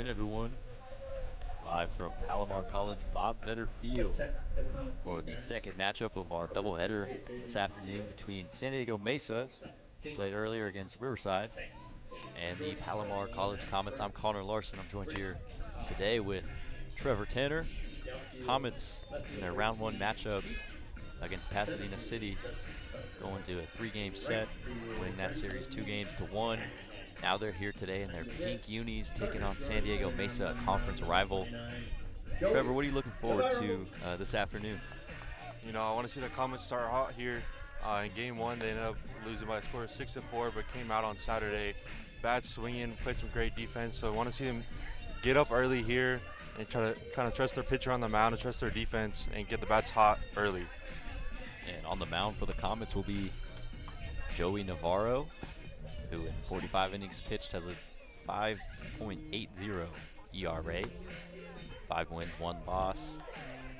afternoon, everyone. Live from Palomar College Bob Vetter Field for the second matchup of our doubleheader this afternoon between San Diego Mesa, played earlier against Riverside, and the Palomar College Comets. I'm Connor Larson. I'm joined here today with Trevor Tanner. Comets in their round one matchup against Pasadena City, going to a three-game set, winning that series 2-1. Now they're here today in their pink unis, taking on San Diego Mesa, a conference rival. Trevor, what are you looking forward to this afternoon? You know, I want to see the Comets start hot here. In game one, they ended up losing by a score of 6-4, but came out on Saturday. Bad swinging, played some great defense. So I want to see them get up early here and try to kind of trust their pitcher on the mound and trust their defense and get the bats hot early. And on the mound for the Comets will be Joey Navarro, who in 45 innings pitched has a 5.80 ERA, 5 wins, 1 loss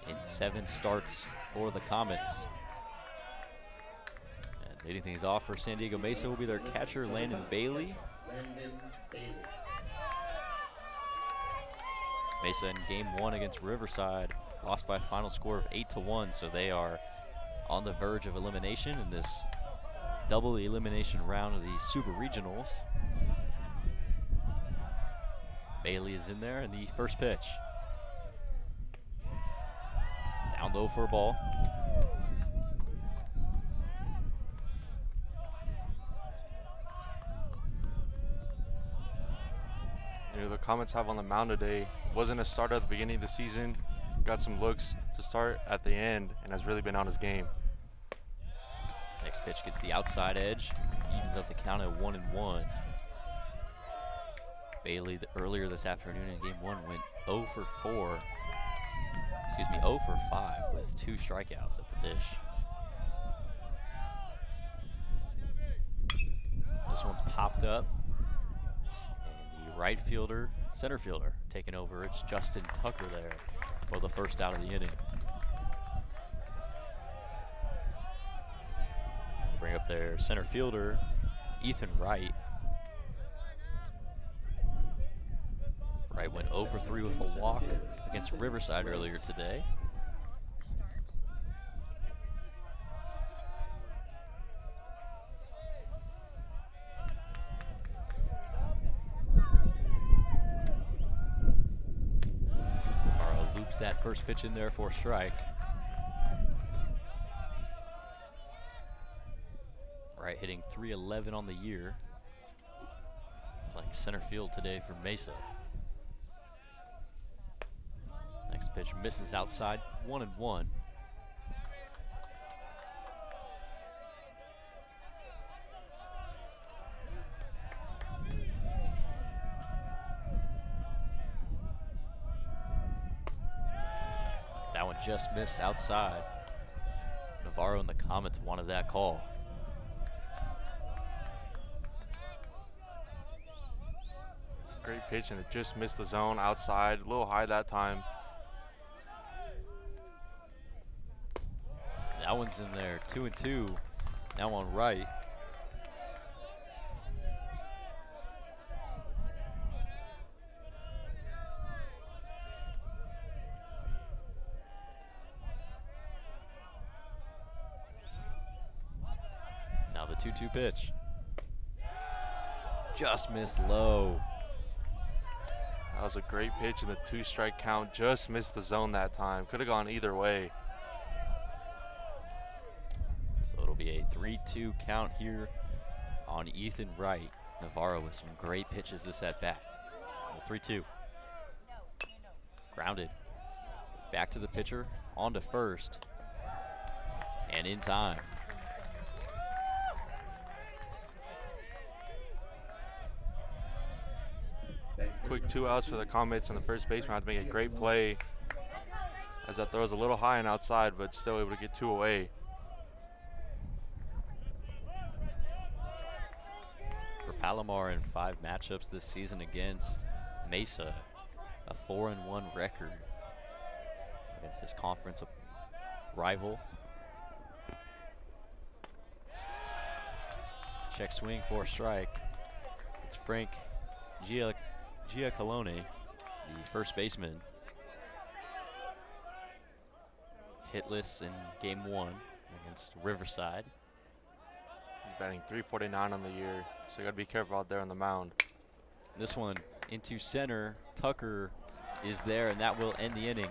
in 7 starts for the Comets. And leading things off for San Diego Mesa will be their catcher, Landon Bailey. Mesa in game 1 against Riverside lost by a final score of 8-1, so they are on the verge of elimination in this double elimination round of the Super Regionals. Bailey is in there, and the first pitch. Down low for a ball. You know, the Comets have on the mound today wasn't a starter at the beginning of the season. Got some looks to start at the end and has really been on his game. Next pitch gets the outside edge, evens up the count at 1-1. Bailey earlier this afternoon in game 1 went 0 for 5 with 2 strikeouts at the dish. This one's popped up, and the right fielder, center fielder, taking over. It's Justin Tucker there for the first out of the inning. Bring up their center fielder, Ethan Wright. Wright went 0 for 3 with a walk against Riverside earlier today. Navarro loops that first pitch in there for a strike. Wright hitting .311 on the year. Playing center field today for Mesa. Next pitch misses outside, 1-1. That one just missed outside. Navarro and the Comets wanted that call. Great pitch, and it just missed the zone outside, a little high that time. That one's in there, 2-2. Now on Wright. Now the 2-2 pitch. Just missed low. That was a great pitch in the 2-strike count. Just missed the zone that time. Could have gone either way. So it'll be a 3-2 count here on Ethan Wright. Navarro with some great pitches this at bat. 3-2. Grounded. Back to the pitcher, on to first. And in time. Quick 2 outs for the Comets, and the first baseman had to make a great play as that throws a little high and outside, but still able to get 2 away. For Palomar in 5 matchups this season against Mesa, a 4-1 record against this conference rival. Check swing for a strike. It's Frank Giacalone the first baseman, hitless in game 1 against Riverside. He's batting .349 on the year, so you got to be careful out there on the mound. This one into center. Tucker is there, and that will end the inning.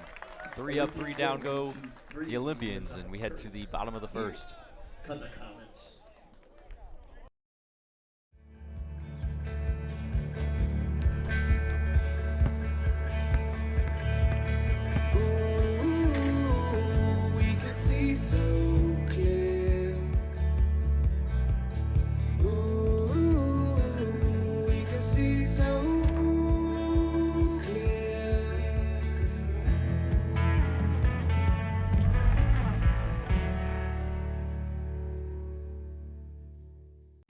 3 up, 3 down go the Olympians, and we head to the bottom of the first.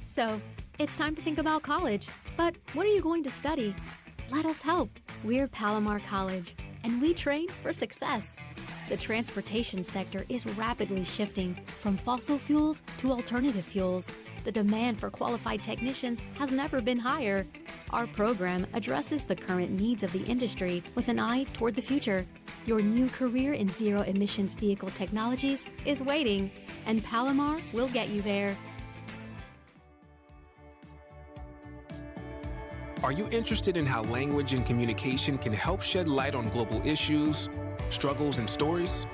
So, it's time to think about college. But what are you going to study? Let us help. We're Palomar College, and we train for success. The transportation sector is rapidly shifting from fossil fuels to alternative fuels. The demand for qualified technicians has never been higher. Our program addresses the current needs of the industry with an eye toward the future. Your new career in zero-emissions vehicle technologies is waiting, and Palomar will get you there. Are you interested in how language and communication can help shed light on global issues, struggles, and stories?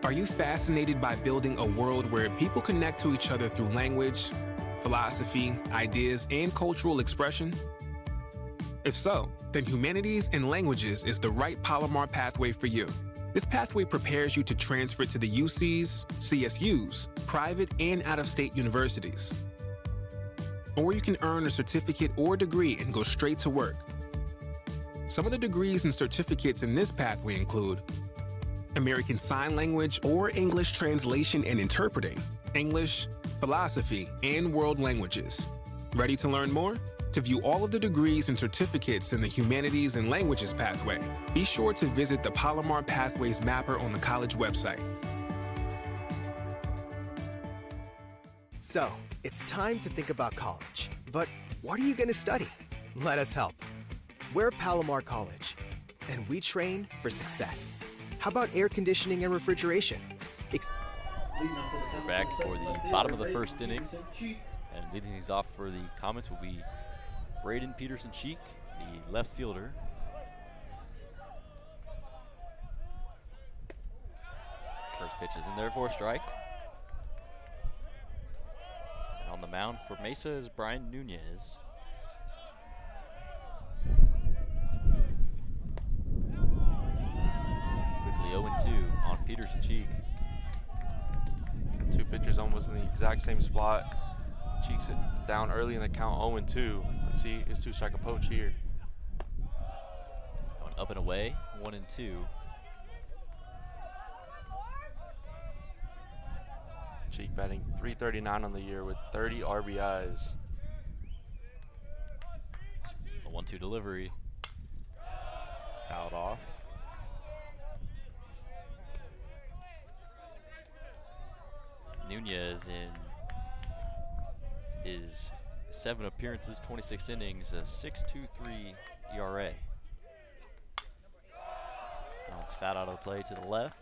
Are you fascinated by building a world where people connect to each other through language, philosophy, ideas, and cultural expression? If so, then Humanities and Languages is the right Palomar pathway for you. This pathway prepares you to transfer to the UCs, CSUs, private and out-of-state universities. Or you can earn a certificate or degree and go straight to work. Some of the degrees and certificates in this pathway include American Sign Language or English Translation and Interpreting, English, Philosophy, and World Languages. Ready to learn more? To view all of the degrees and certificates in the Humanities and Languages pathway, be sure to visit the Palomar Pathways mapper on the college website. So, it's time to think about college. But what are you going to study? Let us help. We're Palomar College, and we train for success. How about air conditioning and refrigeration? Back for the bottom of the first inning, and leading things off for the Comets will be Braden Peterson-Cheek, the left fielder. First pitch is in there for a strike. And on the mound for Mesa is Brian Nunez. Quickly 0-2 on Peterson-Cheek. Two pitchers almost in the exact same spot. Cheeks it down early in the count, 0-2. Let's see, it's two-strike approach here. Going up and away, 1-2. Cheek batting .339 on the year with 30 RBIs. The 1-2 delivery. Fouled off. Nunez in his 7 appearances, 26 innings, a 6.23 ERA. Now it's fouled out of the play to the left.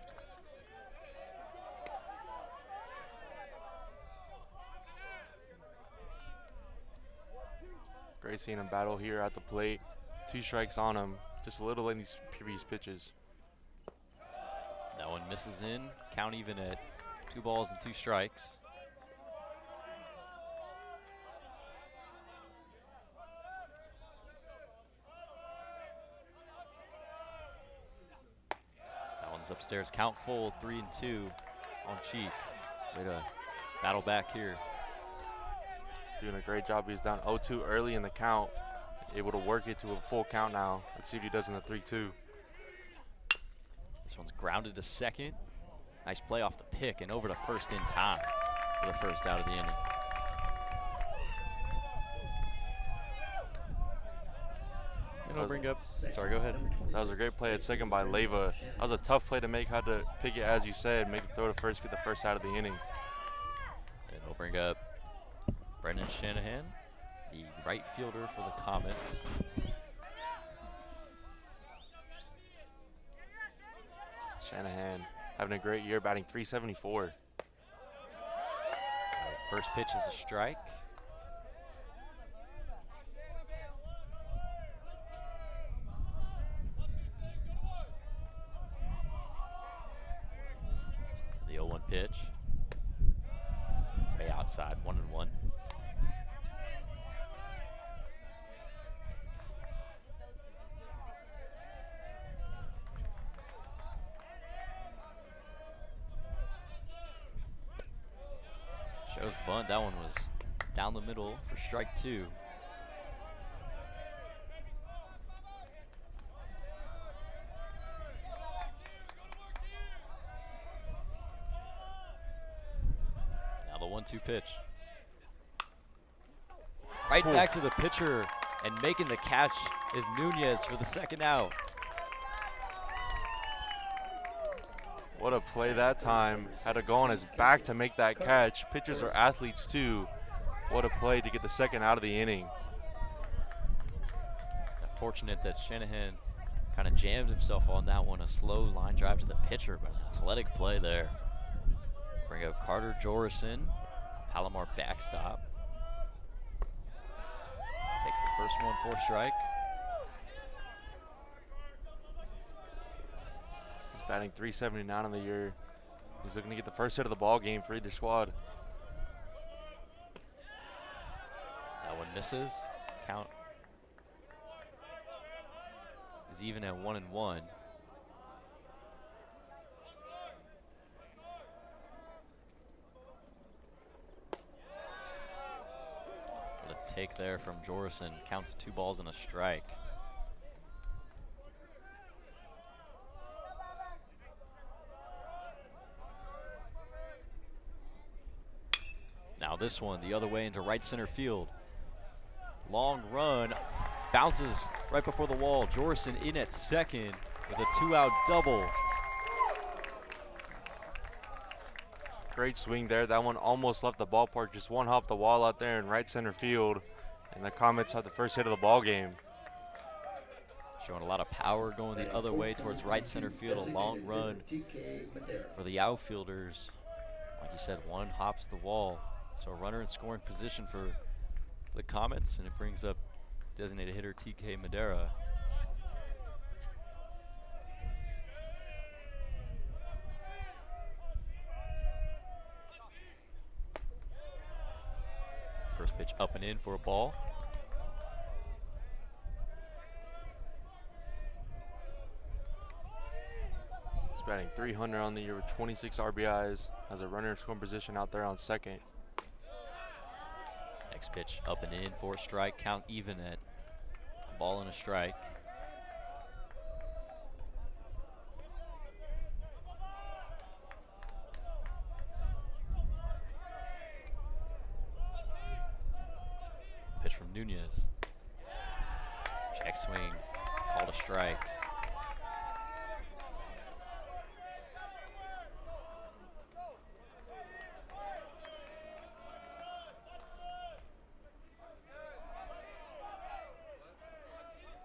Great seeing him battle here at the plate. 2 strikes on him, just a little in these previous pitches. That one misses in, count even at 2 balls and 2 strikes. That one's upstairs, count full, 3-2 on Cheek. Way to battle back here. Doing a great job. He's down 0-2 early in the count, able to work it to a full count now. Let's see if he does in the 3-2. This one's grounded to second. Nice play off the pick and over to first in time for the first out of the inning. And I'll bring up, sorry, go ahead. That was a great play at second by Leyva. That was a tough play to make, had to pick it as you said, make a throw to first, get the first out of the inning. And we'll bring up Brendan Shanahan, the right fielder for the Comets. Shanahan having a great year, batting .374. First pitch is a strike. The 0-1 pitch. Way outside, 1-1. Shows bunt. That one was down the middle for strike 2. Now the 1-2 pitch. Right back to the pitcher, and making the catch is Nunez for the second out. What a play that time. Had to go on his back to make that catch. Pitchers are athletes too. What a play to get the second out of the inning. Fortunate that Shanahan kind of jammed himself on that one. A slow line drive to the pitcher, but an athletic play there. Bring up Carter Jorison. Palomar backstop. Takes the first one for a strike. He's batting .379 on the year. He's looking to get the first hit of the ball game for either squad. That one misses. Count is even at 1-1. What a take there from Jorison. Counts 2 balls and a strike. Now this one the other way into right center field. Long run, bounces right before the wall. Jorison in at second with a 2-out double. Great swing there. That one almost left the ballpark. Just one hop the wall out there in right center field. And the Comets have the first hit of the ball game. Showing a lot of power going the other way towards right center field. A long run for the outfielders. Like you said, one hops the wall. So a runner in scoring position for the Comets, and it brings up designated hitter TK Madera. First pitch up and in for a ball. He's batting .300 on the year with 26 RBIs. Has a runner in scoring position out there on second. Next pitch up and in for a strike. Count even at a ball and a strike. Pitch from Nunez. Check swing. Called a strike.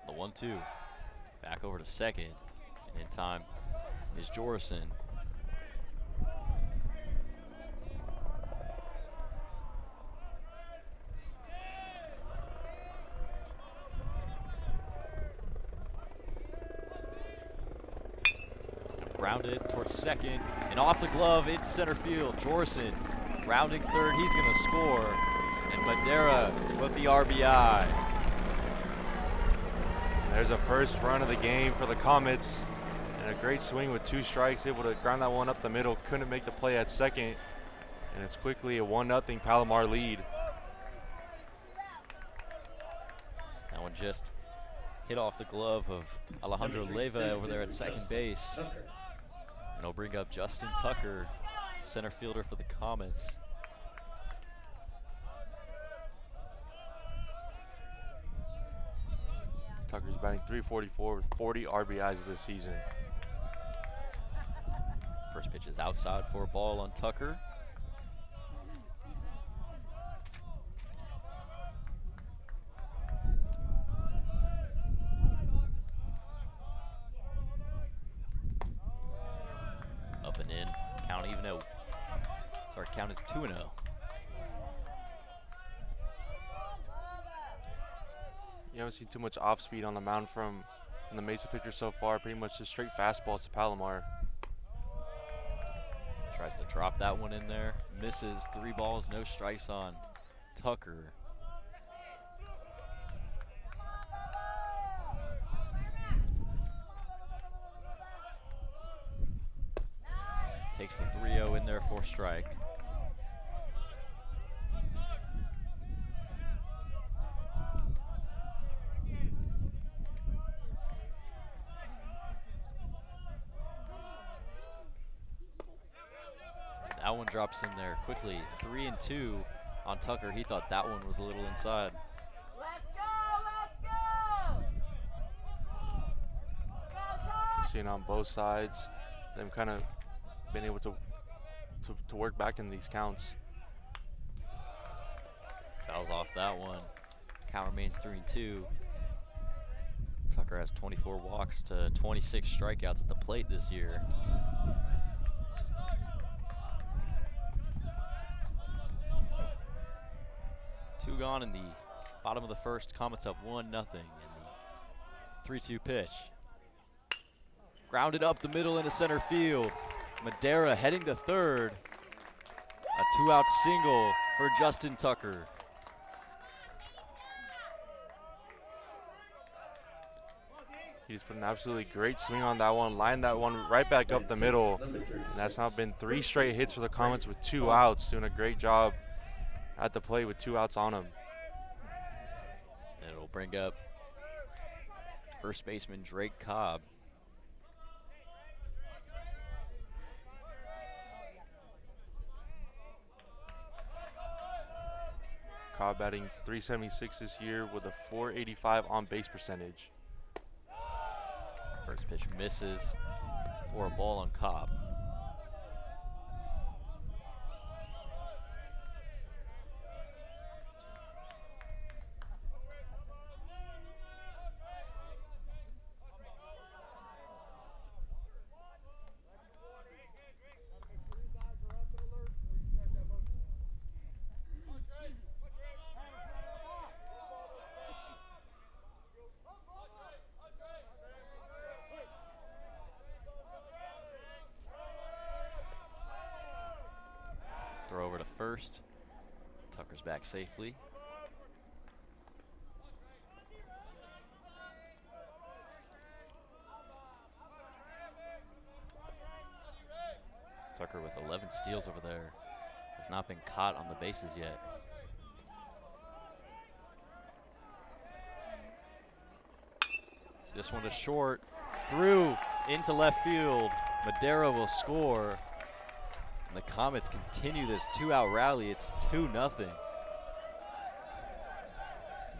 The 1-2. Back over to second. And in time is Jorison. Grounded towards second and off the glove into center field. Jorison rounding third. He's going to score. And Madera with the RBI. There's a first run of the game for the Comets. And a great swing with 2 strikes, able to ground that one up the middle. Couldn't make the play at second. And it's quickly a 1-0 Palomar lead. That one just hit off the glove of Alejandro Leyva over there at second base. And it'll bring up Justin Tucker, center fielder for the Comets. Tucker's batting .344 with 40 RBIs this season. First pitch is outside for a ball on Tucker. Count even at, sorry, count is 2-0. You haven't seen too much off speed on the mound from the Mesa pitcher so far. Pretty much just straight fastballs to Palomar. Tries to drop that one in there. Misses. 3 balls, no strikes on Tucker. Takes the 3-0 in there for strike. That one drops in there quickly. 3-2 on Tucker. He thought that one was a little inside. Seeing on both sides, them kind of been able to work back in these counts. Fouls off that one. Count remains 3-2. Tucker has 24 walks to 26 strikeouts at the plate this year. Two gone in the bottom of the first. Comets up 1-0 in the 3-2 pitch. Grounded up the middle into center field. Madera heading to third. A 2-out single for Justin Tucker. He just put an absolutely great swing on that one, lined that one right back up the middle. And that's now been 3 straight hits for the Comets with 2 outs, doing a great job at the plate with 2 outs on him. And it'll bring up first baseman Drake Cobb. Cobb batting .376 this year with a .485 on base percentage. First pitch misses for a ball on Cobb. Throw over to first. Tucker's back safely. Tucker with 11 steals over there. Has not been caught on the bases yet. This one to short. Through into left field. Madera will score. And the Comets continue this 2-out rally. It's 2-0.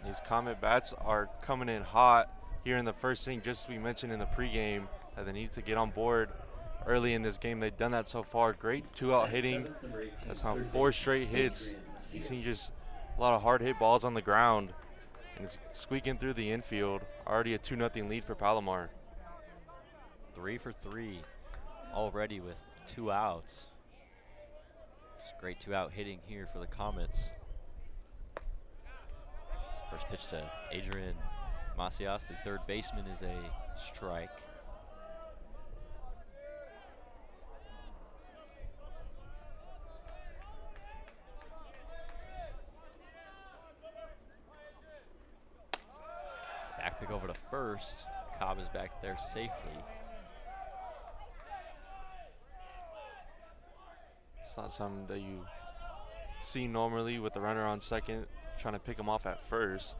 These Comet bats are coming in hot here in the first inning, just as we mentioned in the pregame, that they need to get on board early in this game. They've done that so far. Great 2-out hitting. That's now 4 straight hits. You've seen just a lot of hard hit balls on the ground. And it's squeaking through the infield. Already a 2-0 lead for Palomar. 3 for 3 already with 2 outs. Just great 2-out hitting here for the Comets. First pitch to Adrian Macias, the third baseman, is a strike. Back pick over to first. Cobb is back there safely. It's not something that you see normally with the runner on second, trying to pick him off at first.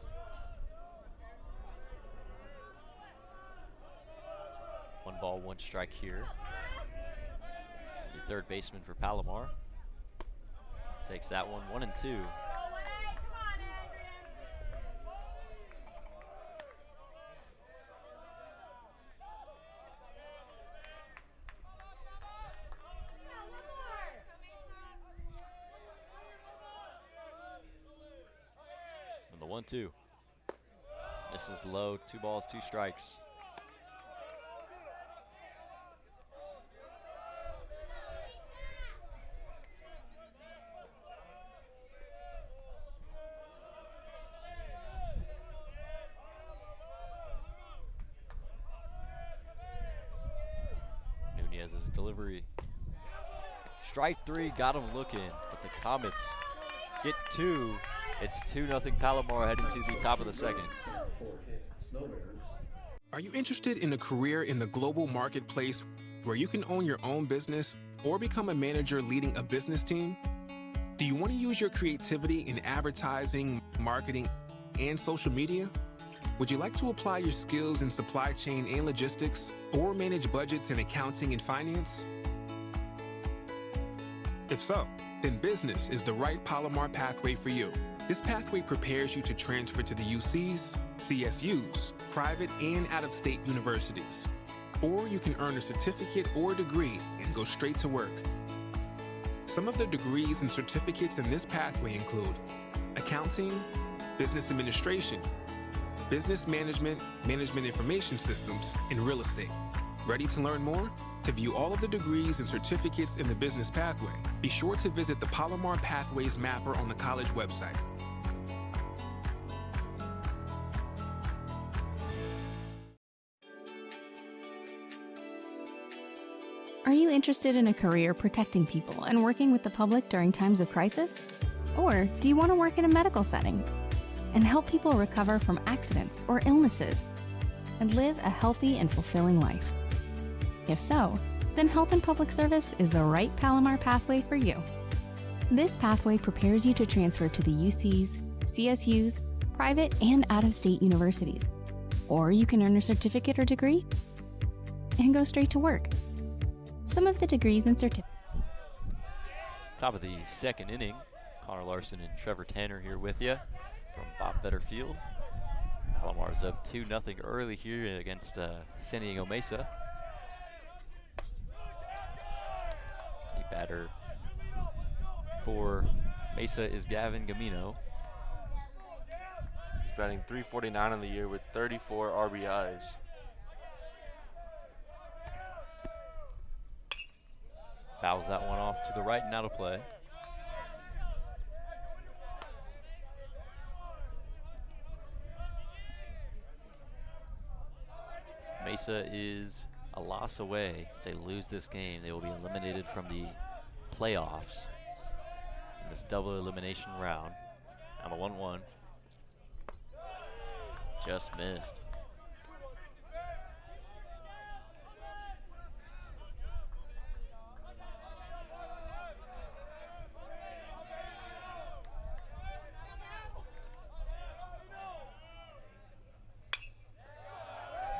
One ball, one strike here. The third baseman for Palomar takes that one, 1-2. And the 1-2. Misses low, 2 balls, 2 strikes. delivery. Strike three, got him looking, but the Comets get two. It's 2-0 Palomar heading to the top of the second. Are you interested in a career in the global marketplace where you can own your own business or become a manager leading a business team? Do you want to use your creativity in advertising, marketing, and social media? Would you like to apply your skills in supply chain and logistics or manage budgets in accounting and finance? If so, then business is the right Palomar pathway for you. This pathway prepares you to transfer to the UCs, CSUs, private and out-of-state universities. Or you can earn a certificate or degree and go straight to work. Some of the degrees and certificates in this pathway include accounting, business administration, business management, management information systems, and real estate. Ready to learn more? To view all of the degrees and certificates in the business pathway, be sure to visit the Palomar Pathways Mapper on the college website. Are you interested in a career protecting people and working with the public during times of crisis? Or do you want to work in a medical setting and help people recover from accidents or illnesses and live a healthy and fulfilling life? If so, then Health and Public Service is the right Palomar pathway for you. This pathway prepares you to transfer to the UCs, CSUs, private and out-of-state universities. Or you can earn a certificate or degree and go straight to work. Some of the degrees and certificates. Top of the second inning, Connor Larson and Trevor Tanner here with you from Bob Vetter Field. Palomar's up 2-0 early here against San Diego Mesa. The batter for Mesa is Gavin Gamino. He's batting .349 on the year with 34 RBIs. Fouls that one off to the right and out of play. Mesa is a loss away. If they lose this game, they will be eliminated from the playoffs in this double elimination round. Now the 1-1. Just missed.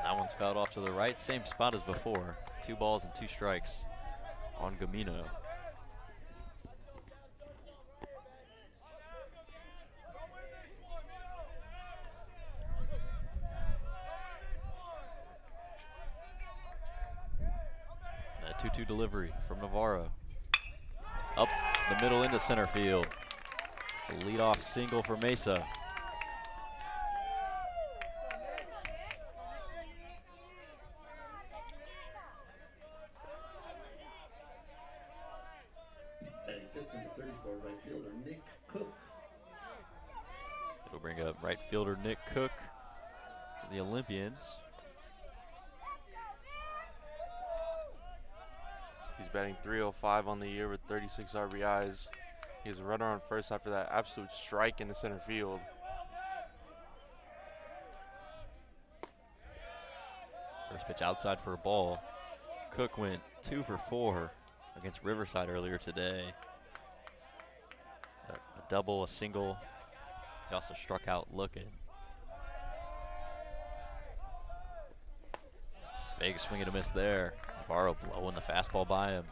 That one's fouled off to the right, same spot as before. 2 balls and 2 strikes on Gamino. A 2-2 delivery from Navarro. Up the middle into center field. The leadoff single for Mesa. It'll bring up right fielder Nick Cook for the Olympians. He's batting .305 on the year with 36 RBIs. He has a runner on first after that absolute strike in the center field. First pitch outside for a ball. Cook went 2 for 4 against Riverside earlier today. A double, a single. He also struck out looking. Big swing and a miss there. Navarro blowing the fastball by him.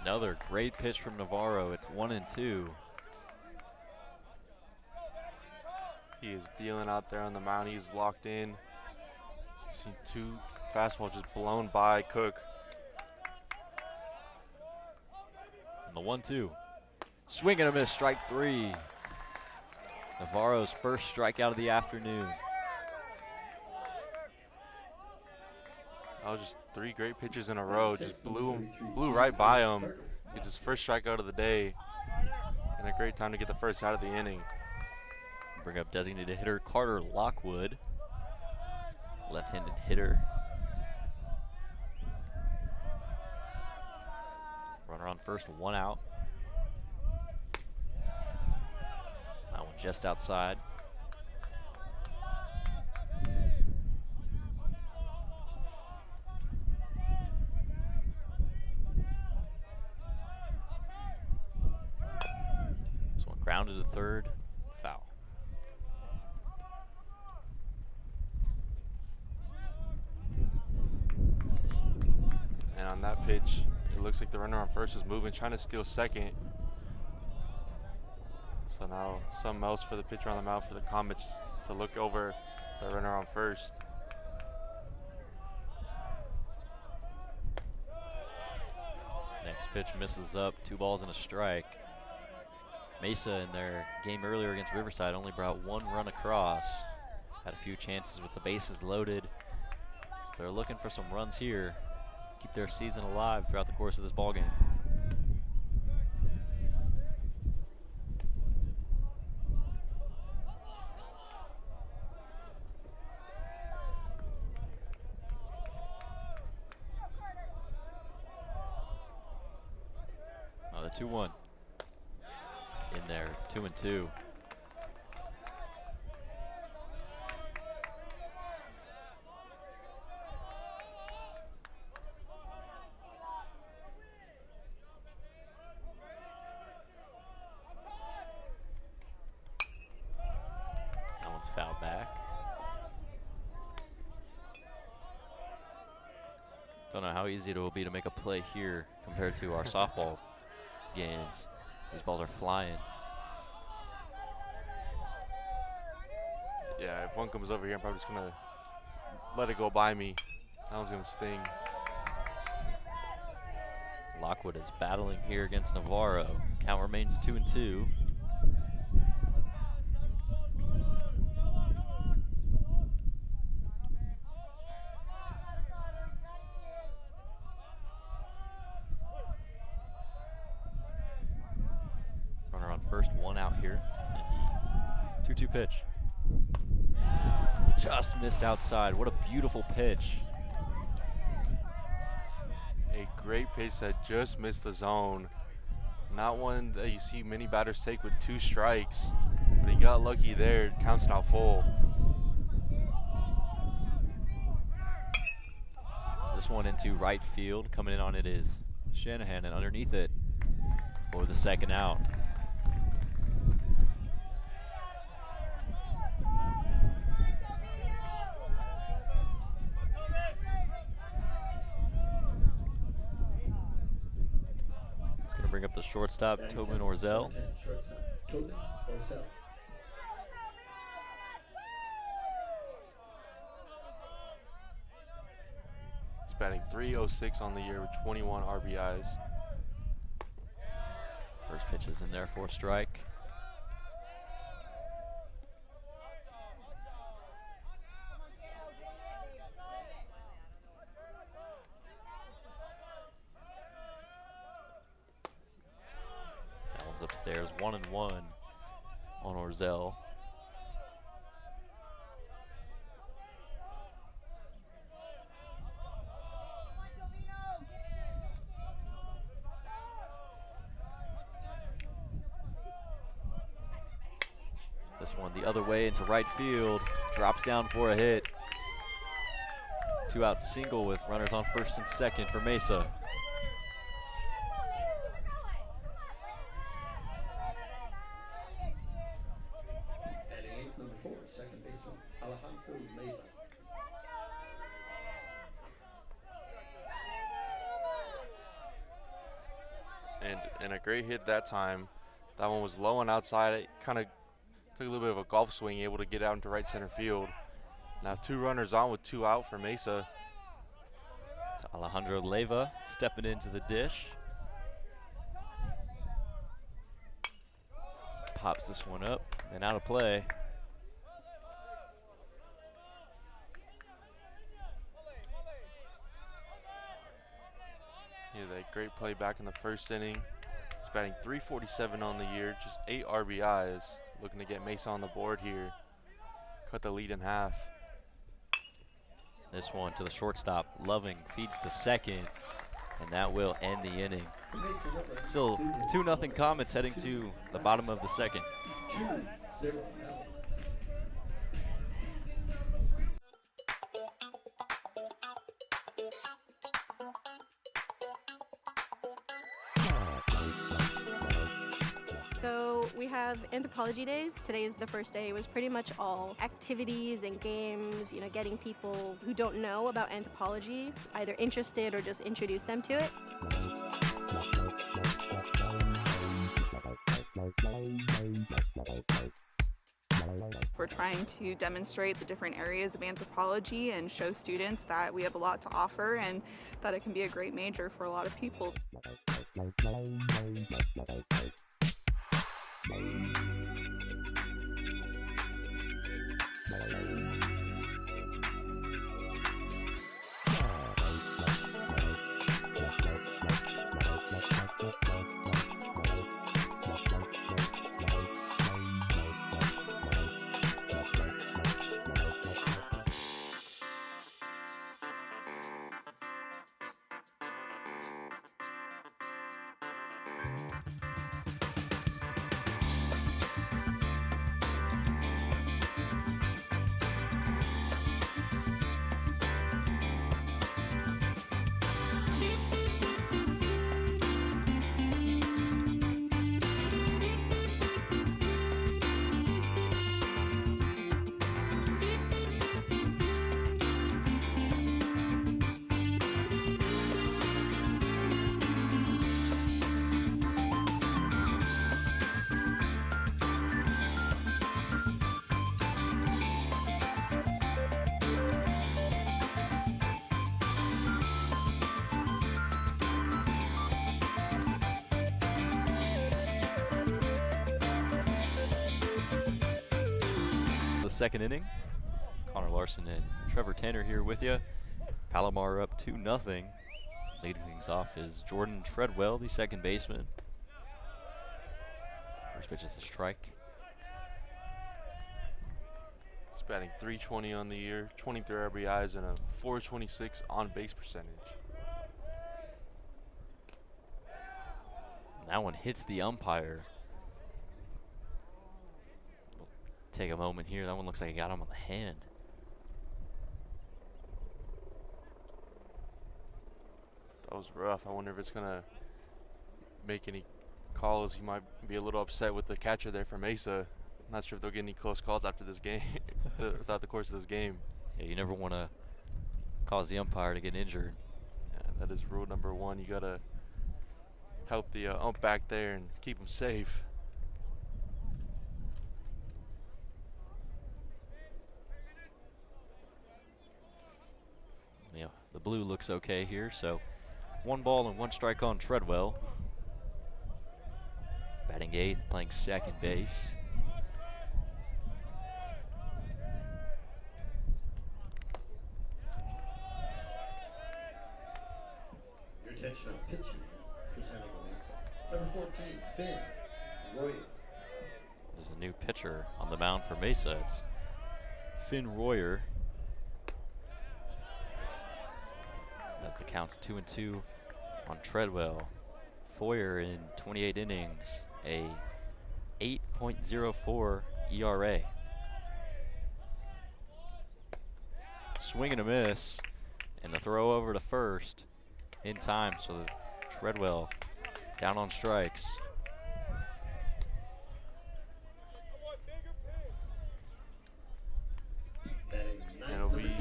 Another great pitch from Navarro. It's 1-2. He is dealing out there on the mound. He's locked in. See 2 fastballs just blown by Cook. And the 1-2. Swing and a miss, strike 3. Navarro's first strikeout of the afternoon. That was just 3 great pitches in a row. Just blew right by him. It's his first strikeout of the day. And a great time to get the first out of the inning. Bring up designated hitter Carter Lockwood. Left-handed hitter. Runner on first, 1 out. That one just outside. This one grounded to third, foul. And on that pitch, it looks like the runner on first is moving, trying to steal second. So now something else for the pitcher on the mound for the Comets to look over the runner on first. Next pitch misses up, 2 balls and a strike. Mesa in their game earlier against Riverside only brought 1 run across. Had a few chances with the bases loaded. So they're looking for some runs here. Keep their season alive throughout the course of this ballgame. The 2-1 in there, 2-2. That one's fouled back. Don't know how easy it will be to make a play here compared to our softball games. These balls are flying. Yeah, if one comes over here, I'm probably just gonna let it go by me. That one's gonna sting. Lockwood is battling here against Navarro. Count remains 2-2. Runner on first, 1 out here. And the 2-2 pitch. Just missed outside. What a beautiful pitch. A great pitch that just missed the zone. Not one that you see many batters take with 2 strikes, but he got lucky there. Counts now full. This one into right field. Coming in on it is Shanahan, and underneath it for the 2nd out. Bring up the shortstop, Tobin Orzel. He's batting .306 on the year with 21 RBIs. First pitch is in there for a strike. Upstairs, 1-1 on Orzel. This one the other way into right field, drops down for a hit. 2-out single with runners on first and second for Mesa. And a great hit that time. That one was low and outside. It kind of took a little bit of a golf swing, able to get out into right center field. Now 2 runners on with 2 out for Mesa. It's Alejandro Leyva stepping into the dish. Pops this one up and out of play. Great play back in the first inning. He's batting .347 on the year, just 8 RBIs. Looking to get Mesa on the board here. Cut the lead in half. This one to the shortstop. Loving feeds to second, and that will end the inning. Still 2-0 Comets heading to the bottom of the second. So we have anthropology days. Today is the first day. It was pretty much all activities and games, you know, getting people who don't know about anthropology either interested or just introduce them to it. We're trying to demonstrate the different areas of anthropology and show students that we have a lot to offer and that it can be a great major for a lot of people. Second inning. Connor Larson and Trevor Tanner here with you. Palomar up 2-0. Leading things off is Jordan Treadwell, the second baseman. First pitch is a strike. He's batting .320 on the year, 23 RBIs, and a .426 on base percentage. And that one hits the umpire. Take a moment here. That one looks like he got him on the hand. That was rough. I wonder if it's going to make any calls. He might be a little upset with the catcher there for Mesa. I'm not sure if they'll get any close calls after this game, throughout the course of this game. Yeah, you never want to cause the umpire to get injured. Yeah, that is rule number 1. You got to help the ump back there and keep him safe. Yeah, the blue looks okay here, so 1 ball and 1 strike on Treadwell. Batting 8th, playing second base. Your attention on pitching for San Diego Mesa. Number 14, Finn Royer. There's a new pitcher on the mound for Mesa. It's Finn Royer. As the count's 2-2 on Treadwell. Foyer in 28 innings, a 8.04 ERA. Swing and a miss, and the throw over to first in time, so Treadwell down on strikes. It'll be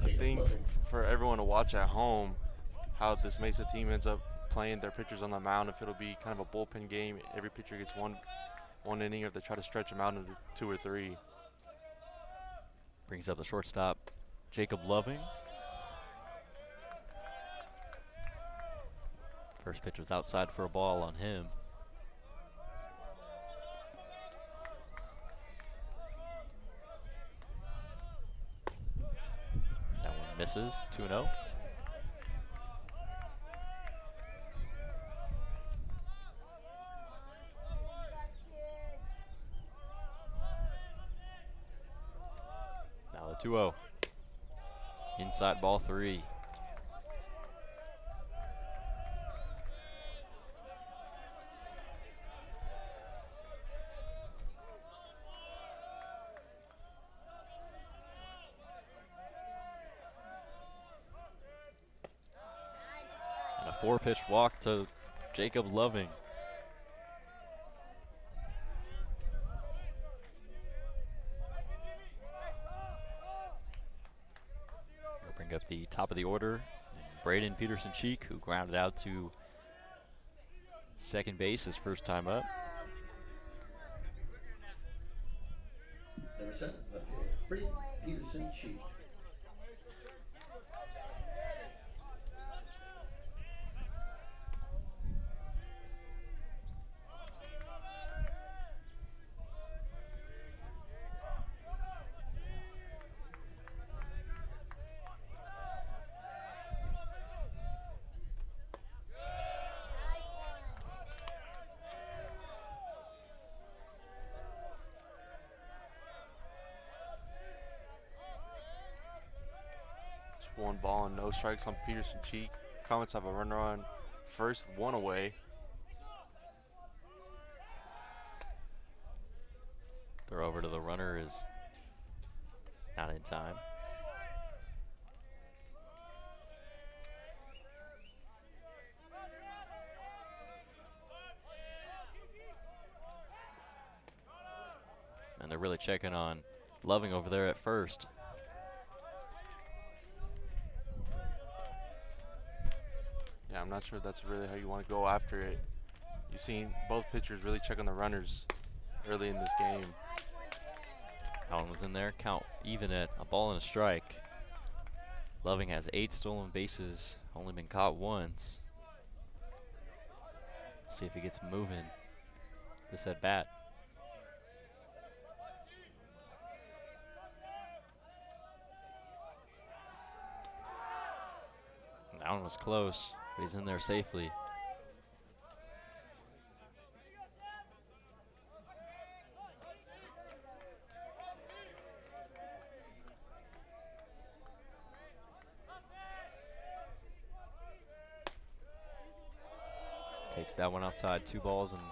a thing for everyone to watch at home, how this Mesa team ends up playing their pitchers on the mound. If it'll be kind of a bullpen game, every pitcher gets one inning, or if they try to stretch them out into 2 or 3. Brings up the shortstop, Jacob Loving. First pitch was outside for a ball on him. That one misses, 2-0. 2-0. Inside ball 3. And a 4-pitch walk to Jacob Loving. We'll bring up the top of the order. Braden Peterson-Cheek, who grounded out to second base his first time up. Number 7, left fielder, Brady Peterson-Cheek. Just 1 ball and no strikes on Peterson-Cheek. Comets have a runner on first, 1 away. Throw over to the runner is not in time. And they're really checking on Loving over there at first. Yeah, I'm not sure that's really how you want to go after it. You've seen both pitchers really check on the runners early in this game. Allen was in there, count even at a ball and a strike. Loving has 8 stolen bases, only been caught once. See if he gets moving this at bat. That one was close, but he's in there safely. Takes that one outside, 2 balls and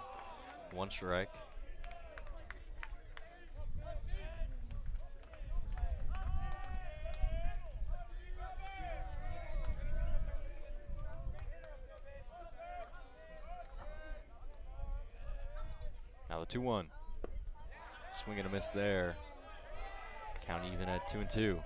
1 strike. Now the 2-1. Swing and a miss there. Count even at 2-2.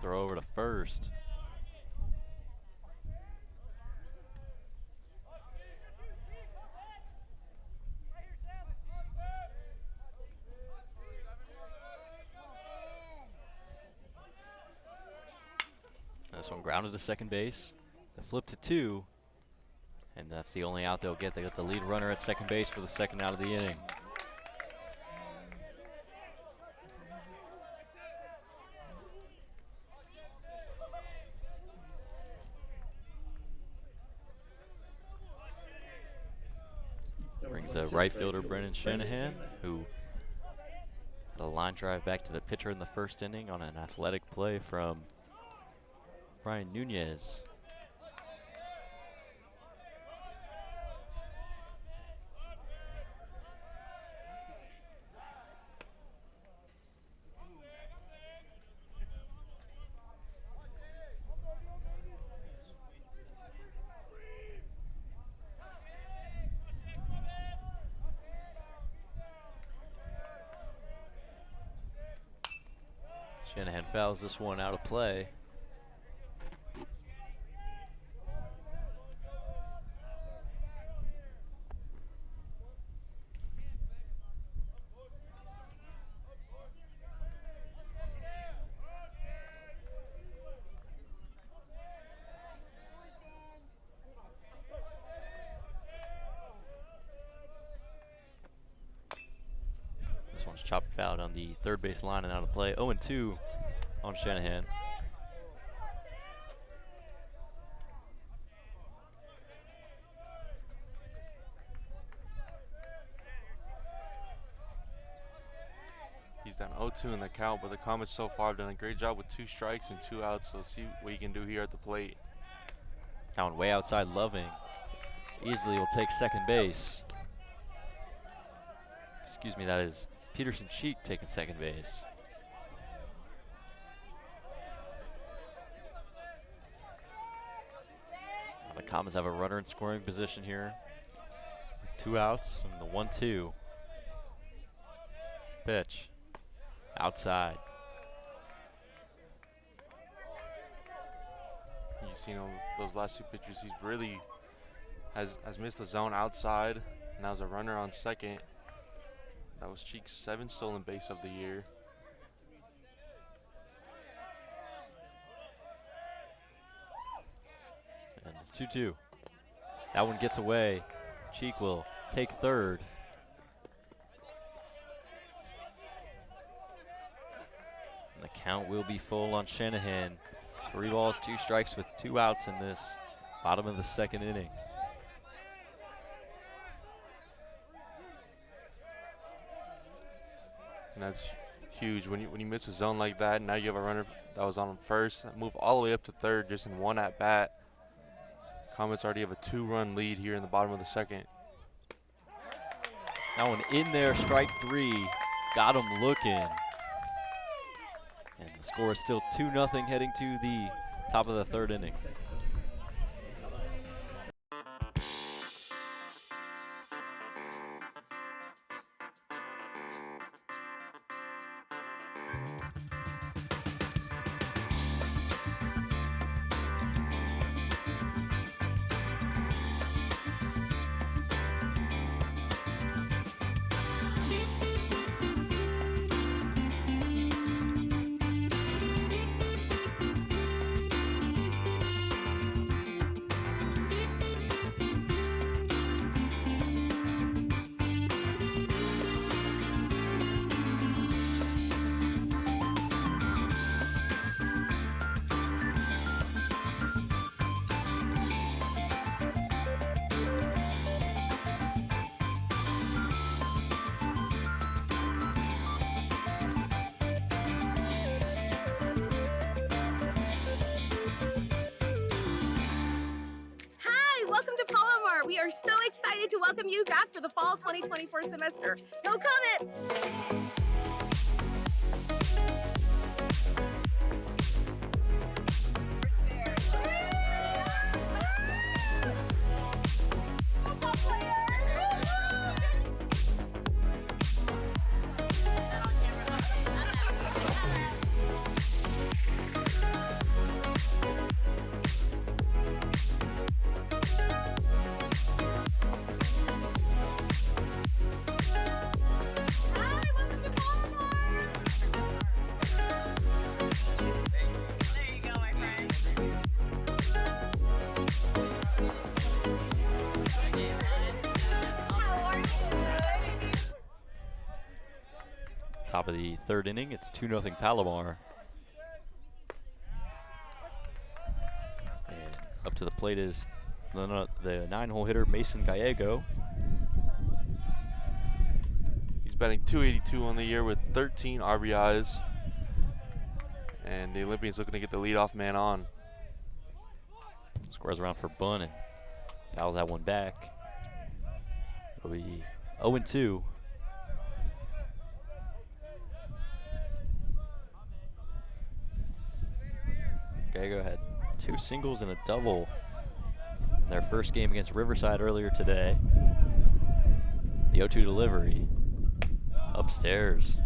Throw over to first. This one grounded to second base. The flip to 2. And that's the only out they'll get. They got the lead runner at second base for the second out of the inning. Brings a right fielder, Brennan Shanahan, who had a line drive back to the pitcher in the first inning on an athletic play from Brian Nunez. Shanahan fouls this one out of play. Jones chopped foul on the third base line and out of play. 0-2 on Shanahan. He's done 0-2 in the count, but the Comets so far have done a great job with 2 strikes and 2 outs. So let's see what he can do here at the plate. Down way outside, Loving. Easily will take second base. Excuse me, that is Peterson Cheek taking second base. Now the Comets have a runner in scoring position here. With 2 outs and the 1-2. Pitch. Outside. You've seen those last 2 pitches. He's really has missed the zone outside. Now there's a runner on second. That was Cheek's 7th stolen base of the year. And it's 2-2. That one gets away. Cheek will take third. And the count will be full on Shanahan. 3 balls, 2 strikes with 2 outs in this bottom of the second inning. And that's huge when you miss a zone like that. Now you have a runner that was on first, move all the way up to third just in 1 at bat. Comets already have a 2-run lead here in the bottom of the second. That one in there, strike 3. Got him looking. And the score is still 2-0 heading to the top of the third inning. We are so excited to welcome you back for the fall 2024 semester. Go Comets! Top of the third inning, it's 2-0 Palomar. And up to the plate is the 9-hole hitter Mason Gallego. He's batting .282 on the year with 13 RBIs. And the Olympians looking to get the leadoff man on. Squares around for bunt and fouls that one back. It'll be 0-2. Gallego had 2 singles and a double in their first game against Riverside earlier today. The 0-2 delivery upstairs.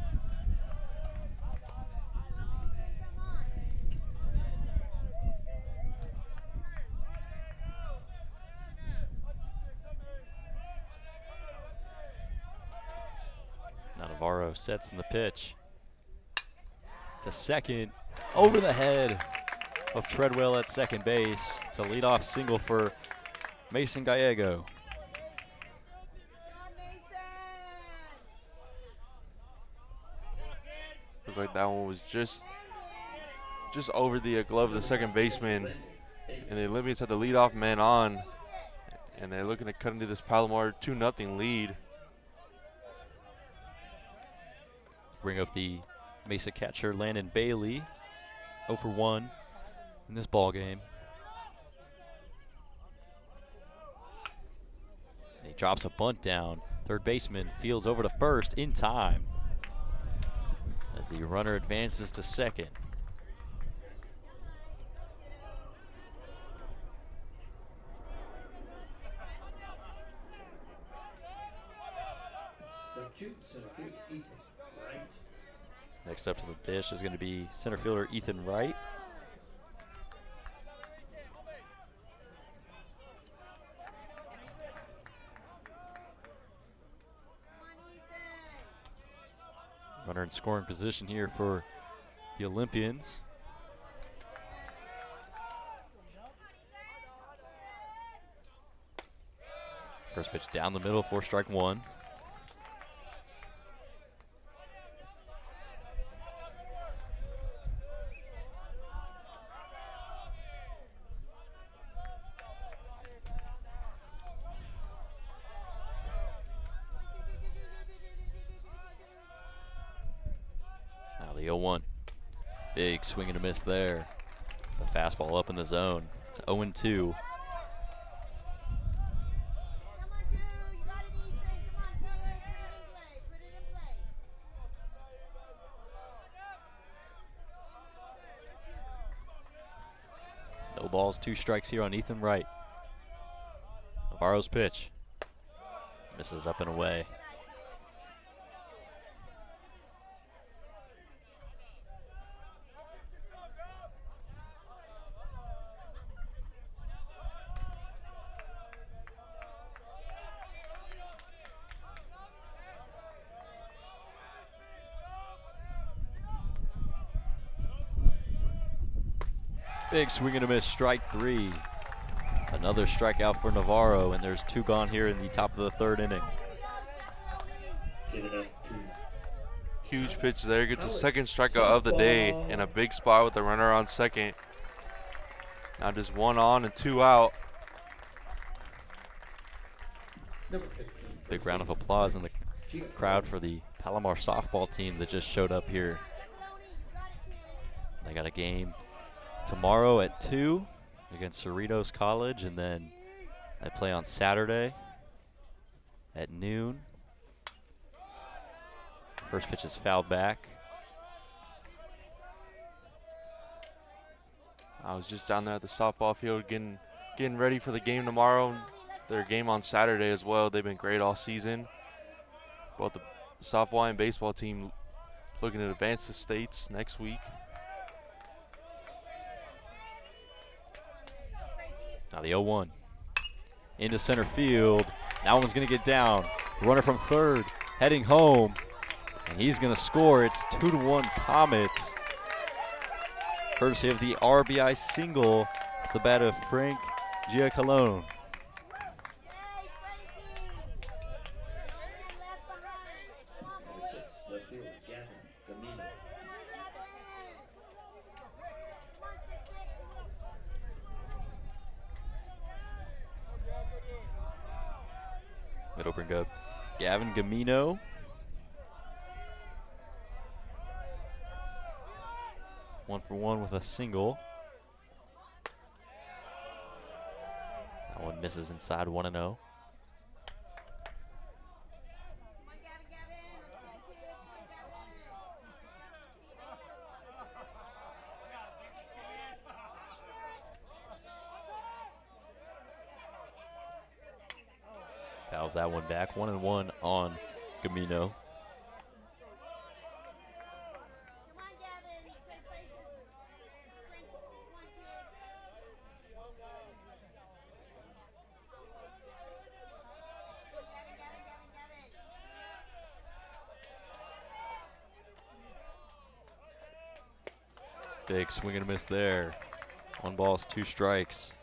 Now Navarro sets in the pitch to second, over the head of Treadwell at second base. It's a leadoff single for Mason Gallego. looked like that one was just over the glove of the second baseman. And the Olympians had the leadoff man on, and they're looking to cut into this Palomar 2-0 lead. Bring up the Mesa catcher, Landon Bailey, 0 for 1 in this ball game. He drops a bunt down. Third baseman fields over to first in time as the runner advances to second. Next up to the dish is going to be center fielder Ethan Wright. Runner in scoring position here for the Olympians. First pitch down the middle for strike one. Now the 0-1. Big swing and a miss there. The fastball up in the zone. It's 0-2. No balls, 2 strikes here on Ethan Wright. Navarro's pitch. Misses up and away. Big swing and a miss, strike 3. Another strikeout for Navarro, and there's 2 gone here in the top of the 3rd inning. Huge pitch there, gets a second strikeout of the day in a big spot with the runner on second. Now just 1 on and 2 out. Big round of applause in the crowd for the Palomar softball team that just showed up here. They got a game tomorrow at 2 against Cerritos College, and then they play on Saturday at noon. First pitch is fouled back. I was just down there at the softball field getting ready for the game tomorrow. Their game on Saturday as well. They've been great all season. Both the softball and baseball team looking to advance to states next week. Now the 0-1 into center field. That one's going to get down. The runner from third heading home, and he's going to score. It's 2-1 Comets, courtesy of the RBI single at the bat of Frank Giacalone. It'll bring up Gavin Gamino. One for one with a single. That one misses inside 1-0. Fouls that one back. 1-1 on Gamino. Big swing and a miss there. 1 ball, 2 strikes.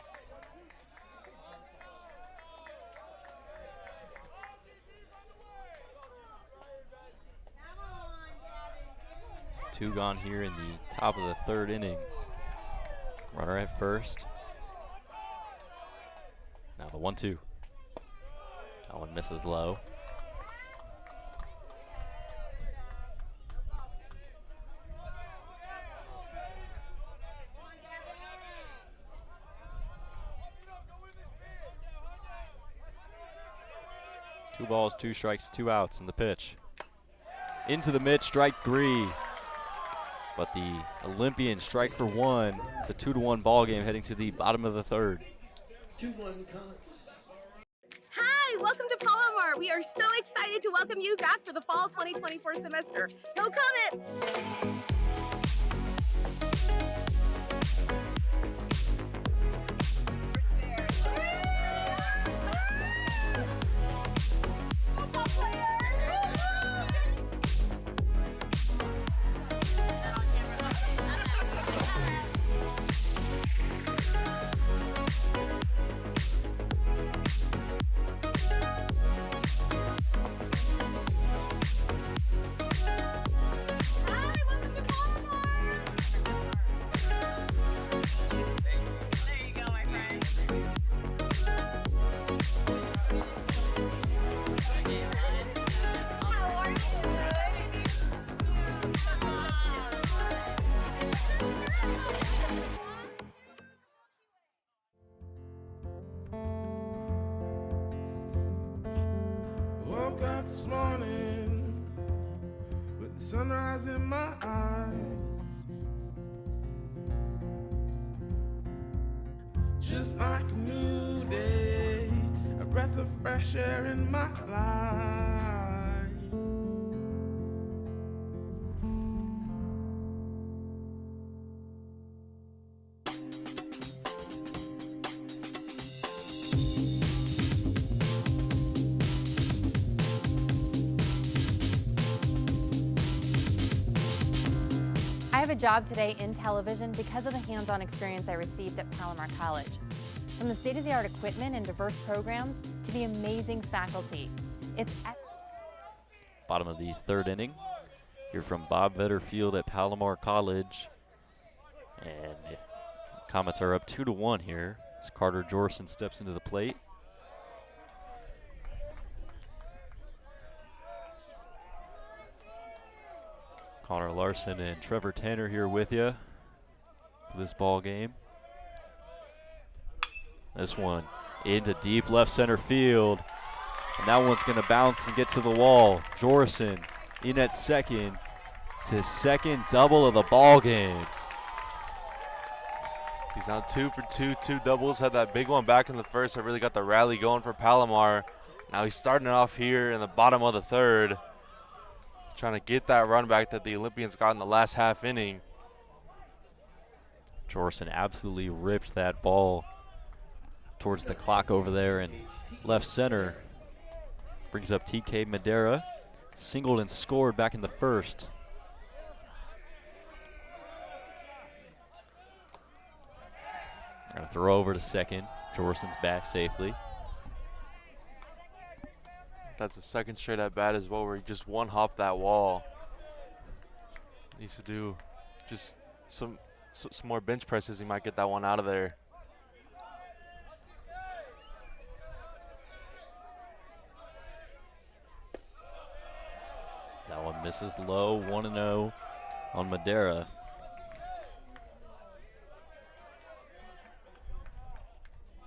2 gone here in the top of the 3rd inning. Runner at first. Now the 1-2. That one misses low. Two balls, 2 strikes, 2 outs in the pitch. Into the mid, strike 3. But the Olympians strike for 1. It's a 2-1 ball game heading to the bottom of the 3rd. 2-1 Comets. Hi, welcome to Palomar. We are so excited to welcome you back for the fall 2024 semester. Go Comets! Woke up this morning with the sunrise in my eyes. Just like a new day, a breath of fresh air in my life. I have a job today in television because of the hands-on experience I received at Palomar College. From the state-of-the-art equipment and diverse programs to the amazing faculty. Bottom of the 3rd inning. Here from Bob Vetter Field at Palomar College. And Comets are up 2-1 here as Carter Jorson steps into the plate. Connor Larson and Trevor Tanner here with you for this ball game. This one into deep left center field. And that one's going to bounce and get to the wall. Jorson in at second. It's his 2nd double of the ball game. He's on 2 for 2, 2 doubles. Had that big one back in the 1st that really got the rally going for Palomar. Now he's starting it off here in the bottom of the 3rd. Trying to get that run back that the Olympians got in the last half inning. Jorson absolutely ripped that ball towards the clock over there in left center. Brings up TK Madera. Singled and scored back in the 1st. Gonna throw over to second. Jorson's back safely. That's the 2nd straight at bat as well where he just one-hopped that wall. Needs to do just some more bench presses. He might get that one out of there. That one misses low, 1-0 on Madera.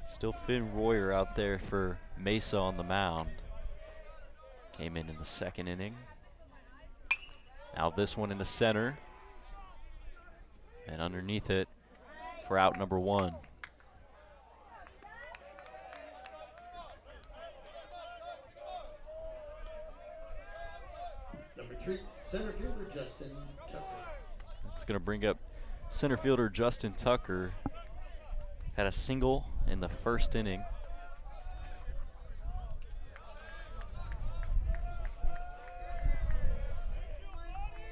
Still Finn Royer out there for Mesa on the mound. Came in the 2nd inning. Now this one in the center. And underneath it for out number 1. Number 3, center fielder Justin Tucker. It's going to bring up center fielder Justin Tucker. Had a single in the 1st inning.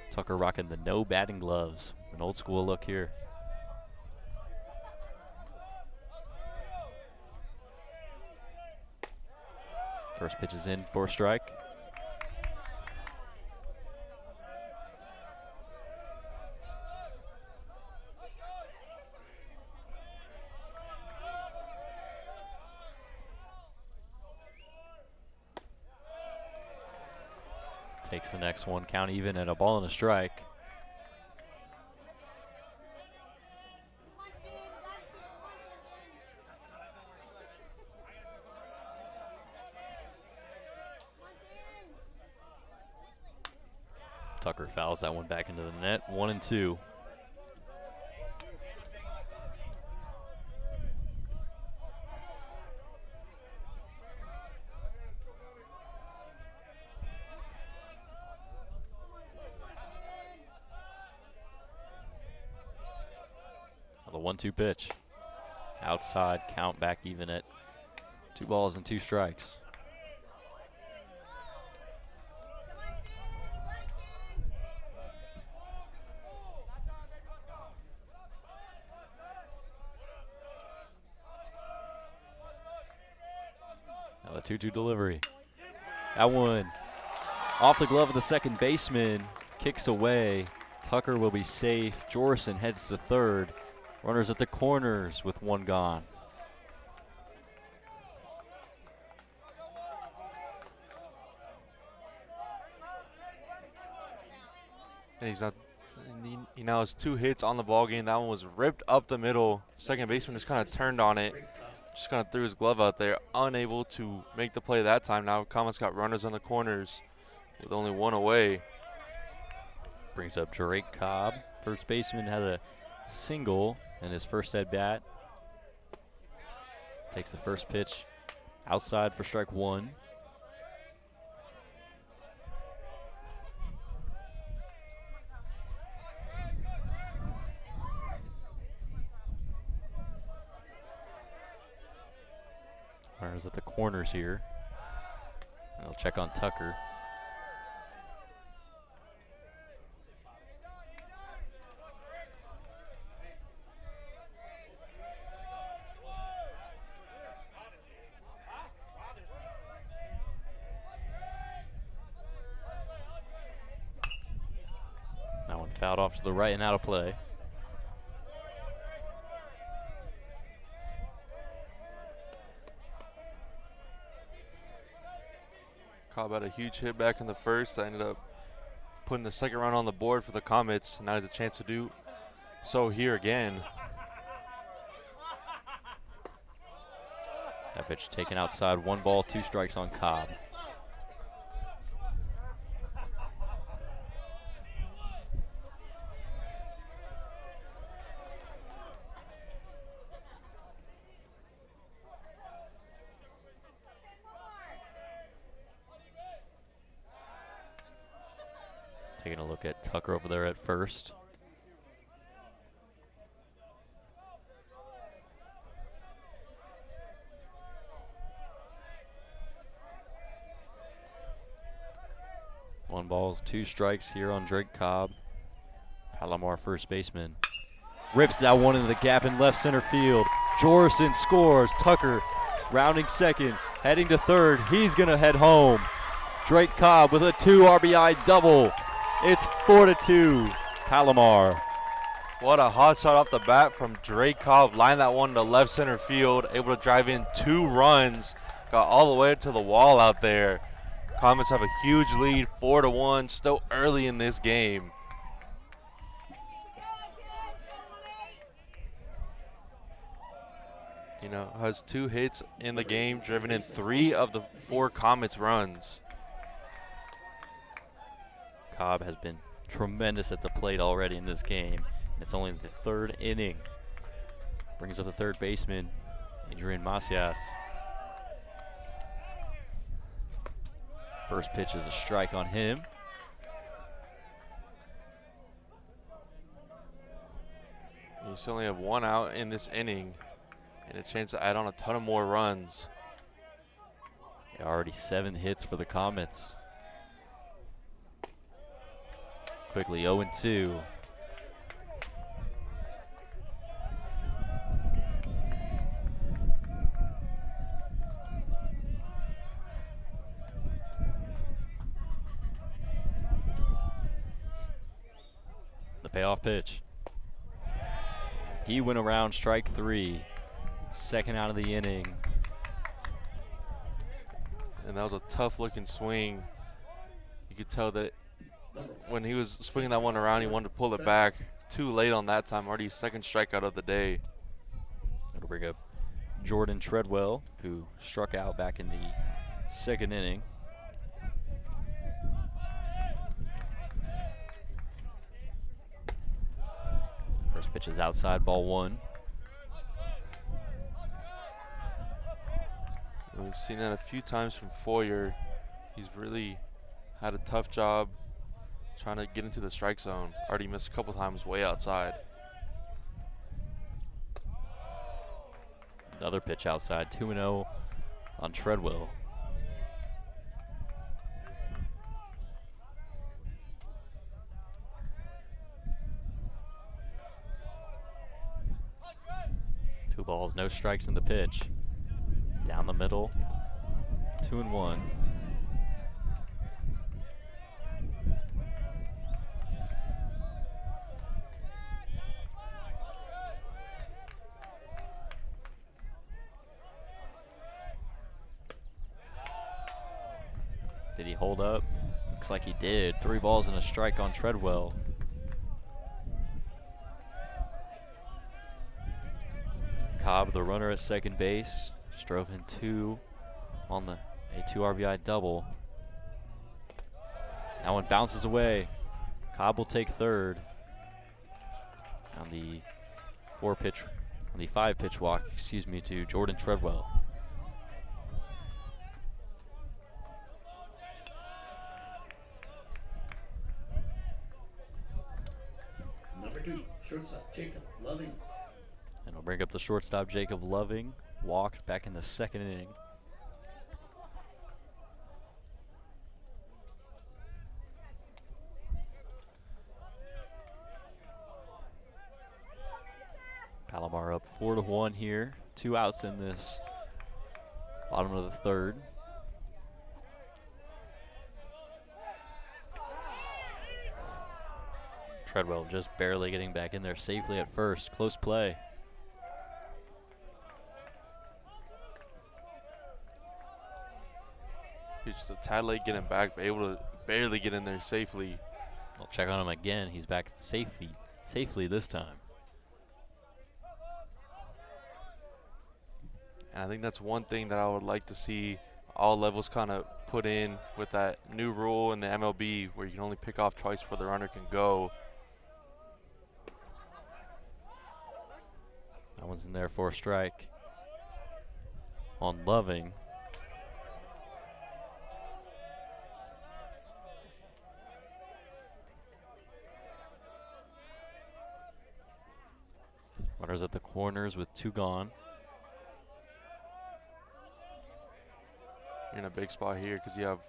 Tucker rocking the no batting gloves. An old school look here. First pitch is in for a strike. Takes the next one, count even at a ball and a strike. Tucker fouls that one back into the net, 1-2. The 1-2 pitch. Outside, count back even at 2 balls and 2 strikes. Now the 2-2 delivery. That one off the glove of the second baseman, kicks away. Tucker will be safe. Jorson heads to third. Runners at the corners with 1 gone. And he now has 2 hits on the ball game. That one was ripped up the middle. Second baseman just kind of turned on it. Just kind of threw his glove out there. Unable to make the play that time. Now Comets got runners on the corners with only 1 away. Brings up Drake Cobb. First baseman had a single in his first at bat. Takes the first pitch outside for strike 1. Runners at the corners here. They'll check on Tucker. That one fouled off to the right and out of play. Cobb had a huge hit back in the first. That ended up putting the second run on the board for the Comets. Now has a chance to do so here again. That pitch taken outside, 1 ball, 2 strikes on Cobb. Taking a look at Tucker over there at first. One balls, 2 strikes here on Drake Cobb. Palomar first baseman. Rips that one into the gap in left center field. Jorson scores. Tucker rounding second, heading to third. He's going to head home. Drake Cobb with a 2 RBI double. It's 4-2, Palomar. What a hot shot off the bat from Drake Cobb. Lined that one to left center field. Able to drive in 2 runs. Got all the way to the wall out there. Comets have a huge lead, 4-1. Still early in this game. You know, has 2 hits in the game, driven in 3 of the 4 Comets runs. Cobb has been tremendous at the plate already in this game. It's only the 3rd inning. Brings up the third baseman, Adrian Macias. First pitch is a strike on him. You still only have 1 out in this inning and a chance to add on a ton of more runs. Yeah, already 7 hits for the Comets. Quickly 0-2. The payoff pitch. He went around strike 3. Second out of the inning. And that was a tough looking swing. You could tell that when he was swinging that one around, he wanted to pull it back. Too late on that time, already second strikeout of the day. That'll bring up Jordan Treadwell, who struck out back in the second inning. First pitch is outside, ball one. We've seen that a few times from Foyer. He's really had a tough job trying to get into the strike zone. Already missed a couple times way outside. Another pitch outside, 2-0 on Treadwell. Two balls, no strikes in the pitch. Down the middle, 2-1. Did he hold up? Looks like he did. 3 balls and a strike on Treadwell. Cobb, the runner at second base, just drove in 2 on a 2 RBI double. That one bounces away. Cobb will take third on the 5 pitch walk, to Jordan Treadwell. Number 2, shortstop Jacob Loving. And we'll bring up the shortstop, Jacob Loving. Walked back in the second inning. Palomar up 4-1 here. 2 outs in this bottom of the third. Treadwell just barely getting back in there safely at first. Close play. He's just a tad late getting back, but able to barely get in there safely. I'll check on him again. He's back safely this time. And I think that's one thing that I would like to see all levels kind of put in with that new rule in the MLB where you can only pick off twice before the runner can go. That one's in there for a strike on Loving. Runners at the corners with 2 gone. You're in a big spot here because you have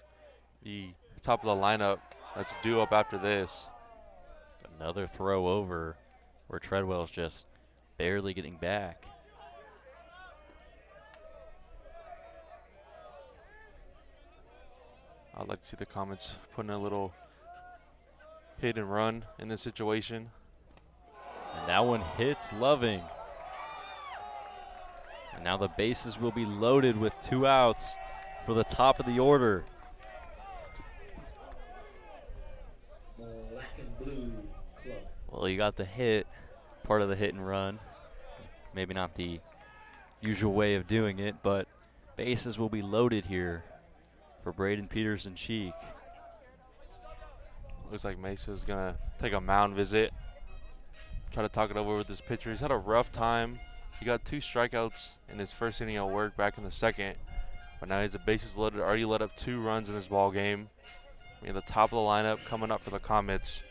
the top of the lineup that's due up after this. Another throw over where Treadwell's just barely getting back. I'd like to see the Comets putting a little hit and run in this situation. And that one hits Loving. And now the bases will be loaded with 2 outs for the top of the order. Black and Blue Club. Well, you got the hit, part of the hit and run. Maybe not the usual way of doing it, but bases will be loaded here for Braden Peterson Cheek. Looks like Mesa's gonna take a mound visit. Try to talk it over with his pitcher. He's had a rough time. He got 2 strikeouts in his first inning of work back in the second, but now he's a bases loaded. Already let up 2 runs in this ball game. I mean, the top of the lineup coming up for the Comets.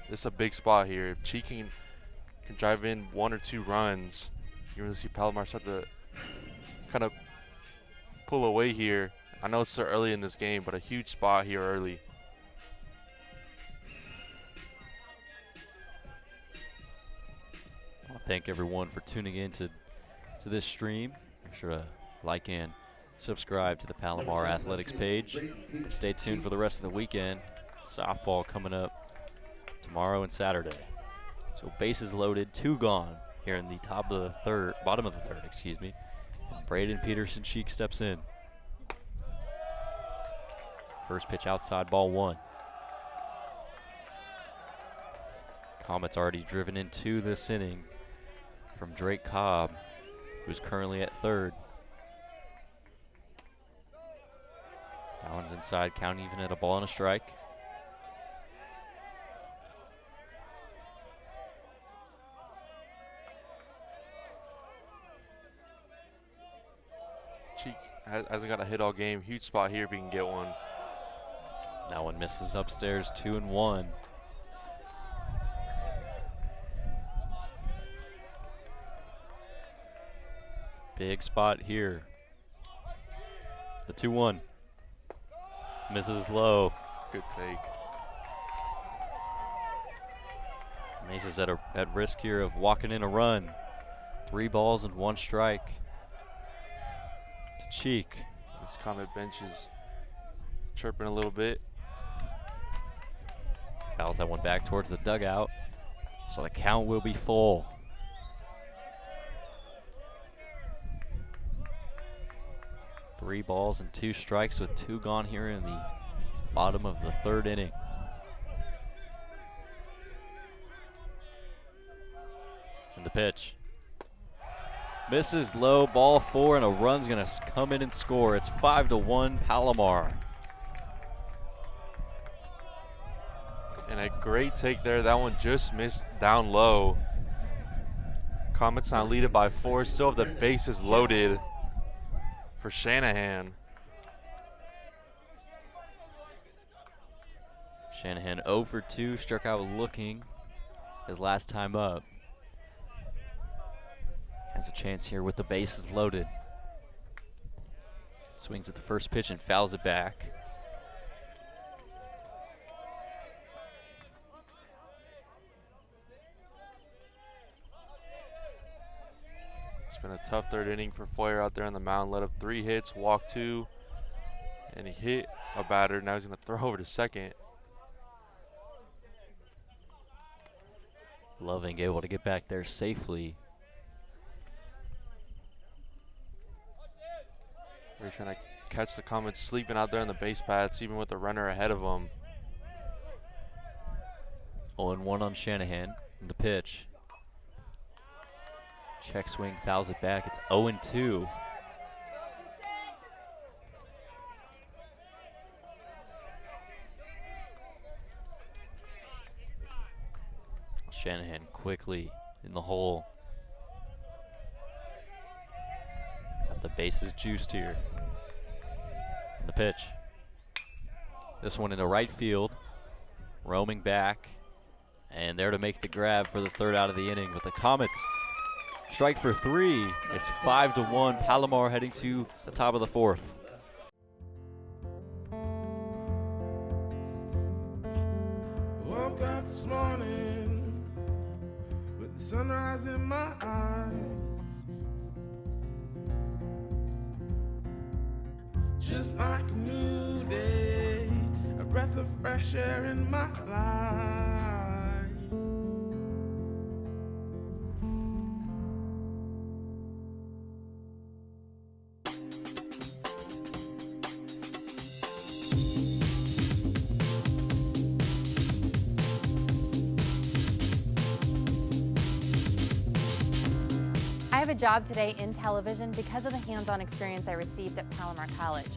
This is a big spot here. If Cheek can drive in 1 or 2 runs, you're going to see Palomar start to kind of pull away here. I know it's so early in this game, but a huge spot here early. I want to thank everyone for tuning in to this stream. Make sure to like and subscribe to the Palomar Athletics page. Stay tuned for the rest of the weekend. Softball coming up tomorrow and Saturday. So bases loaded, 2 gone here in the bottom of the third, And Braden Peterson Cheek steps in. First pitch outside, ball 1. Comets already driven into this inning from Drake Cobb, who's currently at third. That one's inside, count even at a ball and a strike. Cheek hasn't got a hit all game. Huge spot here if he can get one. That one misses upstairs, 2-1. Big spot here. The 2-1. Misses low. Good take. Mesa's at risk here of walking in a run. 3 balls and 1 strike to Cheek. This Comet bench is chirping a little bit. Fouls that one back towards the dugout, so the count will be full. Three balls and 2 strikes with 2 gone here in the bottom of the 3rd inning. And the pitch. Misses low, ball 4, and a run's gonna come in and score. It's 5-1 Palomar. And a great take there. That one just missed down low. Comets now lead it by 4. Still have the bases loaded for Shanahan. Shanahan 0 for 2, struck out looking his last time up. Has a chance here with the bases loaded. Swings at the first pitch and fouls it back. It's been a tough 3rd inning for Foyer out there on the mound. Let up 3 hits, walked 2, and he hit a batter. Now he's going to throw over to second. Loving able to get back there safely. They're trying to catch the Comets sleeping out there on the base paths, even with the runner ahead of them. 0-1 on Shanahan. And the pitch. Check swing, fouls it back. It's 0-2. Shanahan quickly in the hole. Got the bases juiced here. And the pitch. This one into right field. Roaming back. And there to make the grab for the 3rd out of the inning. But the Comets strike for 3. It's 5-1. Palomar heading to the top of the 4th. Woke up this morning with the sunrise in my eyes. Just like a new day, a breath of fresh air in my life. I have a job today in television because of the hands-on experience I received at Palomar College.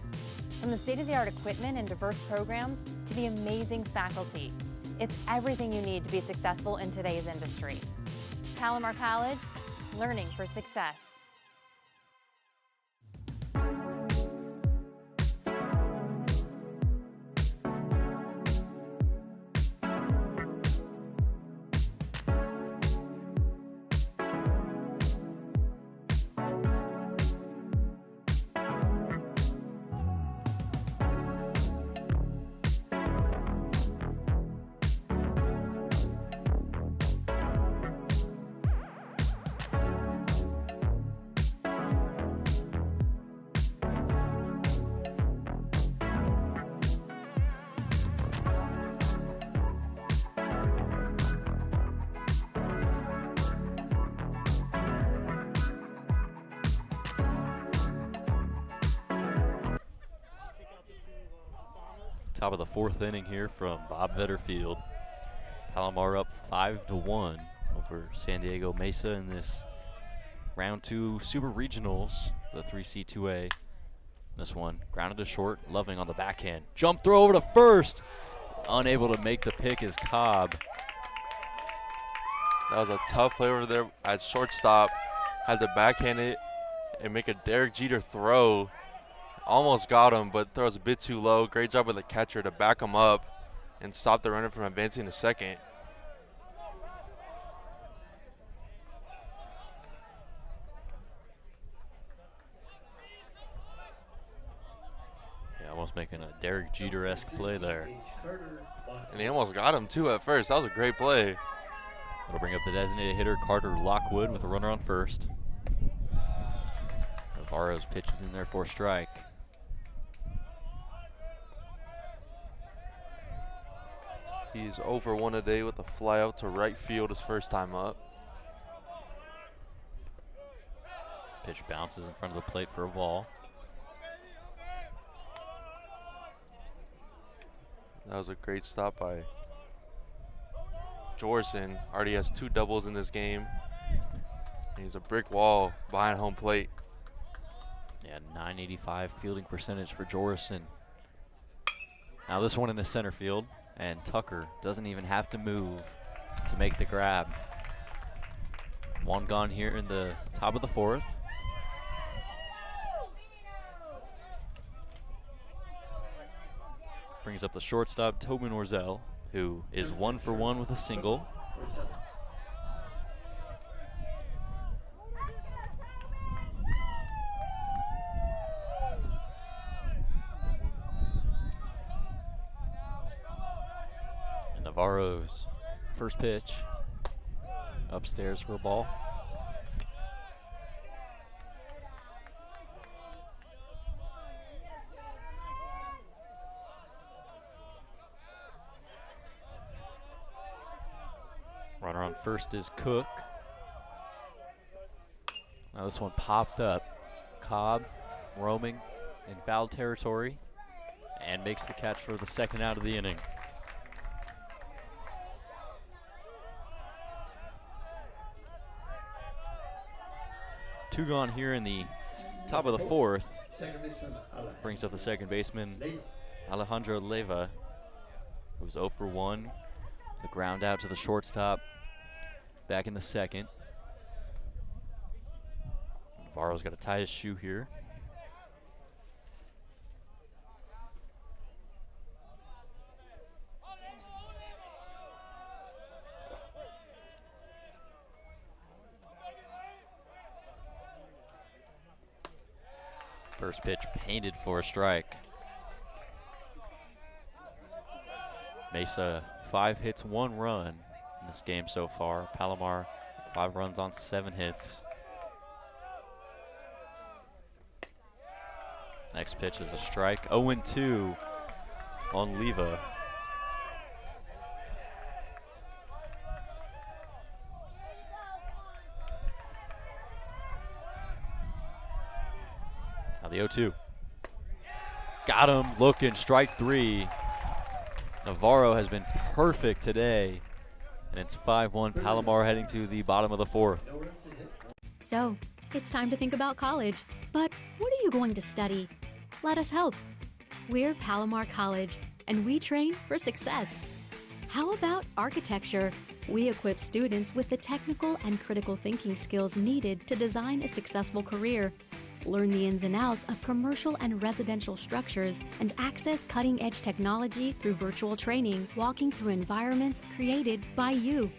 From the state-of-the-art equipment and diverse programs to the amazing faculty, it's everything you need to be successful in today's industry. Palomar College, learning for success. Top of the 4th inning here from Bob Vetterfield. Palomar up 5-1 over San Diego Mesa in this round 2 Super Regionals, the 3C2A. This one grounded to short, Loving on the backhand. Jump throw over to first. Unable to make the pick is Cobb. That was a tough play over there at shortstop. Had to backhand it and make a Derek Jeter throw. Almost got him, but throw was a bit too low. Great job with the catcher to back him up and stop the runner from advancing to second. Yeah, almost making a Derek Jeter-esque play there. And he almost got him too at first. That was a great play. That'll bring up the designated hitter Carter Lockwood with a runner on first. Navarro's pitch is in there for a strike. He's over 1 today with a fly out to right field his first time up. Pitch bounces in front of the plate for a ball. That was a great stop by Jorson. Already has 2 doubles in this game. And he's a brick wall behind home plate. Yeah, 985 fielding percentage for Jorson. Now this one in the center field, and Tucker doesn't even have to move to make the grab. One gone here in the top of the 4th. Brings up the shortstop, Tobin Orzel, who is 1 for 1 with a single. And Navarro's first pitch, upstairs for a ball. Runner on first is Cook. Now this one popped up. Cobb roaming in foul territory and makes the catch for the second out of the inning. Two gone here in the top of the 4th. Brings up the second baseman, Alejandro Leyva, who's 0 for 1. The ground out to the shortstop back in the second. Navarro's got to tie his shoe here. First pitch painted for a strike. Mesa 5 hits, 1 run in this game so far. Palomar 5 runs on 7 hits. Next pitch is a strike. 0-2 on Leyva. Now the 0-2. Got him looking, strike 3. Navarro has been perfect today, and it's 5-1 Palomar heading to the bottom of the 4th. So, it's time to think about college. But what are you going to study? Let us help. We're Palomar College, and we train for success. How about architecture? We equip students with the technical and critical thinking skills needed to design a successful career. Learn the ins and outs of commercial and residential structures and access cutting-edge technology through virtual training, walking through environments created by you.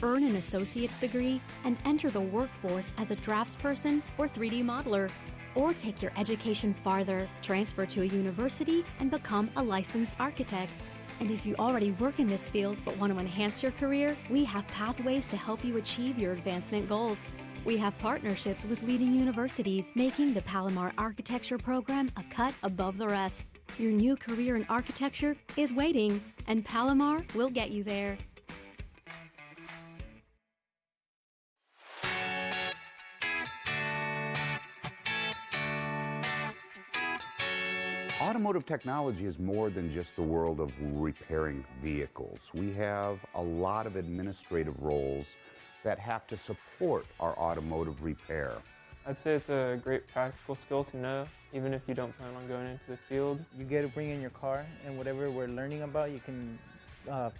Earn an associate's degree and enter the workforce as a draftsperson or 3D modeler. Or take your education farther, transfer to a university, and become a licensed architect. And if you already work in this field but want to enhance your career, we have pathways to help you achieve your advancement goals. We have partnerships with leading universities, making the Palomar Architecture program a cut above the rest. Your new career in architecture is waiting, and Palomar will get you there. Automotive technology is more than just the world of repairing vehicles. We have a lot of administrative roles that have to support our automotive repair. I'd say it's a great practical skill to know, even if you don't plan on going into the field. You get to bring in your car, and whatever we're learning about, you can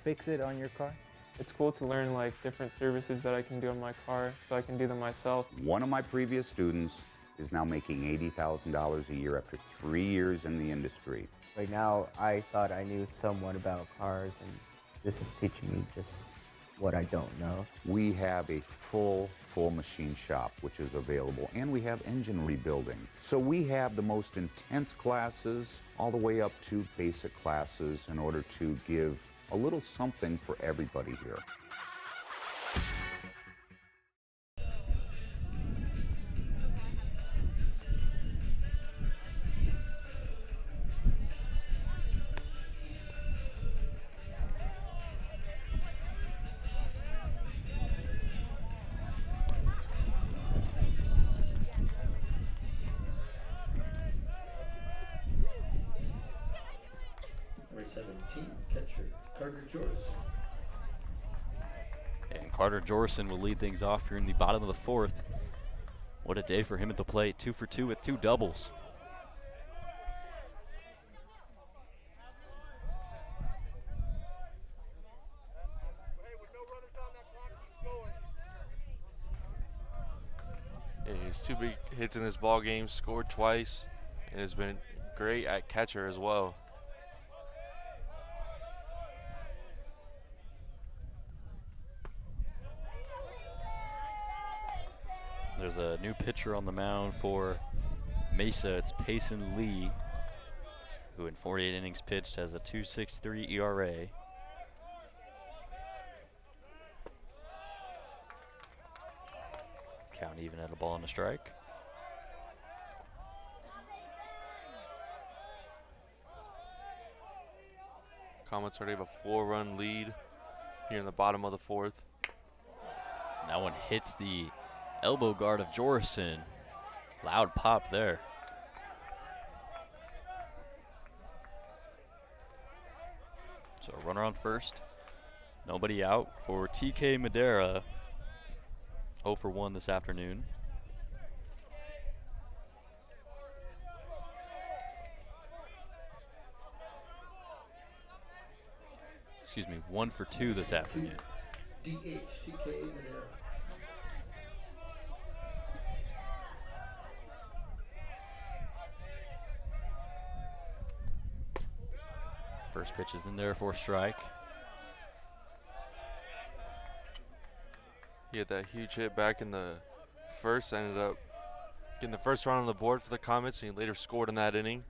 fix it on your car. It's cool to learn like different services that I can do on my car, so I can do them myself. One of my previous students is now making $80,000 a year after 3 years in the industry. Right now, I thought I knew somewhat about cars, and this is teaching me just what I don't know. We have a full machine shop, which is available, and we have engine rebuilding. So we have the most intense classes all the way up to basic classes in order to give a little something for everybody here. Number 17, catcher Carter Jorson. And Carter Jorson will lead things off here in the bottom of the fourth. What a day for him at the plate. 2 for 2 with 2 doubles. Yeah, he's 2 big hits in this ball game, scored twice, and has been great at catcher as well. There's a new pitcher on the mound for Mesa. It's Payson Lee, who in 48 innings pitched has a 2.63 ERA. Count even at a ball and a strike. Comets already have a 4-run lead here in the bottom of the fourth. That one hits the elbow guard of Jorson. Loud pop there. So a runner on first. Nobody out for TK Madera. 0 for 1 this afternoon. Excuse me, 1 for 2 this afternoon. DH TK Madera. First pitch is in there for a strike. He had that huge hit back in the first, ended up getting the first run on the board for the Comets, and he later scored in that inning.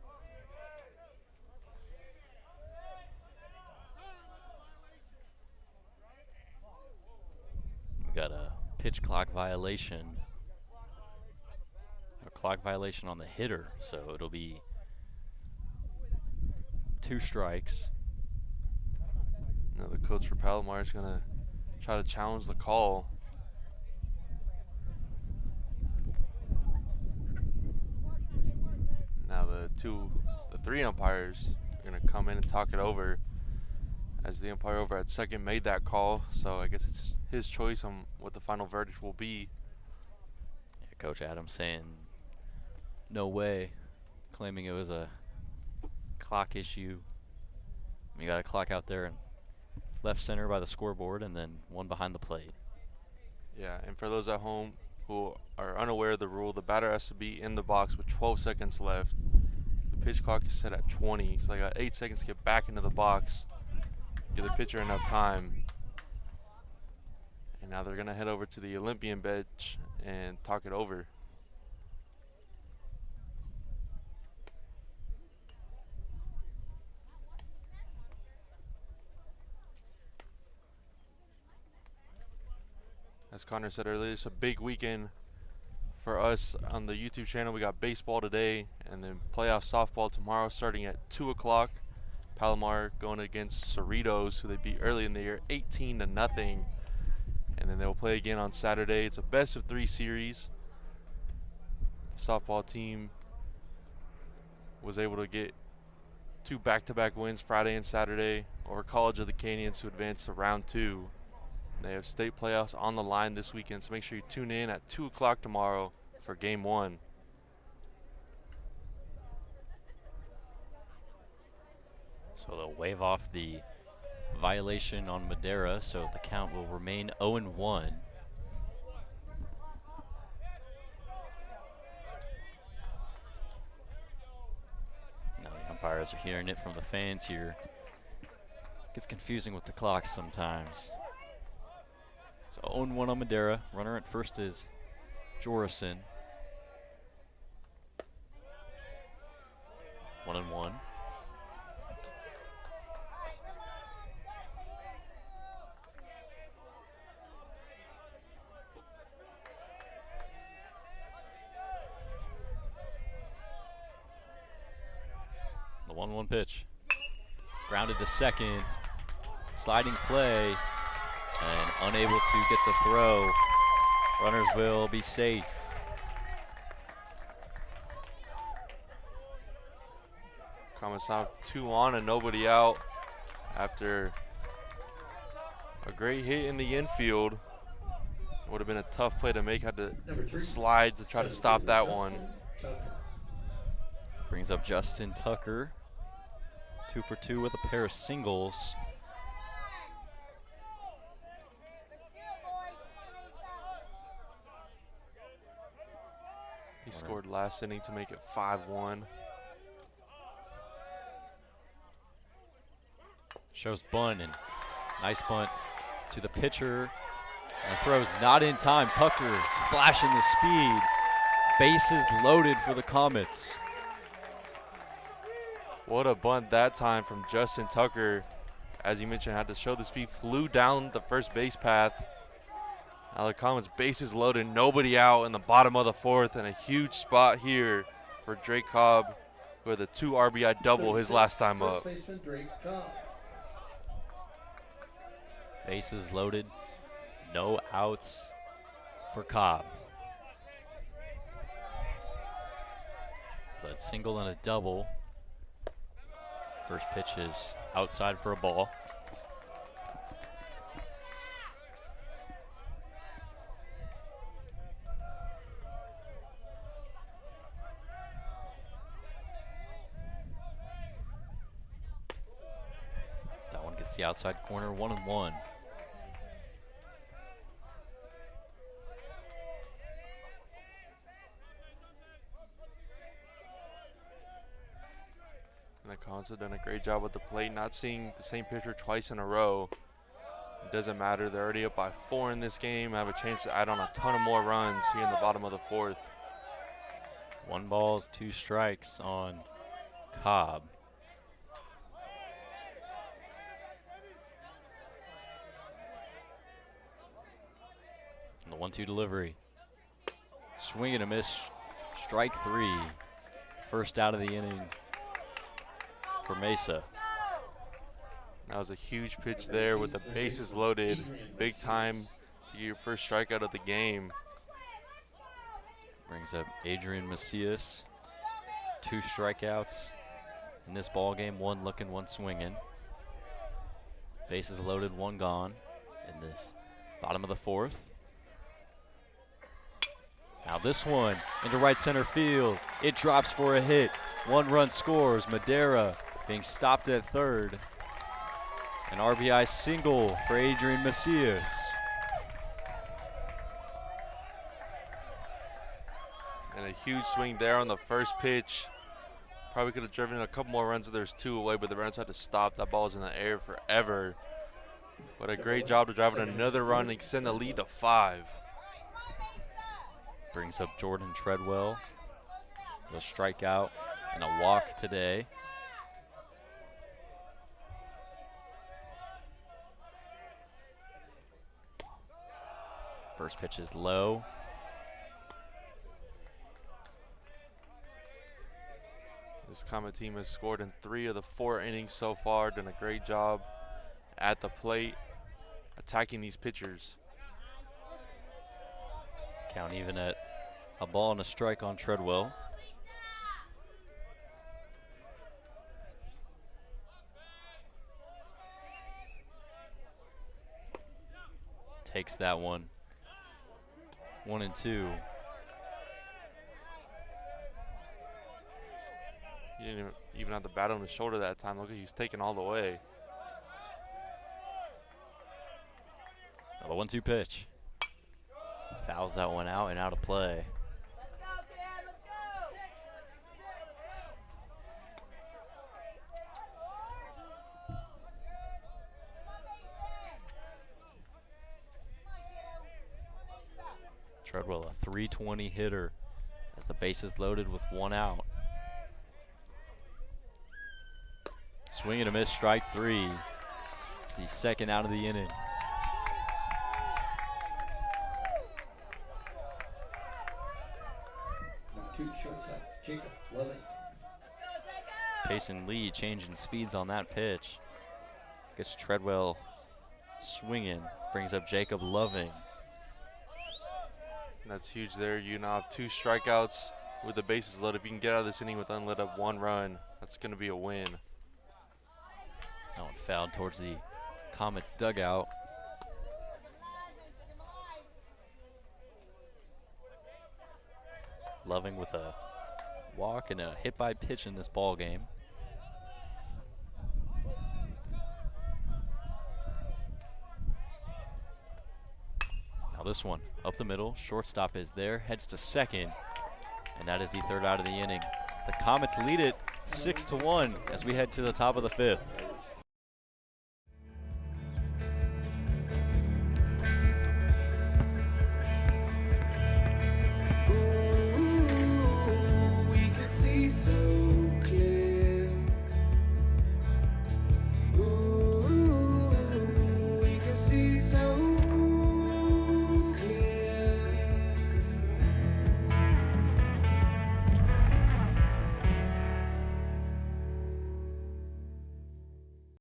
We got a pitch clock violation. A clock violation on the hitter, so it'll be 2 strikes. Now the coach for Palomar is gonna try to challenge the call. Now the 3 umpires are gonna come in and talk it over, as the umpire over at second made that call. So I guess it's his choice on what the final verdict will be. Yeah, Coach Adams saying no way, claiming it was a clock issue. You got a clock out there and left center by the scoreboard, and then one behind the plate. Yeah, and for those at home who are unaware of the rule, the batter has to be in the box with 12 seconds left. The pitch clock is set at 20, so they got 8 seconds to get back into the box, give the pitcher enough time. And now they're gonna head over to the Olympian bench and talk it over. As Connor said earlier, it's a big weekend for us on the YouTube channel. We got baseball today, and then playoff softball tomorrow starting at 2 o'clock. Palomar going against Cerritos, who they beat early in the year 18-0. And then they'll play again on Saturday. It's a best-of-3 series. The softball team was able to get 2 back-to-back wins Friday and Saturday over College of the Canyons to advance to round 2. They have state playoffs on the line this weekend, so make sure you tune in at 2 o'clock tomorrow for game 1. So they'll wave off the violation on Madera, so the count will remain 0-1. Now the umpires are hearing it from the fans here. Gets confusing with the clocks sometimes. So 0-1 on Madera. Runner at first is Jorison. 1-1. The 1-1 pitch. Grounded to second. Sliding play. And unable to get the throw. Runners will be safe. Comets now 2 on and nobody out after a great hit in the infield. Would have been a tough play to make. Had to slide to try to stop that one. Brings up Justin Tucker. 2 for 2 with a pair of singles. He scored last inning to make it 5-1. Shows bunt, and nice bunt to the pitcher. And the throw's not in time. Tucker flashing the speed. Bases loaded for the Comets. What a bunt that time from Justin Tucker. As you mentioned, had to show the speed, flew down the first base path. Now the Comets bases loaded, nobody out in the bottom of the 4th, and a huge spot here for Drake Cobb, who had the 2 RBI double his last time up. Bases loaded, no outs for Cobb. So a single and a double. First pitch is outside for a ball. That one gets the outside corner, 1-1. And the Comets have done a great job with the plate, not seeing the same pitcher twice in a row. It doesn't matter, they're already up by 4 in this game, have a chance to add on a ton of more runs here in the bottom of the 4th. 1 ball, 2 strikes on Cobb. And the 1-2 delivery. Swing and a miss, strike 3. First out of the inning for Mesa. That was a huge pitch there with the bases loaded. Big time to get your first strikeout of the game. Brings up Adrian Macias. 2 strikeouts in this ball game, 1 looking, 1 swinging. Bases loaded, 1 gone in this bottom of the 4th. Now this one into right center field. It drops for a hit. 1 run scores. Madera being stopped at third. An RBI single for Adrian Macias. And a huge swing there on the first pitch. Probably could have driven in a couple more runs if there's 2 away, but the runs had to stop. That ball was in the air forever. But a great job to drive in another run and extend the lead to 5. Brings up Jordan Treadwell. The strikeout and a walk today. First pitch is low. This Comet team has scored in 3 of the 4 innings so far. Done a great job at the plate, attacking these pitchers. Count even at a ball and a strike on Treadwell. takes that one. 1-2. He didn't even have the bat on his shoulder that time. Look, he was taking all the way. Now the 1-2 pitch. Fouls that one out and out of play. Treadwell, a 320 hitter as the bases loaded with one out. Swing and a miss, strike 3. It's the second out of the inning. Number 2, shortstop, Jacob Loving. Pace and lead changing speeds on that pitch. Gets Treadwell swinging, brings up Jacob Loving. And that's huge there. You now have 2 strikeouts with the bases loaded. If you can get out of this inning with unlet up 1 run, that's going to be a win. That one fouled towards the Comets dugout. Loving with a walk and a hit by pitch in this ball game. Now this one up the middle, shortstop is there, heads to second, and that is the third out of the inning. The Comets lead it 6-1 as we head to the top of the 5th.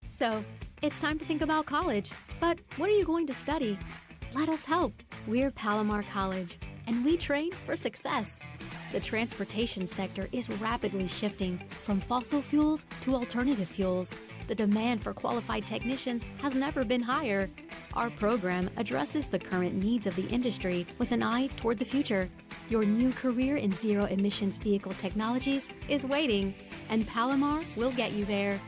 So, it's time to think about college. But what are you going to study? Let us help. We're Palomar College, and we train for success. The transportation sector is rapidly shifting from fossil fuels to alternative fuels. The demand for qualified technicians has never been higher. Our program addresses the current needs of the industry with an eye toward the future. Your new career in zero-emissions vehicle technologies is waiting, and Palomar will get you there.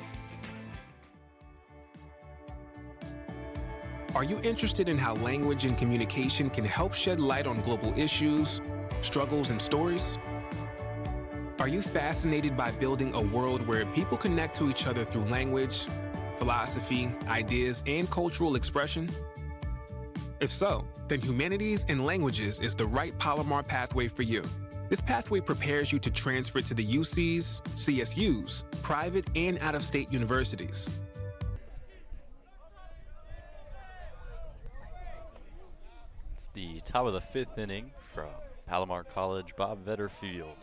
Are you interested in how language and communication can help shed light on global issues, struggles, and stories? Are you fascinated by building a world where people connect to each other through language, philosophy, ideas, and cultural expression? If so, then Humanities and Languages is the right Palomar pathway for you. This pathway prepares you to transfer to the UCs, CSUs, private and out-of-state universities. The top of the 5th inning from Palomar College, Bob Vetter Field.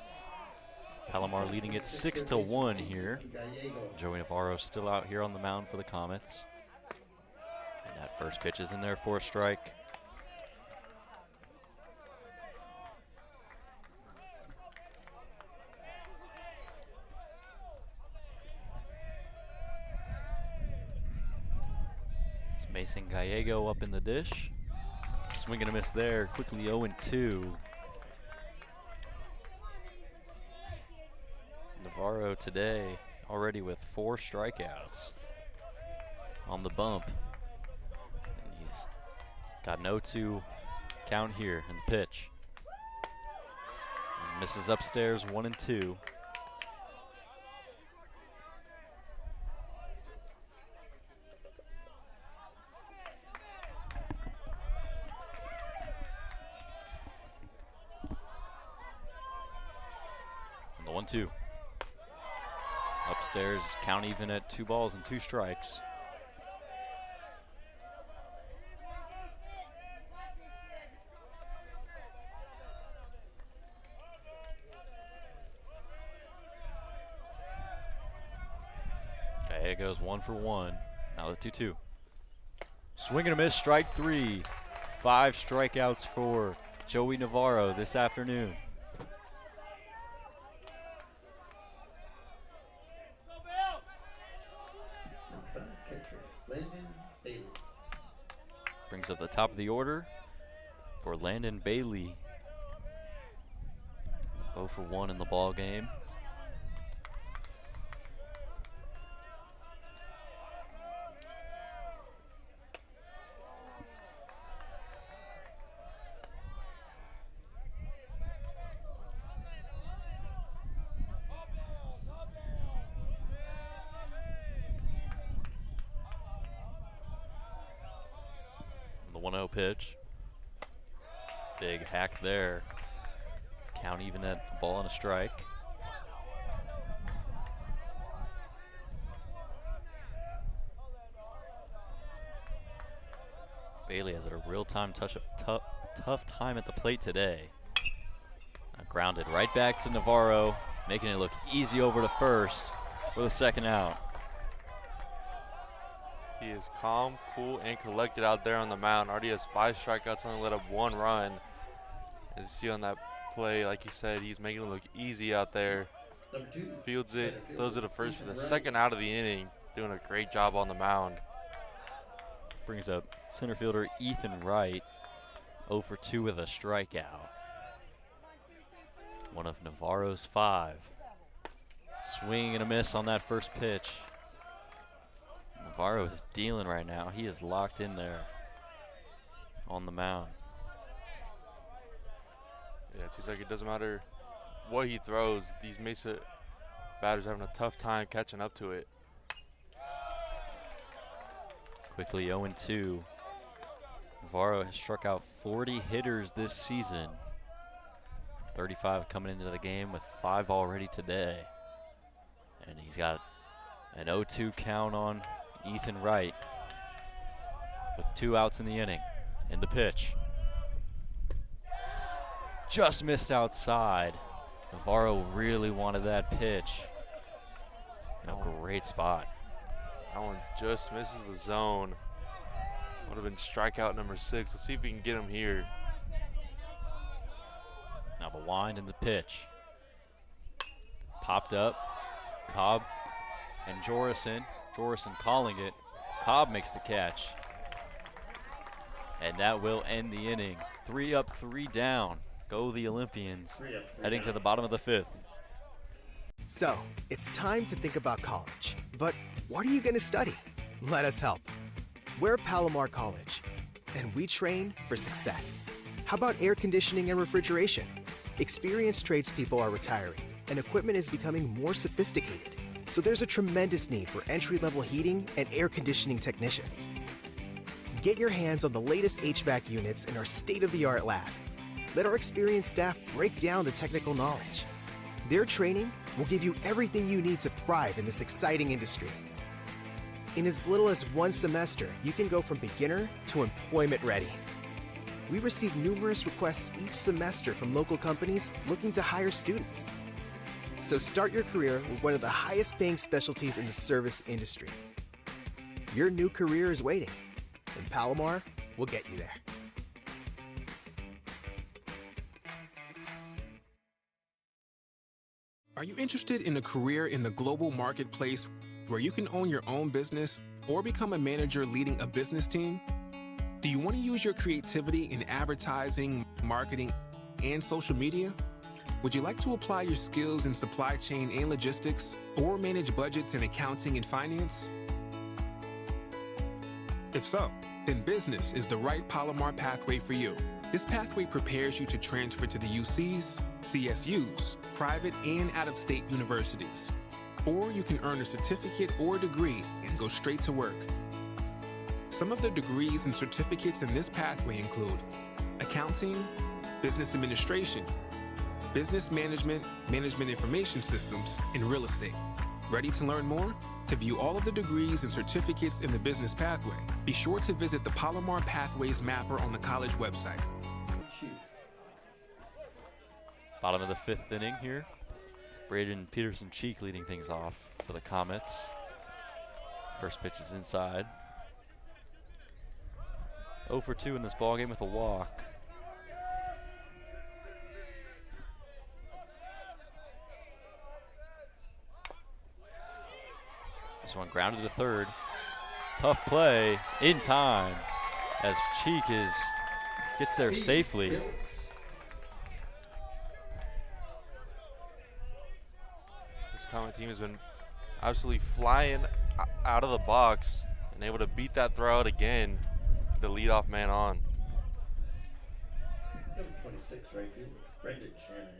Palomar leading it 6-1 here. Joey Navarro still out here on the mound for the Comets. And that first pitch is in there for a strike. It's Mason Gallego up in the dish. Swing and a miss there, quickly 0-2. Navarro today already with 4 strikeouts on the bump. And he's got an 0-2 count here in the pitch. And misses upstairs, 1-2. And the 1-2. Upstairs, count even at 2 balls and 2 strikes. Gallego's 1 for 1. Now the 2-2. Swing and a miss, strike 3. 5 strikeouts for Joey Navarro this afternoon. Brings up the top of the order for Landon Bailey. 0 for 1 in the ball game. The 1-0 pitch. Big hack there. Count even at ball and a strike. Bailey has had a real-time tough time at the plate today. Grounded right back to Navarro, making it look easy over to first for the second out. He is calm, cool, and collected out there on the mound. Already has 5 strikeouts, only let up 1 run. As you see on that play, like you said, he's making it look easy out there. Fields it, throws it to first for the second out of the inning. Doing a great job on the mound. Brings up center fielder Ethan Wright, 0 for 2 with a strikeout. One of Navarro's 5. Swing and a miss on that first pitch. Navarro is dealing right now. He is locked in there on the mound. Yeah, it seems like it doesn't matter what he throws. These Mesa batters are having a tough time catching up to it. Quickly 0-2. Navarro has struck out 40 hitters this season. 35 coming into the game with 5 already today. And he's got an 0-2 count on Ethan Wright with 2 outs in the inning. And the pitch. Just missed outside. Navarro really wanted that pitch. In a great spot. That one just misses the zone. Would have been strikeout number 6. Let's see if we can get him here. Now the wind and the pitch. Popped up. Cobb and Jorison. Jorison calling it. Cobb makes the catch. And that will end the inning. 3 up, 3 down. Go the Olympians. Heading to the bottom of the 5th. So, it's time to think about college. But what are you going to study? Let us help. We're Palomar College, and we train for success. How about air conditioning and refrigeration? Experienced tradespeople are retiring, and equipment is becoming more sophisticated. So there's a tremendous need for entry-level heating and air conditioning technicians. Get your hands on the latest HVAC units in our state-of-the-art lab. Let our experienced staff break down the technical knowledge. Their training will give you everything you need to thrive in this exciting industry. In as little as 1 semester, you can go from beginner to employment ready. We receive numerous requests each semester from local companies looking to hire students. So start your career with one of the highest paying specialties in the service industry. Your new career is waiting, and Palomar will get you there. Are you interested in a career in the global marketplace where you can own your own business or become a manager leading a business team? Do you want to use your creativity in advertising, marketing, and social media? Would you like to apply your skills in supply chain and logistics or manage budgets in accounting and finance? If so, then business is the right Palomar pathway for you. This pathway prepares you to transfer to the UCs, CSUs, private and out-of-state universities. Or you can earn a certificate or degree and go straight to work. Some of the degrees and certificates in this pathway include accounting, business administration, business management, management information systems, and real estate. Ready to learn more? To view all of the degrees and certificates in the business pathway, be sure to visit the Palomar Pathways Mapper on the college website. Bottom of the 5th inning here. Braden Peterson-Cheek leading things off for the Comets. First pitch is inside. 0 for 2 in this ballgame with a walk. This one grounded to third. Tough play in time. as Cheek gets there safely. This Comet team has been absolutely flying out of the box and able to beat that throw out again. The leadoff man on. Number 26, right fielder, Brendan Shanahan.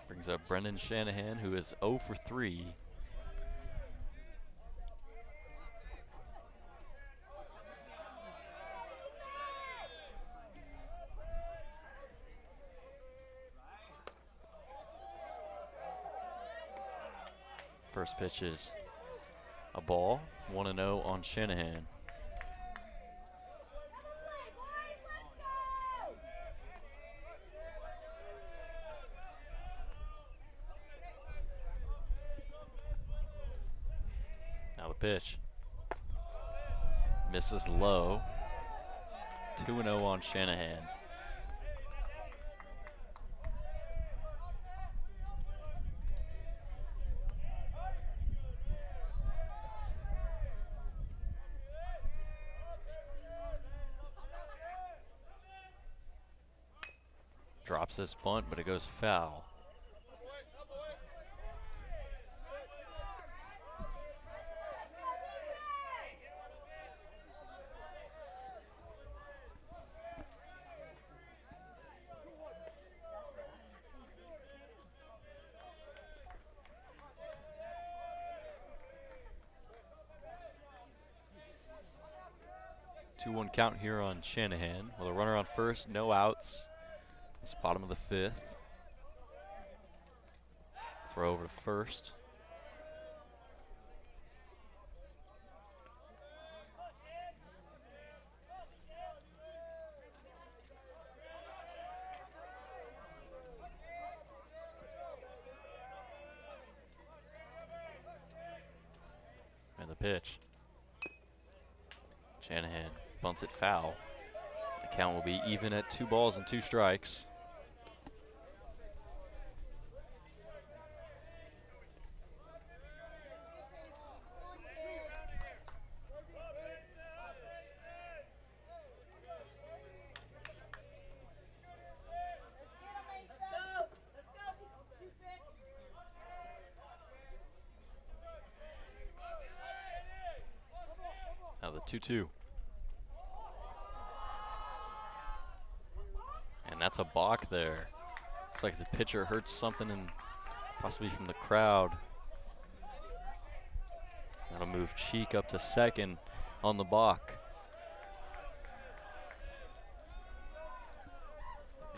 Brings up Brendan Shanahan, who is 0 for 3. First pitch is a ball, 1-0 on Shanahan. Now the pitch. Misses low. 2-0 on Shanahan. Drops this bunt, but it goes foul. Two-one count here on Shanahan with a runner on first, no outs. It's bottom of the 5th. Throw over to first. And the pitch. Shanahan bunts it foul. The count will be even at 2 balls and 2 strikes. Now the 2-2. And that's a balk there. Looks like the pitcher hurt something, and possibly from the crowd. That'll move Cheek up to second on the balk.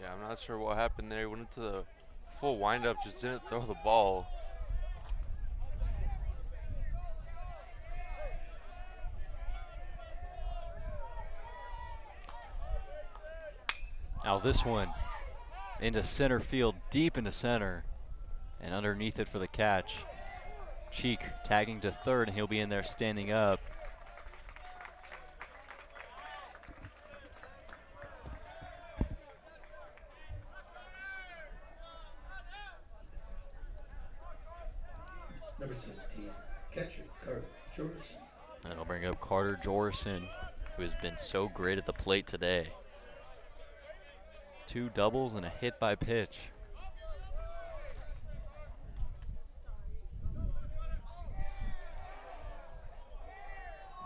Yeah, I'm not sure what happened there. He went into the full windup, just didn't throw the ball. Now this one into center field, deep into center, and underneath it for the catch. Cheek tagging to third, and he'll be in there standing up. Number 17, catcher Carter Jorgensen. And I'll bring up Carter Jorgensen, who has been so great at the plate today. 2 doubles and a hit by pitch.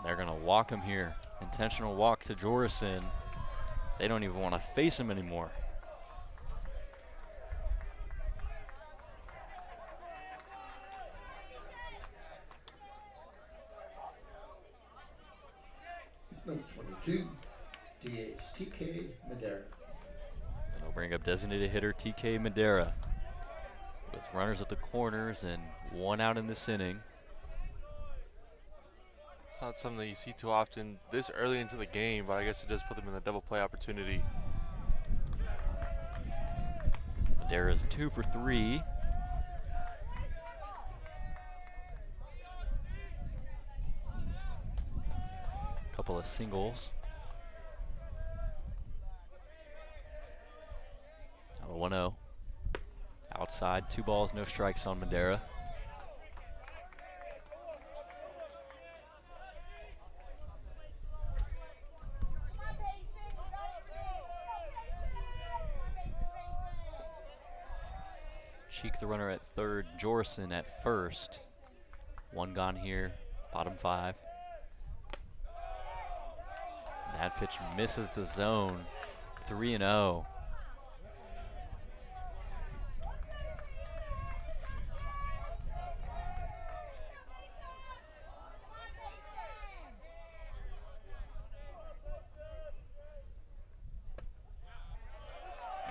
They're gonna walk him here. Intentional walk to Jorgensen. They don't even want to face him anymore. Number 22, DH TK Madera. And they'll bring up designated hitter TK Madera with runners at the corners and 1 out in this inning. It's not something that you see too often this early into the game, but I guess it does put them in the double play opportunity. Madera's 2 for 3. Couple of singles. Now the 1-0. Outside, 2 balls, no strikes on Madera. Cheek the runner at third, Jorson at first. One gone here, bottom 5. That pitch misses the zone. 3-0.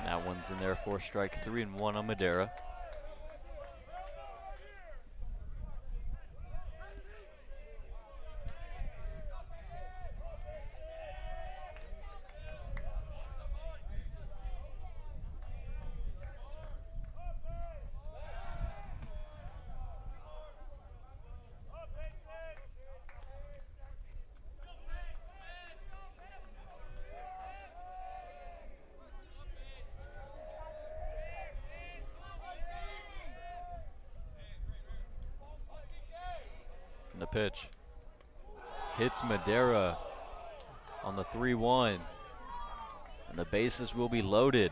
That one's in there for a strike. 3-1 on Madera. And the pitch hits Madera on the 3-1. And the bases will be loaded.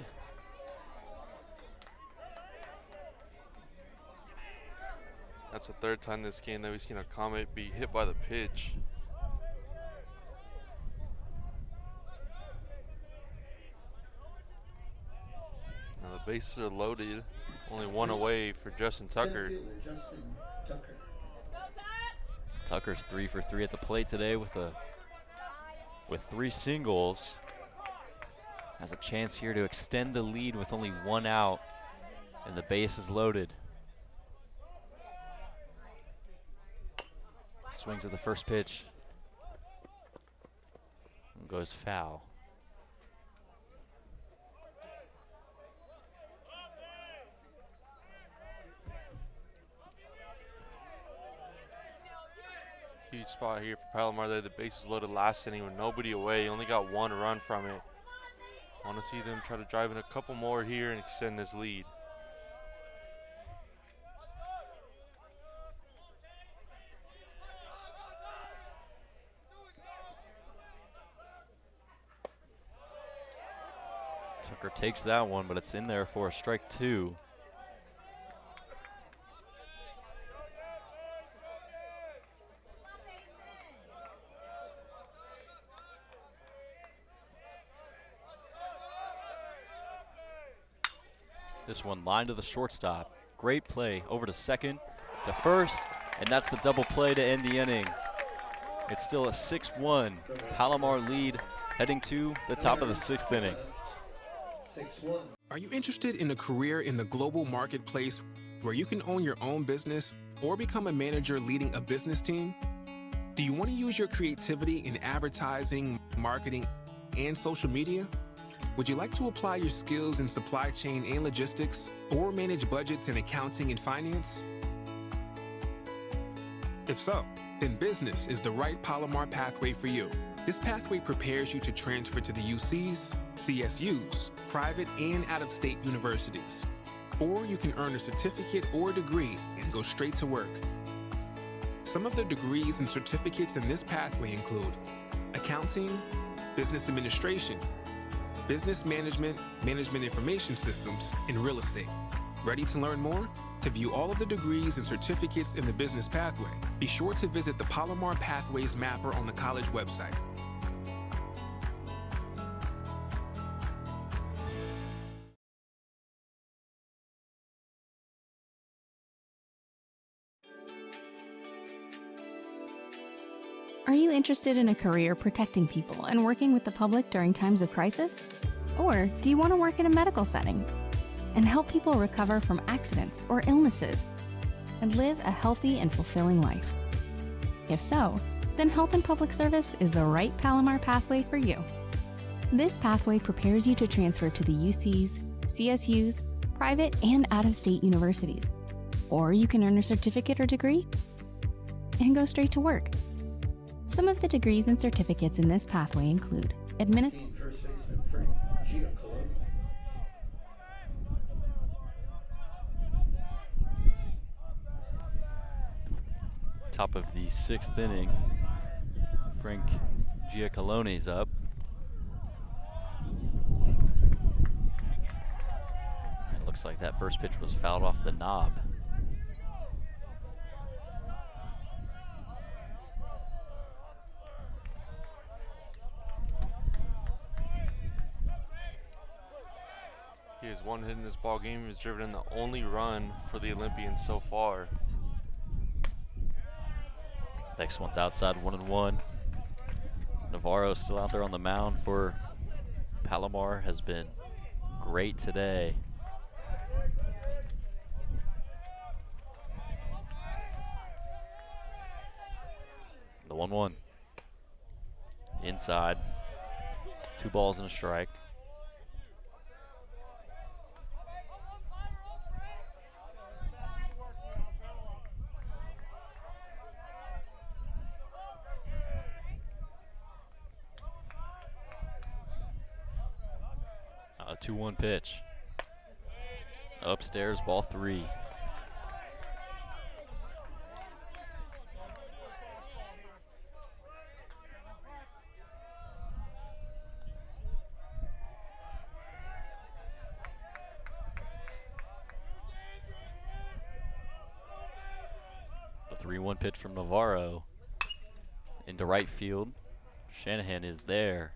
That's the third time this game that we've seen a Comet be hit by the pitch. Now the bases are loaded. Only one away for Justin Tucker. Tucker's 3 for 3 at the plate today with 3 singles. Has a chance here to extend the lead with only 1 out, and the base is loaded. Swings at the first pitch. And goes foul. Huge spot here for Palomar there. The bases loaded last inning with nobody away. Only got 1 run from it. I want to see them try to drive in a couple more here and extend this lead. Tucker takes that one, but it's in there for a strike 2. This one lined to the shortstop. Great play over to second, to first, and that's the double play to end the inning. It's still a 6-1 Palomar lead heading to the top of the 6th inning. Are you interested in a career in the global marketplace where you can own your own business or become a manager leading a business team? Do you want to use your creativity in advertising, marketing, and social media? Would you like to apply your skills in supply chain and logistics or manage budgets in accounting and finance? If so, then business is the right Palomar pathway for you. This pathway prepares you to transfer to the UCs, CSUs, private and out-of-state universities. Or you can earn a certificate or degree and go straight to work. Some of the degrees and certificates in this pathway include accounting, business administration, business management, management information systems, and real estate. Ready to learn more? To view all of the degrees and certificates in the business pathway, be sure to visit the Palomar Pathways Mapper on the college website. Are you interested in a career protecting people and working with the public during times of crisis? Or do you want to work in a medical setting and help people recover from accidents or illnesses and live a healthy and fulfilling life? If so, then Health and Public Service is the right Palomar pathway for you. This pathway prepares you to transfer to the UCs, CSUs, private and out-of-state universities. Or you can earn a certificate or degree and go straight to work. Some of the degrees and certificates in this pathway include First baseman Frank Giacolone. Top of the 6th inning. Frank Giacalone's up. It looks Looks like that first pitch was fouled off the knob. He has one hit in this ball game. He's driven in the only run for the Olympians so far. Next one's outside, 1-1. Navarro still out there on the mound for Palomar. Has been great today. The 1-1. Inside. 2 balls and a strike. A 2-1 pitch. Upstairs, ball 3. The 3-1 pitch from Navarro into right field. Shanahan is there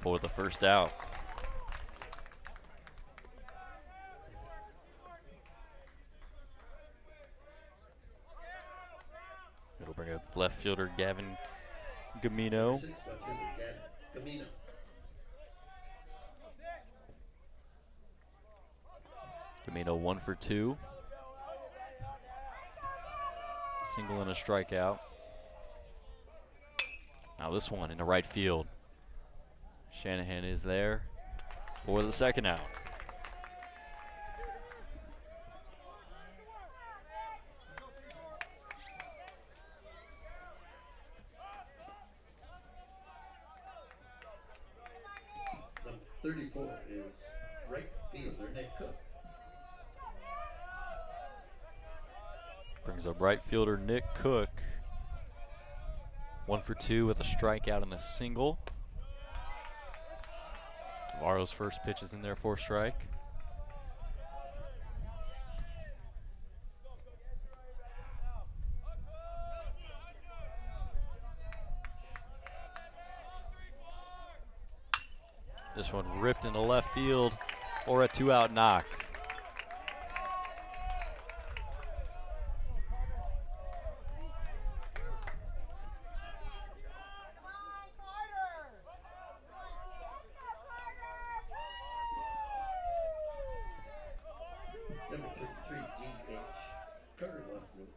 for the first out. It'll bring up left fielder Gavin Gamino. Gamino 1 for 2. Single and a strikeout. Now this one into right field. Shanahan is there for the second out. Number 34 is right fielder Nick Cook. Brings up right fielder Nick Cook. 1 for 2 with a strikeout and a single. Navarro's first pitch is in there for a strike. This one ripped into left field for a 2-out knock. Number 33 DH Carter Lockwood.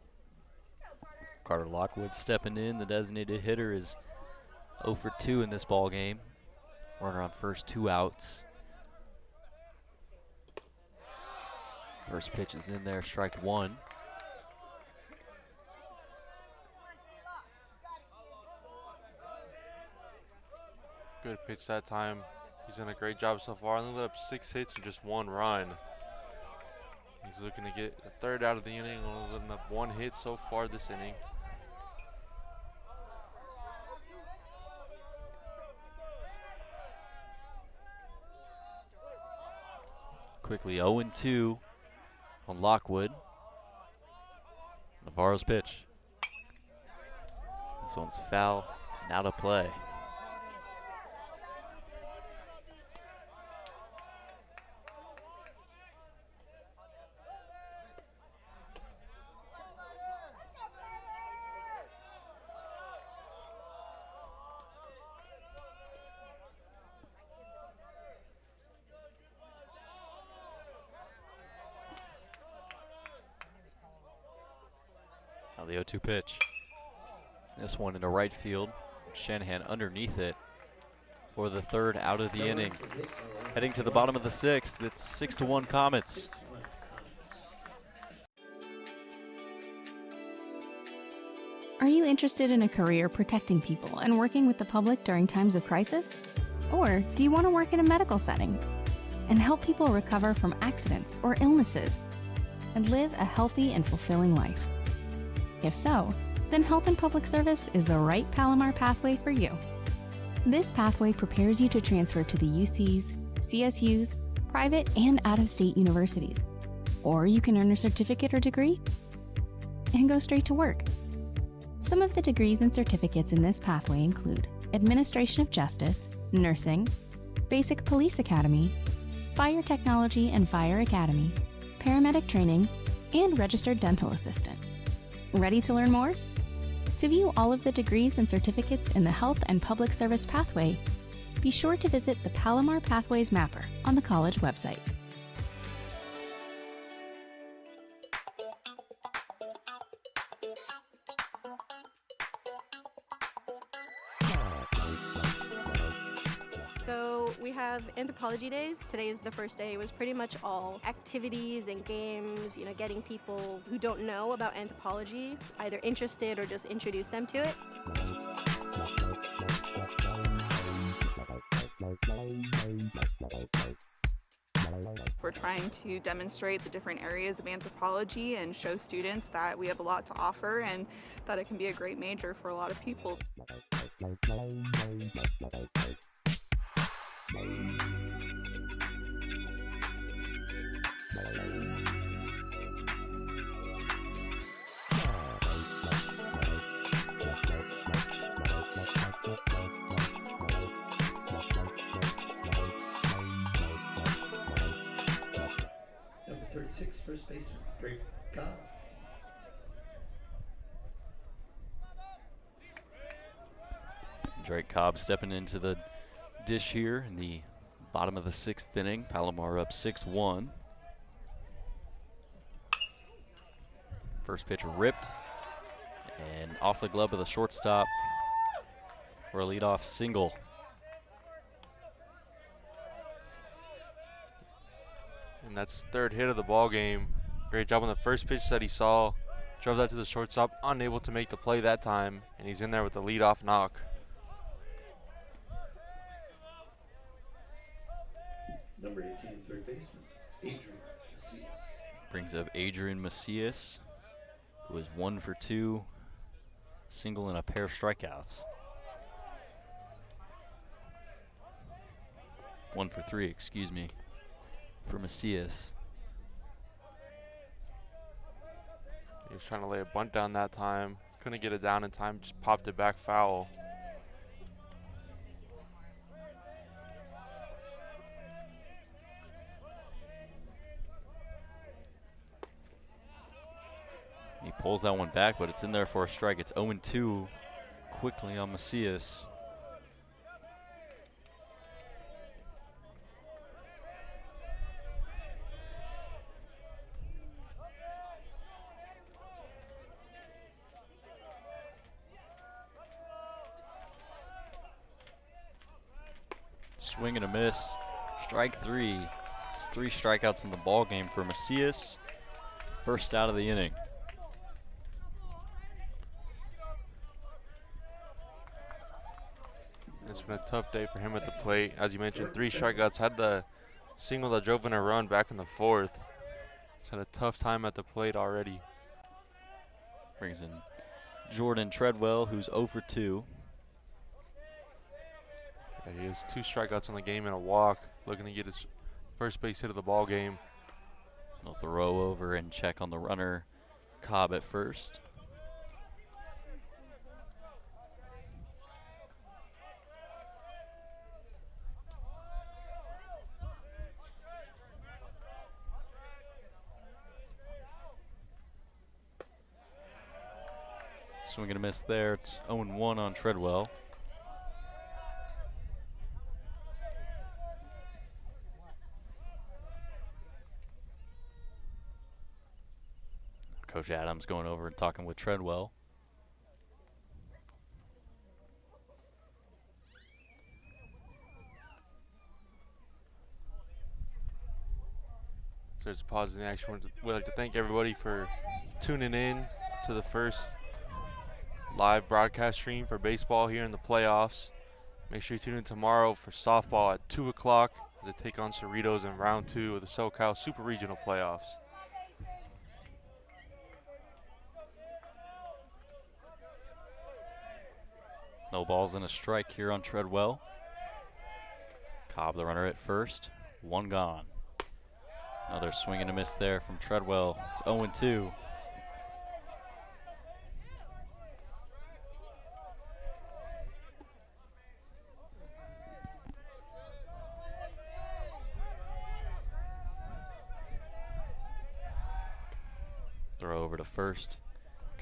Carter Lockwood stepping in. The designated hitter is 0 for 2 in this ball game. Runner on first, 2 outs. First pitch is in there, strike 1. Good pitch that time. He's done a great job so far. Only let up 6 hits and just 1 run. He's looking to get a third out of the inning, only letting up 1 hit so far this inning. Quickly 0-2 on Lockwood. Navarro's pitch. This one's foul and out of play. Now the 0-2 pitch. This one into right field. Shanahan underneath it for the third out of the inning. Heading to the bottom of the 6th. It's 6-1 Comets. Are you interested in a career protecting people and working with the public during times of crisis? Or do you want to work in a medical setting and help people recover from accidents or illnesses and live a healthy and fulfilling life? If so, then Health and Public Service is the right Palomar pathway for you. This pathway prepares you to transfer to the UCs, CSUs, private and out-of-state universities. Or you can earn a certificate or degree and go straight to work. Some of the degrees and certificates in this pathway include Administration of Justice, Nursing, Basic Police Academy, Fire Technology and Fire Academy, Paramedic Training, and Registered Dental Assistant. Ready to learn more? To view all of the degrees and certificates in the Health and Public Service pathway, be sure to visit the Palomar Pathways Mapper on the college website. So we have anthropology days. Today is the first day. It was pretty much all activities and games, getting people who don't know about anthropology either interested or just introduce them to it. We're trying to demonstrate the different areas of anthropology and show students that we have a lot to offer and that it can be a great major for a lot of people. Number 36, first baseman, Drake Cobb. Drake Cobb stepping into the dish here in the bottom of the 6th inning. Palomar up 6-1. First pitch ripped and off the glove of the shortstop for a leadoff single. And that's his third hit of the ball game. Great job on the first pitch that he saw. Drove that to the shortstop, unable to make the play that time, and he's in there with the leadoff knock. Number 18, third baseman, Adrian Macias. Brings up Adrian Macias, who was 1 for 2, single and a pair of strikeouts. 1 for 3, excuse me, for Macias. He was trying to lay a bunt down that time. Couldn't get it down in time, just popped it back foul. He pulls that one back, but it's in there for a strike. It's 0-2 quickly on Macias. Swing and a miss. Strike 3. It's 3 strikeouts in the ball game for Macias. First out of the inning. It's been a tough day for him at the plate. As you mentioned, 3 strikeouts. Had the single that drove in a run back in the 4th. He's had a tough time at the plate already. Brings in Jordan Treadwell, who's 0 for 2. Yeah, he has 2 strikeouts in the game and a walk. Looking to get his first base hit of the ball game. They'll throw over and check on the runner. Cobb at first. Swing and a miss there. It's 0-1 on Treadwell. Coach Adams going over and talking with Treadwell. So there's a pause in the action. We'd like to thank everybody for tuning in to the first live broadcast stream for baseball here in the playoffs. Make sure you tune in tomorrow for softball at 2 o'clock as they take on Cerritos in round 2 of the SoCal Super Regional Playoffs. No balls and a strike here on Treadwell. Cobb, the runner at first. 1 gone. Another swing and a miss there from Treadwell. It's 0-2. Throw over to first.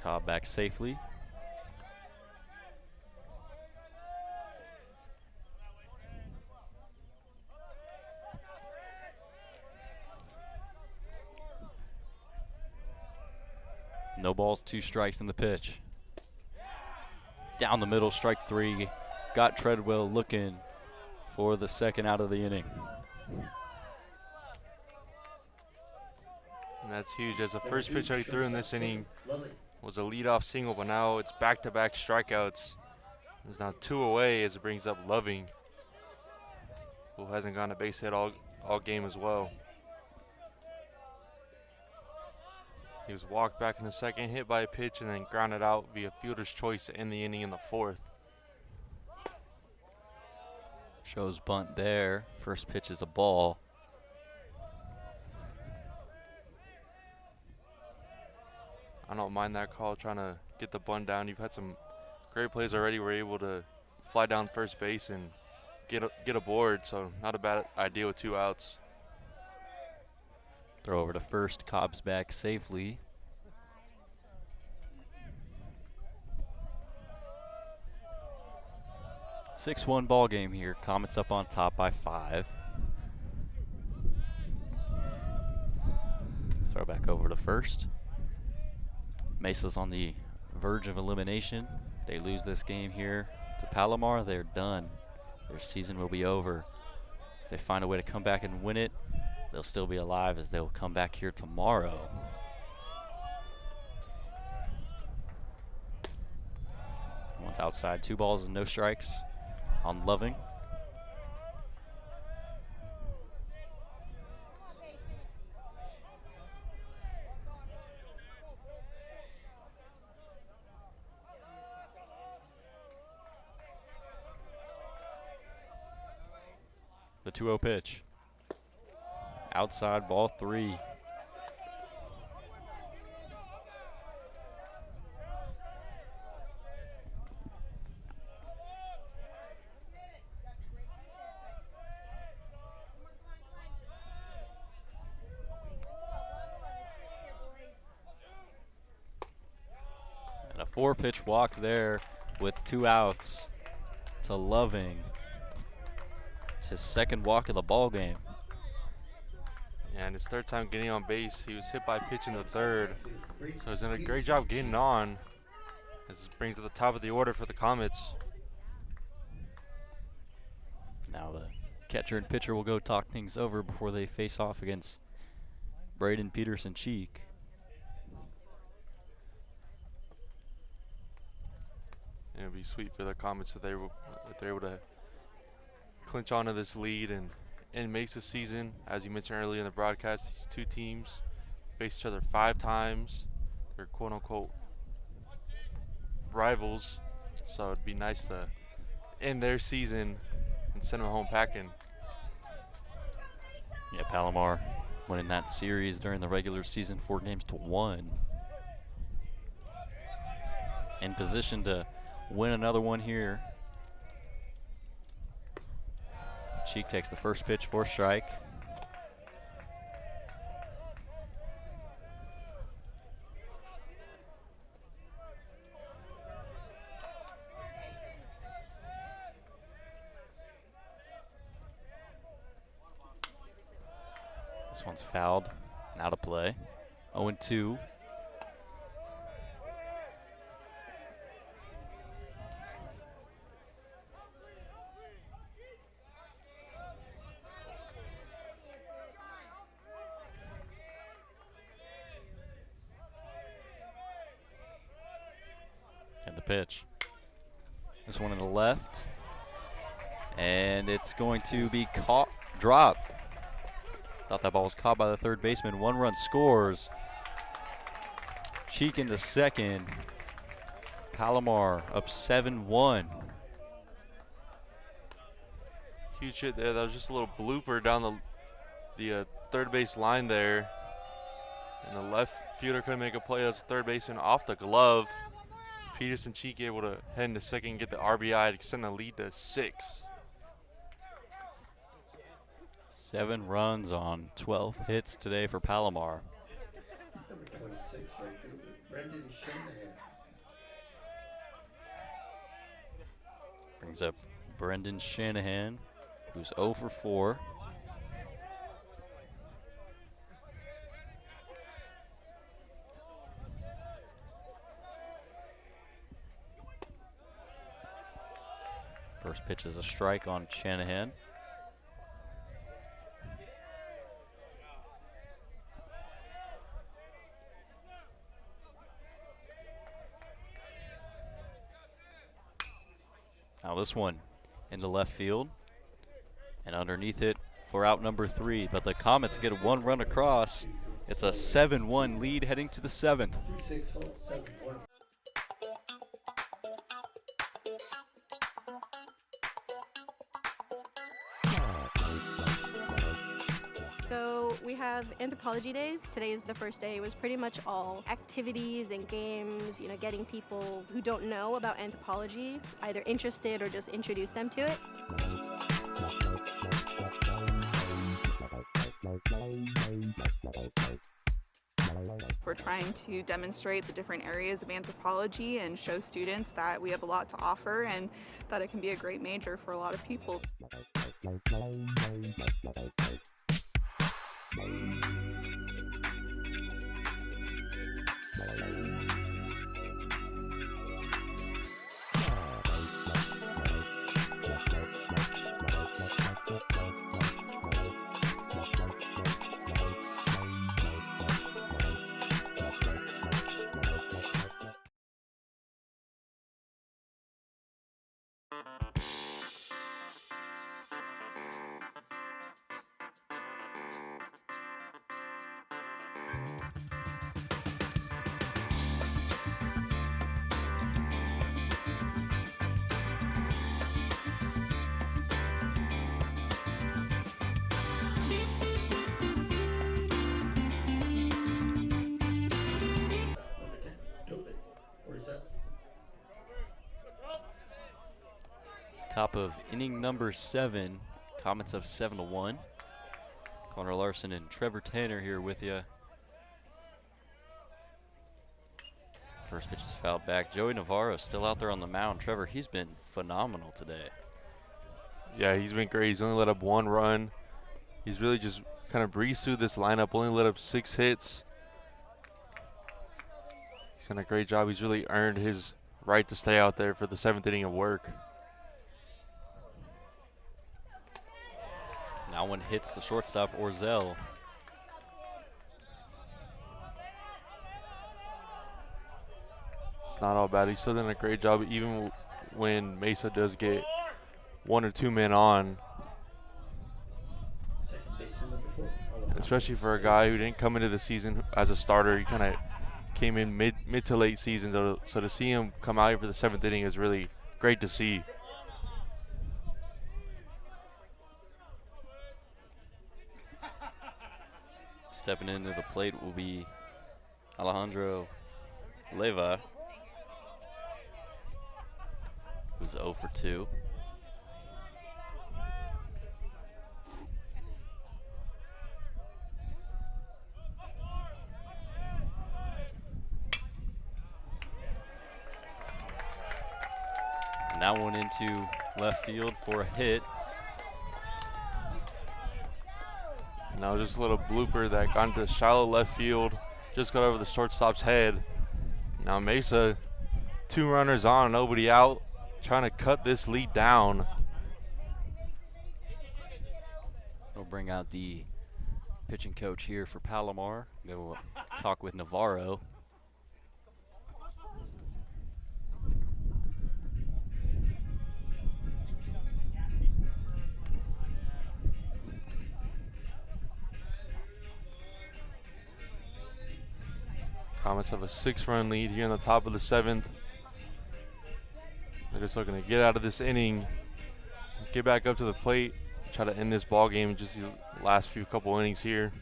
Cobb back safely. No balls, 2 strikes in the pitch. Down the middle, strike 3. Got Treadwell looking for the second out of the inning. And that's huge, as the first pitch that he threw in this inning was a leadoff single, but now it's back-to-back strikeouts. There's now 2 away as it brings up Loving, who hasn't gone to base hit all game as well. He was walked back in the second, hit by a pitch, and then grounded out via fielder's choice to end the inning in the 4th. Shows bunt there. First pitch is a ball. I don't mind that call, trying to get the bunt down. You've had some great plays already. We're able to fly down first base and get aboard, so not a bad idea with 2 outs. Throw over to first. Cobb's back safely. Six-1 ball game here. Comets up on top by 5. Throw back over to first. Mesa's on the verge of elimination. They lose this game here to Palomar, they're done. Their season will be over. If they find a way to come back and win it, they'll still be alive, as they'll come back here tomorrow. One's outside, 2 balls and no strikes on Loving. The 2-0 pitch. Outside, ball 3. And a 4-pitch walk there with 2 outs to Loving. It's his second walk of the ball game. Yeah, and his 3rd time getting on base. He was hit by a pitch in the 3rd, so he's done a great job getting on. This brings to the top of the order for the Comets. Now the catcher and pitcher will go talk things over before they face off against Braden Peterson-Cheek. It would be sweet for the Comets if they're able to clinch onto this lead and makes the season. As you mentioned earlier in the broadcast, these 2 teams face each other 5 times. They're quote-unquote rivals, so it'd be nice to end their season and send them home packing. Yeah, Palomar winning that series during the regular season 4-1. In position to win another one here. Cheek takes the first pitch for a strike. This one's fouled, and out of play. 0-2. Pitch. This one in the left, and it's going to be caught, dropped. Thought that ball was caught by the 3rd baseman. 1 run scores. Cheek into second. Palomar up 7-1. Huge hit there. That was just a little blooper down the third base line there. And the left fielder couldn't make a play. That's third baseman off the glove. Peterson Cheek able to head into second and get the RBI to extend the lead to 6. 7 runs on 12 hits today for Palomar. Number 26, right fielder, Brendan Shanahan. Brings up Brendan Shanahan, who's 0 for 4. First pitch is a strike on Shanahan. Now this one into left field and underneath it for out number 3. But the Comets get a 1 run across. It's a 7-1 lead heading to the 7th. 3-6 hole, 7-1. So we have anthropology days. Today is the first day. It was pretty much all activities and games, getting people who don't know about anthropology either interested or just introduce them to it. We're trying to demonstrate the different areas of anthropology and show students that we have a lot to offer and that it can be a great major for a lot of people. Top of inning number 7. Comets up 7-1. Connor Larson and Trevor Tanner here with you. First pitch is fouled back. Joey Navarro still out there on the mound. Trevor, he's been phenomenal today. Yeah, he's been great. He's only let up 1 run. He's really just kind of breezed through this lineup, only let up 6 hits. He's done a great job. He's really earned his right to stay out there for the 7th inning of work. Now one hits the shortstop, Orzel. It's not all bad. He's still done a great job even when Mesa does get 1 or 2 men on. Especially for a guy who didn't come into the season as a starter. He kind of came in mid to late season. So to see him come out here for the 7th inning is really great to see. Stepping into the plate will be Alejandro Leva, who's 0 for 2. Now one into left field for a hit. Now just a little blooper that got into shallow left field, just got over the shortstop's head. Now Mesa, 2 runners on, nobody out, trying to cut this lead down. We'll bring out the pitching coach here for Palomar. Go talk with Navarro. Comets have a 6-run lead here in the top of the 7th. They're just looking to get out of this inning, get back up to the plate, try to end this ball game in just these last couple innings here.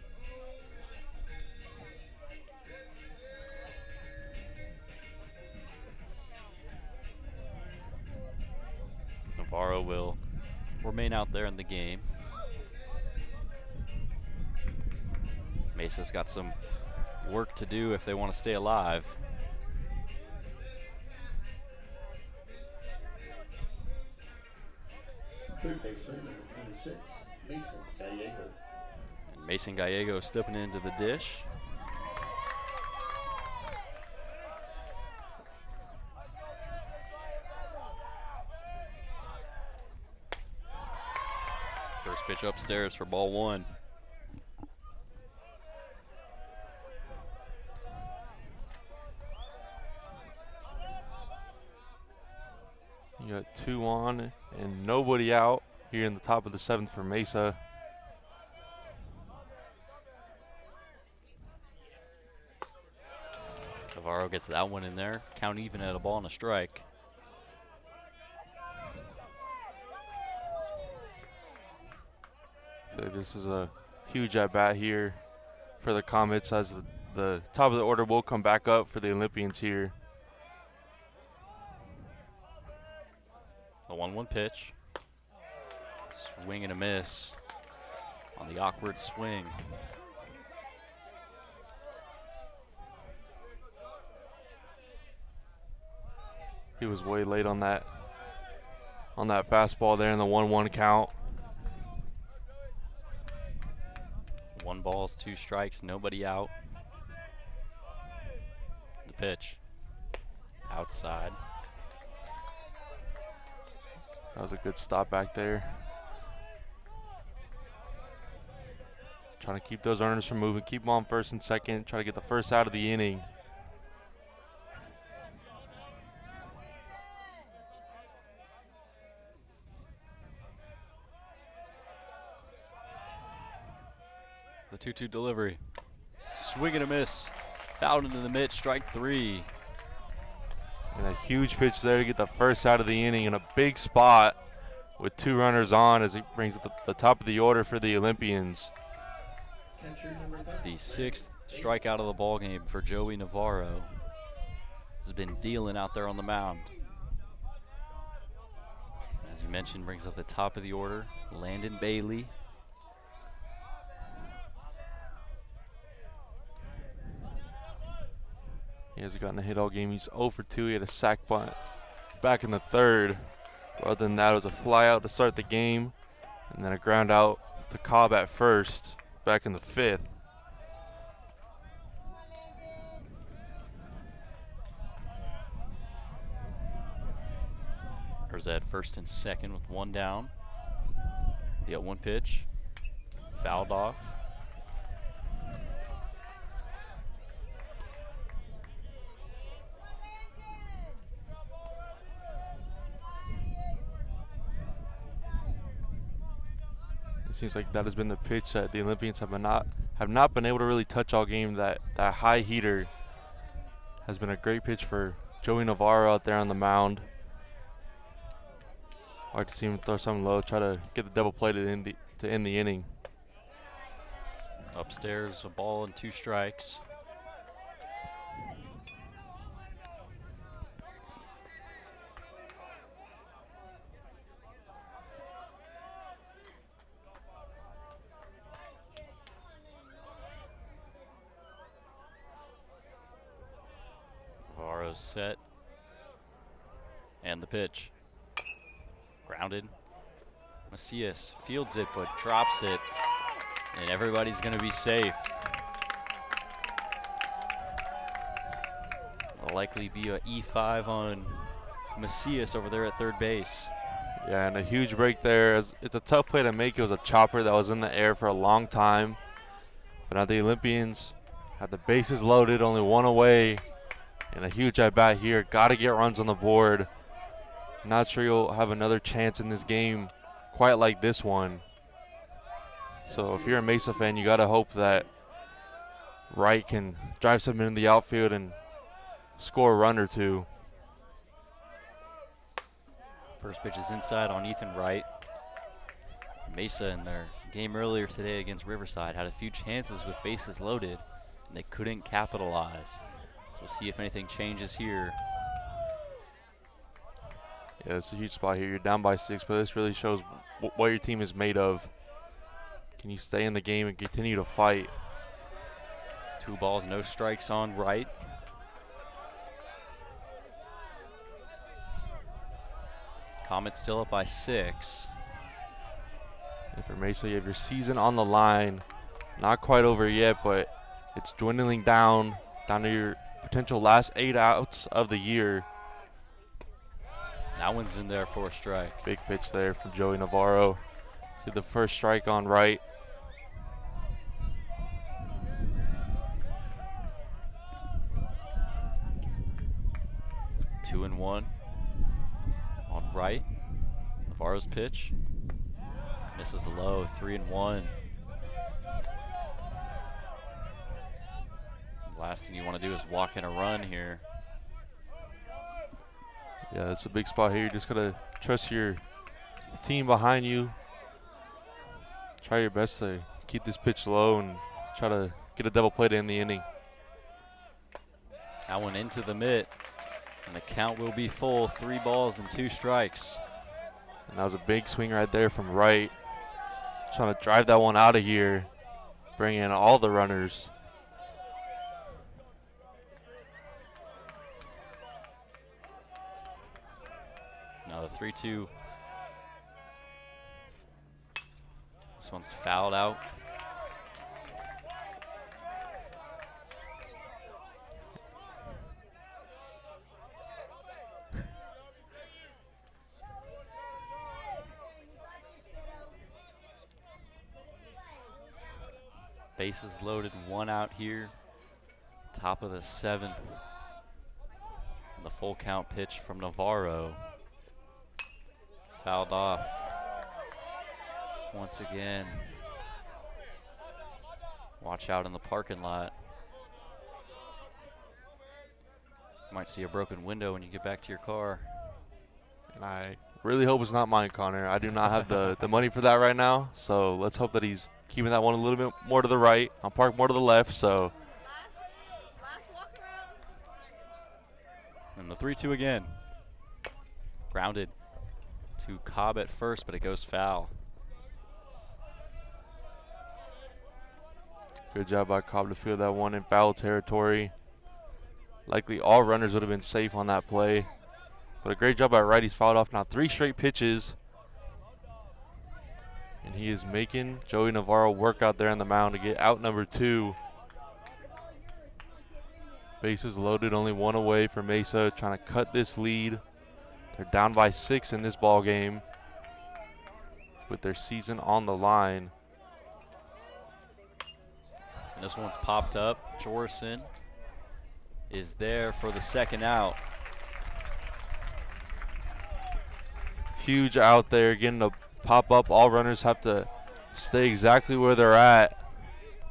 Navarro will remain out there in the game. Mesa's got some work to do if they want to stay alive. Third baseman, number 26, Mason Gallego. And Mason Gallego stepping into the dish. First pitch upstairs for ball one. You got 2 on and nobody out here in the top of the 7th for Mesa. Navarro gets that one in there. Count even at a ball and a strike. So this is a huge at-bat here for the Comets, as the top of the order will come back up for the Olympians here. The 1-1 pitch. Swing and a miss on the awkward swing. He was way late on that fastball there in the 1-1 count. 1 ball, 2 strikes, nobody out. The pitch. Outside. That was a good stop back there. Trying to keep those runners from moving, keep them on first and second, try to get the first out of the inning. The 2-2 delivery. Swing and a miss. Fouled into the mitt, strike 3. And a huge pitch there to get the first out of the inning in a big spot with 2 runners on as he brings the top of the order for the Olympians. It's the 6th strikeout of the ball game for Joey Navarro. Has been dealing out there on the mound. As you mentioned, brings up the top of the order, Landon Bailey. He hasn't gotten a hit all game. He's 0 for 2. He had a sac bunt back in the 3rd. Other than that, it was a fly out to start the game, and then a ground out to Cobb at first back in the 5th. There's that first and second with 1 down. The 0-1 pitch. Fouled off. It seems like that has been the pitch that the Olympians have not been able to really touch all game. That high heater has been a great pitch for Joey Navarro out there on the mound. I like to see him throw something low, try to get the double play to end the inning. Upstairs, a ball and 2 strikes. Navarro's set. And the pitch. Grounded. Macias fields it but drops it. And everybody's going to be safe. Will likely be a E5 on Macias over there at third base. Yeah, and a huge break there. It's a tough play to make. It was a chopper that was in the air for a long time. But now the Olympians had the bases loaded, only 1 away. And a huge at-bat here. Got to get runs on the board. Not sure you'll have another chance in this game quite like this one. So if you're a Mesa fan, you got to hope that Wright can drive something in the outfield and score a run or 2. First pitch is inside on Ethan Wright. Mesa in their game earlier today against Riverside had a few chances with bases loaded, and they couldn't capitalize. So we'll see if anything changes here. Yeah, it's a huge spot here. You're down by 6, but this really shows what your team is made of. Can you stay in the game and continue to fight? 2 balls, no strikes on right. Comets still up by 6. And for Mesa, you have your season on the line. Not quite over yet, but it's dwindling down to your potential last 8 outs of the year. That one's in there for a strike. Big pitch there from Joey Navarro. Did the first strike on right. Two and one on right. Navarro's pitch. Misses low, 3-1. Last thing you want to do is walk in a run here. Yeah, that's a big spot here. You just gotta trust your team behind you. Try your best to keep this pitch low and try to get a double play to end the inning. That one into the mitt, and the count will be full. 3 balls and 2 strikes. And that was a big swing right there from right. Trying to drive that one out of here, bring in all the runners. Now the 3-2. This one's fouled out. Bases loaded, 1 out here. Top of the 7th. And the full count pitch from Navarro. Fouled off. Once again. Watch out in the parking lot. You might see a broken window when you get back to your car. And I really hope it's not mine, Connor. I do not have the money for that right now. So let's hope that he's keeping that one a little bit more to the right. I'll park more to the left, so. And the 3-2 again. Grounded to Cobb at first, but it goes foul. Good job by Cobb to field that one in foul territory. Likely all runners would have been safe on that play. But a great job by right. He's fouled off now 3 straight pitches. And he is making Joey Navarro work out there on the mound to get out number 2. Bases loaded, only 1 away for Mesa, trying to cut this lead. They're down by 6 in this ball game with their season on the line. And this one's popped up. Jorson is there for the 2nd out. Huge out there, getting to pop up. All runners have to stay exactly where they're at.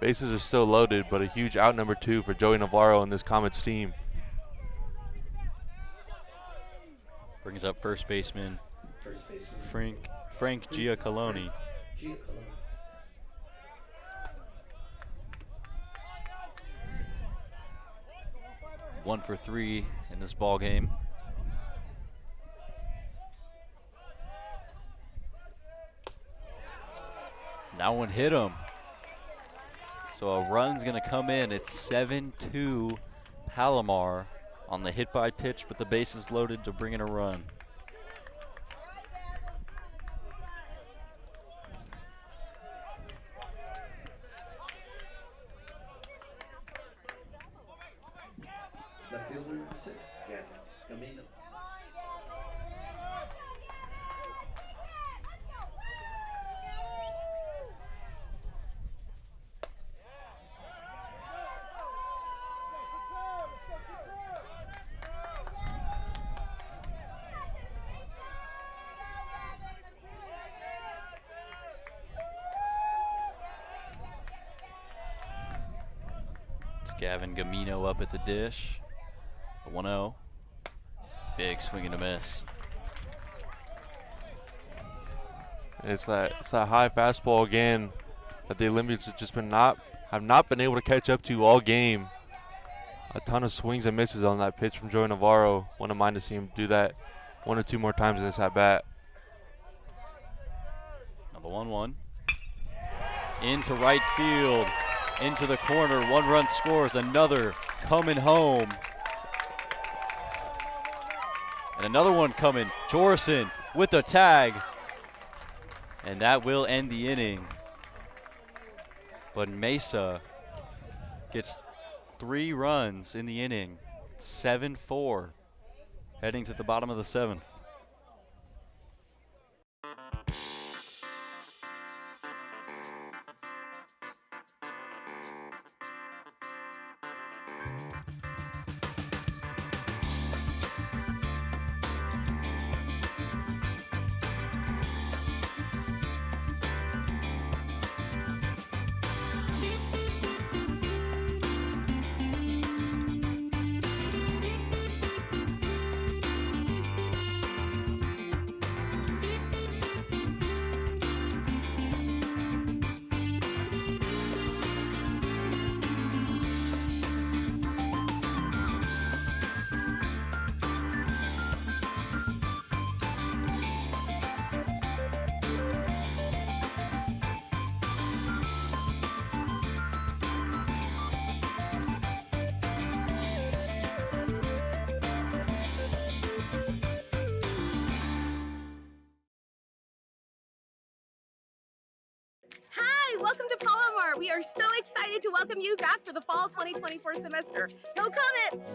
Bases are still loaded, but a huge out number 2 for Joey Navarro and this Comets team. Brings up first baseman Frank Giacalone. 1 for 3 in this ball game. That one hit him. So a run's gonna come in. It's 7-2 Palomar on the hit by pitch, but the bases loaded to bring in a run. Left fielder 6, Gavin Gamino. Gavin Gamino up at the dish. The 1-0. Big swing and a miss. It's that high fastball again that the Olympians have not been able to catch up to all game. A ton of swings and misses on that pitch from Joey Navarro. Wouldn't mind to see him do that one or two more times in this at bat. Now the 1-1. Into right field, into the corner. 1 run scores, another coming home. And another one coming. Jorson with the tag. And that will end the inning. But Mesa gets 3 runs in the inning. 7-4. Heading to the bottom of the 7th. Hi, welcome to Palomar. We are so excited to welcome you back for the fall 2024 semester. Go Comets!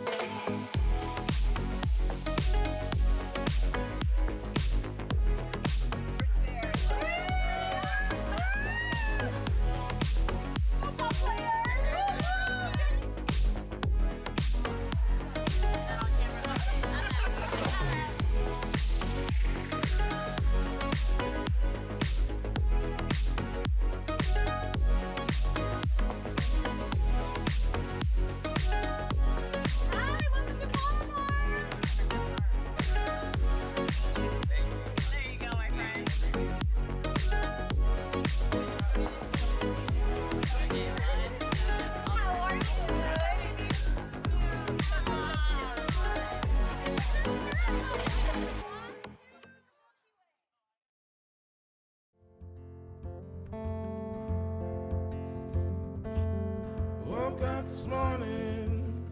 Woke up this morning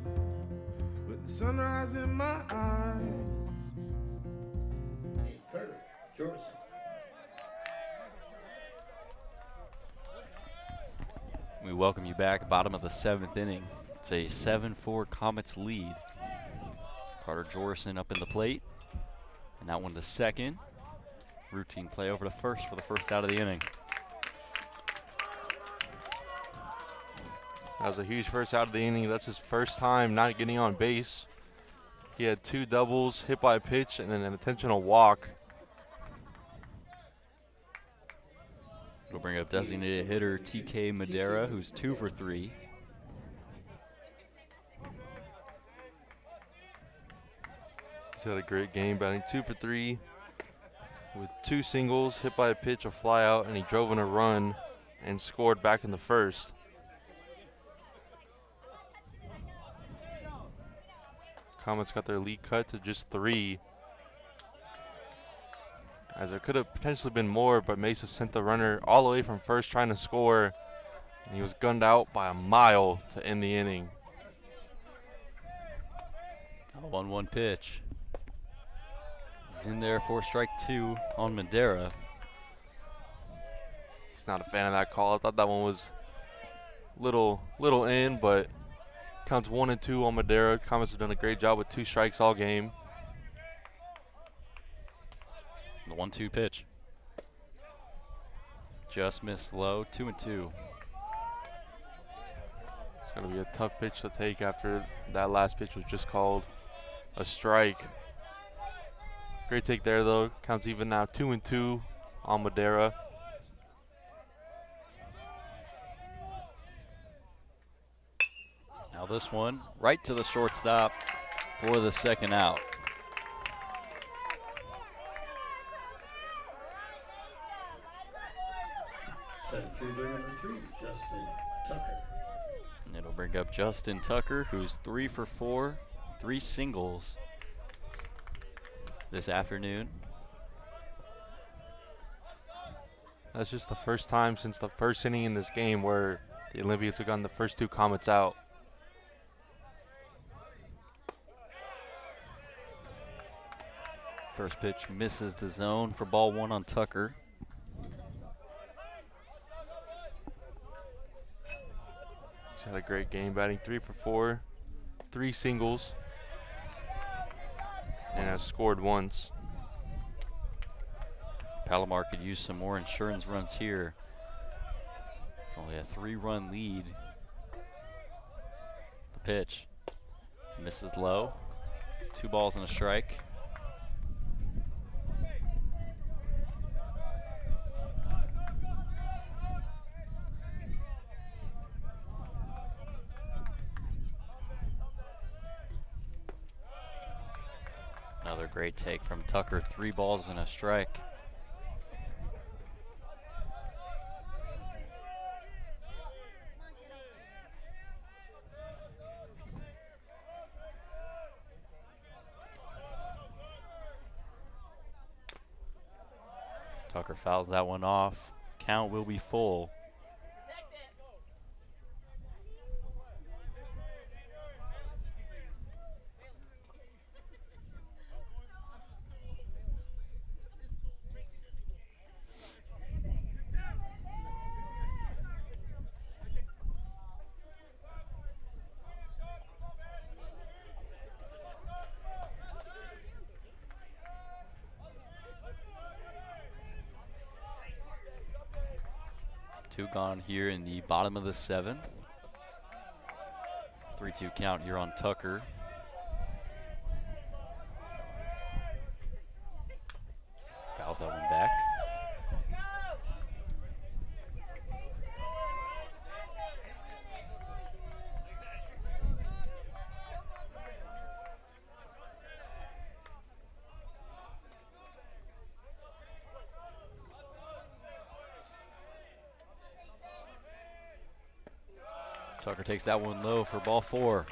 with the sunrise in my eyes. Carter, Jorson. We welcome you back, bottom of the 7th inning. It's a 7-4 Comets lead. Carter Jorson up in the plate. And that one to second. Routine play over to first for the first out of the inning. That was a huge first out of the inning. That's his first time not getting on base. He had 2 doubles, hit by a pitch, and then an intentional walk. We'll bring up designated hitter TK Madera, who's 2 for 3. He's had a great game, batting 2 for 3 with 2 singles, hit by a pitch, a fly out, and he drove in a run and scored back in the first. Comets got their lead cut to just 3. As there could have potentially been more, but Mesa sent the runner all the way from first trying to score, and he was gunned out by a mile to end the inning. A 1-1 pitch. He's in there for strike 2 on Madera. He's not a fan of that call. I thought that one was little in, but counts 1 and 2 on Madera. Comets have done a great job with 2 strikes all game. The 1-2 pitch. Just missed low, 2-2. It's going to be a tough pitch to take after that last pitch was just called a strike. Great take there, though. Counts even now, 2-2 on Madera. Now this one right to the shortstop for the second out. Center fielder number 3, Justin Tucker. And it'll bring up Justin Tucker, who's 3 for 4, 3 singles. this afternoon. That's just the first time since the first inning in this game where the Olympians have gotten the first 2 Comets out. First pitch misses the zone for ball 1 on Tucker. He's had a great game, batting 3 for 4, 3 singles, and has scored once. Palomar could use some more insurance runs here. It's only a 3-run lead. The pitch misses low. 2 balls and a strike. Another great take from Tucker. 3 balls and a strike. Tucker fouls that one off. Count will be full. Two gone here in the bottom of the 7th. 3-2 count here on Tucker. Fouls that one back. Tucker takes that one low for ball 4.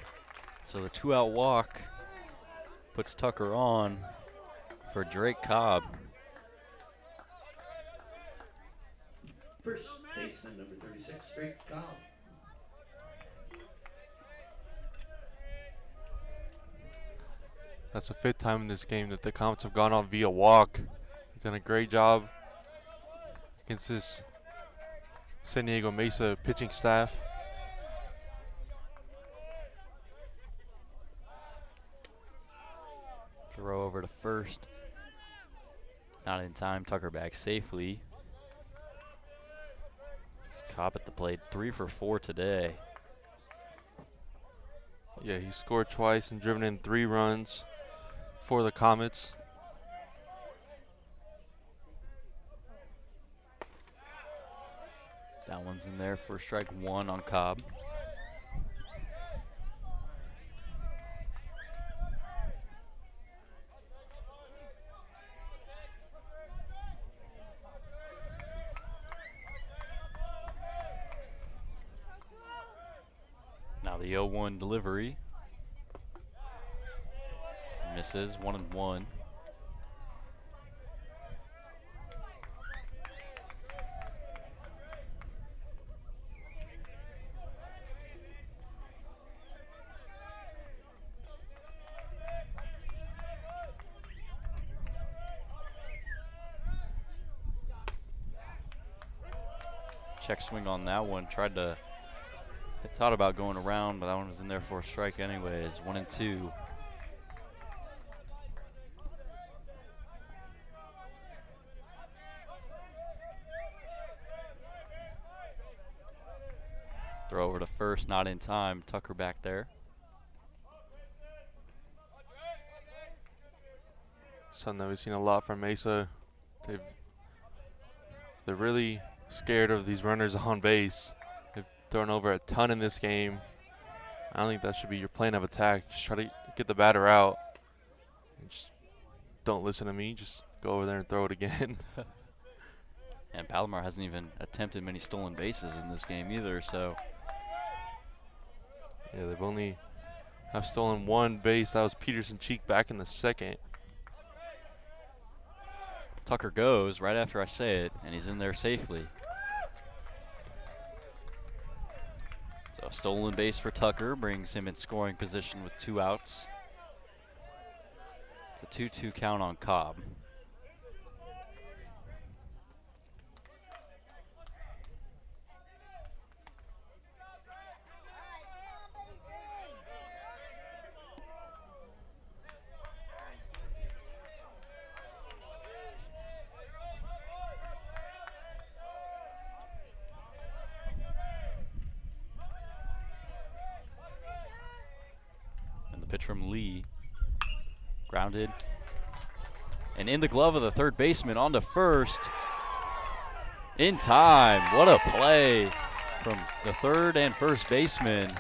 So the 2-out walk puts Tucker on for Drake Cobb. First baseman, number 36, Drake Cobb. That's the 5th time in this game that the Comets have gone on via walk. He's done a great job against this San Diego Mesa pitching staff. Throw over to first. Not in time. Tucker back safely. Cobb at the plate, 3 for 4 today. Yeah, he scored twice and driven in 3 runs for the Comets. That one's in there for strike 1 on Cobb. Now the 0-1 delivery. Misses, 1-1. Check swing on that one. Thought about going around, but that one was in there for a strike anyways. 1-2. Throw over to first, not in time. Tucker back there. Something that we've seen a lot from Mesa. They're really scared of these runners on base. They've thrown over a ton in this game. I don't think that should be your plan of attack. Just try to get the batter out. And just don't listen to me. Just go over there and throw it again. And Palomar hasn't even attempted many stolen bases in this game either, so. Yeah, they've only have stolen 1 base. That was Peterson Cheek back in the 2nd. Tucker goes right after I say it, and he's in there safely. So stolen base for Tucker brings him in scoring position with 2 outs. It's a 2-2 count on Cobb. Pitch from Lee. Grounded. And in the glove of the third baseman on to first. In time. What a play from the third and first baseman.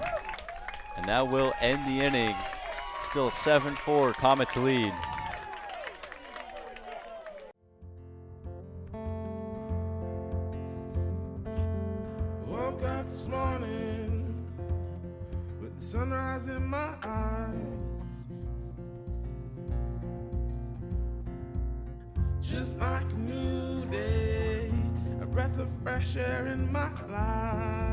And that will end the inning. Still 7-4 Comets lead. Woke up this morning with the sunrise in my eyes. Just like a new day, a breath of fresh air in my life.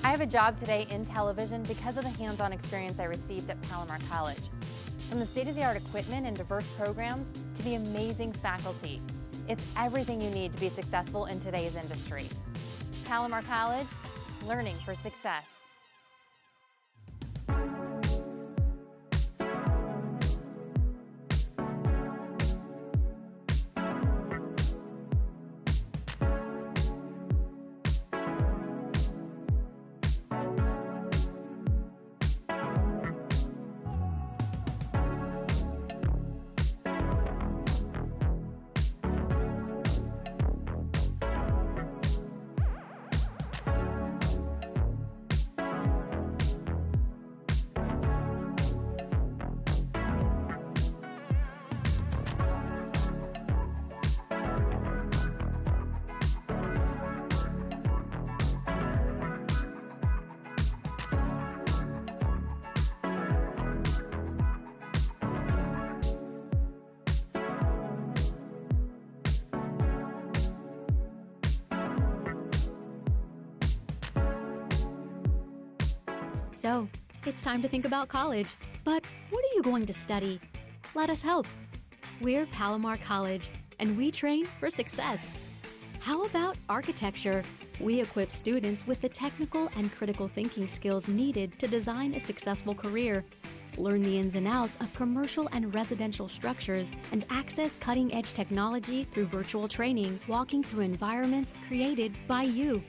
I have a job today in television because of the hands-on experience I received at Palomar College. From the state-of-the-art equipment and diverse programs to the amazing faculty, it's everything you need to be successful in today's industry. Palomar College, learning for success. So, it's time to think about college. But what are you going to study? Let us help. We're Palomar College, and we train for success. How about architecture? We equip students with the technical and critical thinking skills needed to design a successful career. Learn the ins and outs of commercial and residential structures and access cutting-edge technology through virtual training, walking through environments created by you.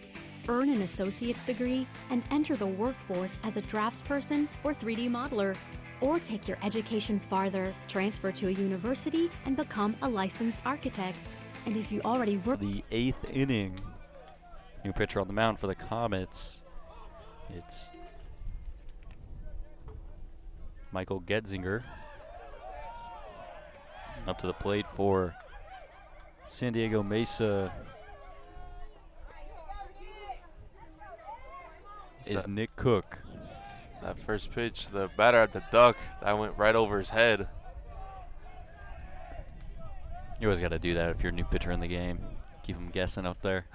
Earn an associate's degree and enter the workforce as a draftsperson or 3D modeler. Or take your education farther, transfer to a university, and become a licensed architect. And if you already work... The 8th inning. New pitcher on the mound for the Comets. It's Michael Getzinger. Up to the plate for San Diego Mesa is Nick Cook. That first pitch, the batter at the duck, that went right over his head. You always got to do that if you're a new pitcher in the game. Keep them guessing up there.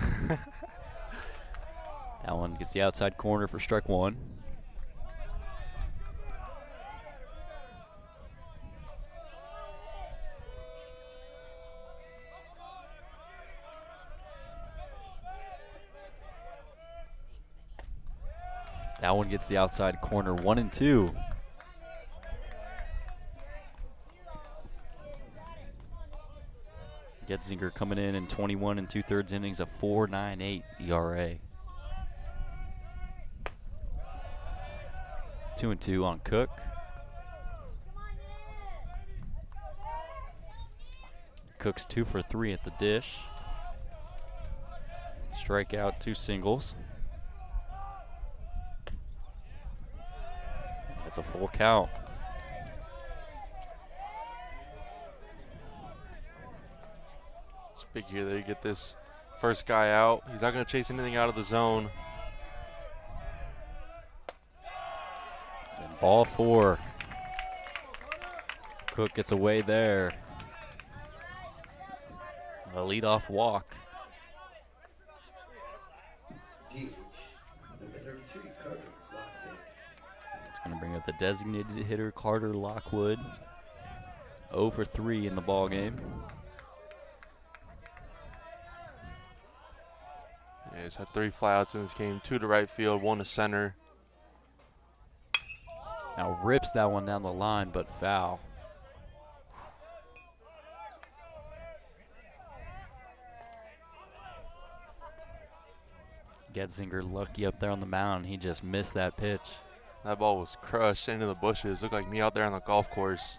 That one gets the outside corner for strike one. That one gets the outside corner, 1-2. Getzinger coming in 21 2/3 innings, a 4.98 ERA. 2-2 on Cook. Cook's 2 for 3 at the dish. Strikeout, 2 singles. It's a full count. big here that you get this first guy out. He's not going to chase anything out of the zone. And ball 4. Cook gets away there. A leadoff walk. It's going to bring up the designated hitter, Carter Lockwood. 0 for 3 in the ball game. Yeah, he's had 3 flyouts in this game, 2 to right field, 1 to center. Now rips that one down the line, but foul. Getzinger lucky up there on the mound. He just missed that pitch. That ball was crushed into the bushes. Looked like me out there on the golf course.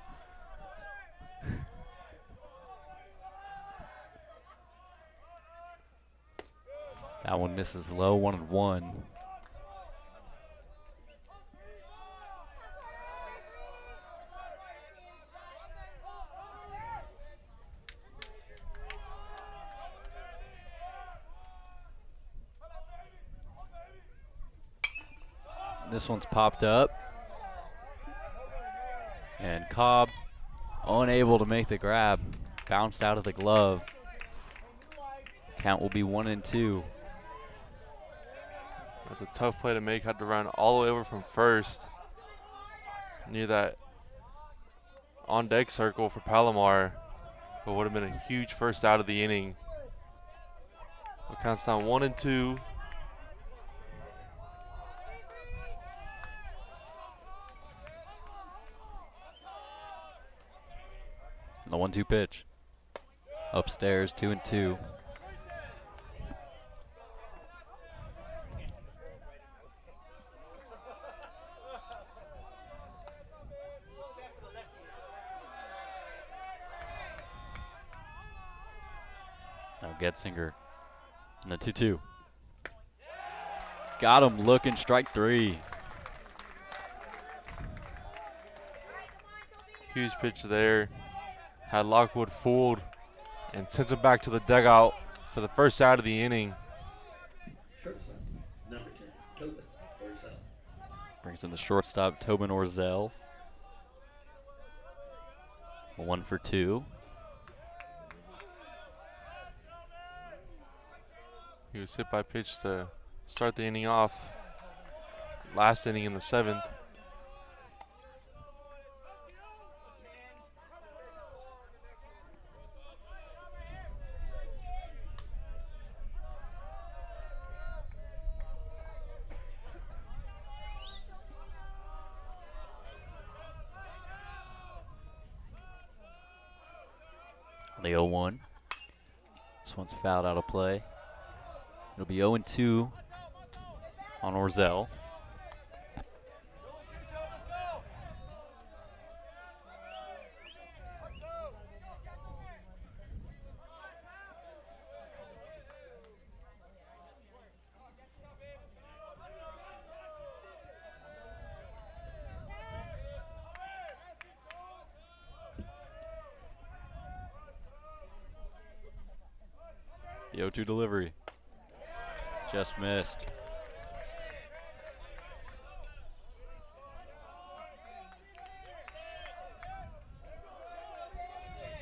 That one misses low, 1-1. This one's popped up. And Cobb unable to make the grab. Bounced out of the glove. Count will be 1-2. That's a tough play to make. Had to run all the way over from first. Near that on deck circle for Palomar. But would have been a huge first out of the inning. It counts down 1-2. The 1-2 pitch. Upstairs, 2-2. Now Getzinger and the 2-2. Got him looking, strike 3. Huge pitch there. Had Lockwood fooled and sends him back to the dugout for the first out of the inning. Brings in the shortstop, Tobin Orzel. 1 for 2. He was hit by pitch to start the inning off. Last inning in the 7th. The 0-1. This one's fouled out of play. It'll be 0-2 on Orzel. The 0-2 delivery. Just missed.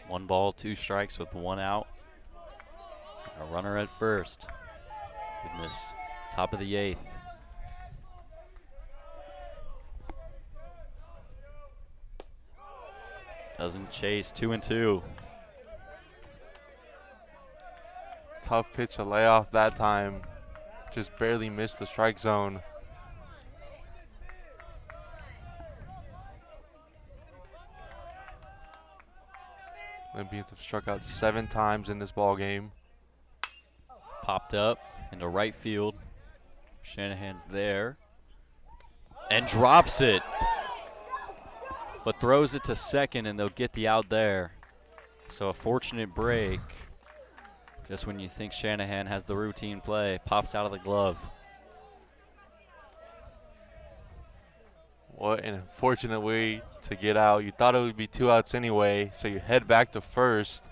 One ball, 2 strikes with 1 out. A runner at first in this top of the 8th. Doesn't chase, 2-2. Tough pitch to lay off that time. Just barely missed the strike zone. Olympians have struck out 7 times in this ball game. Popped up into right field. Shanahan's there. And drops it. But throws it to second, and they'll get the out there. So a fortunate break. Just when you think Shanahan has the routine play, pops out of the glove. What an unfortunate way to get out. You thought it would be 2 outs anyway, so you head back to first.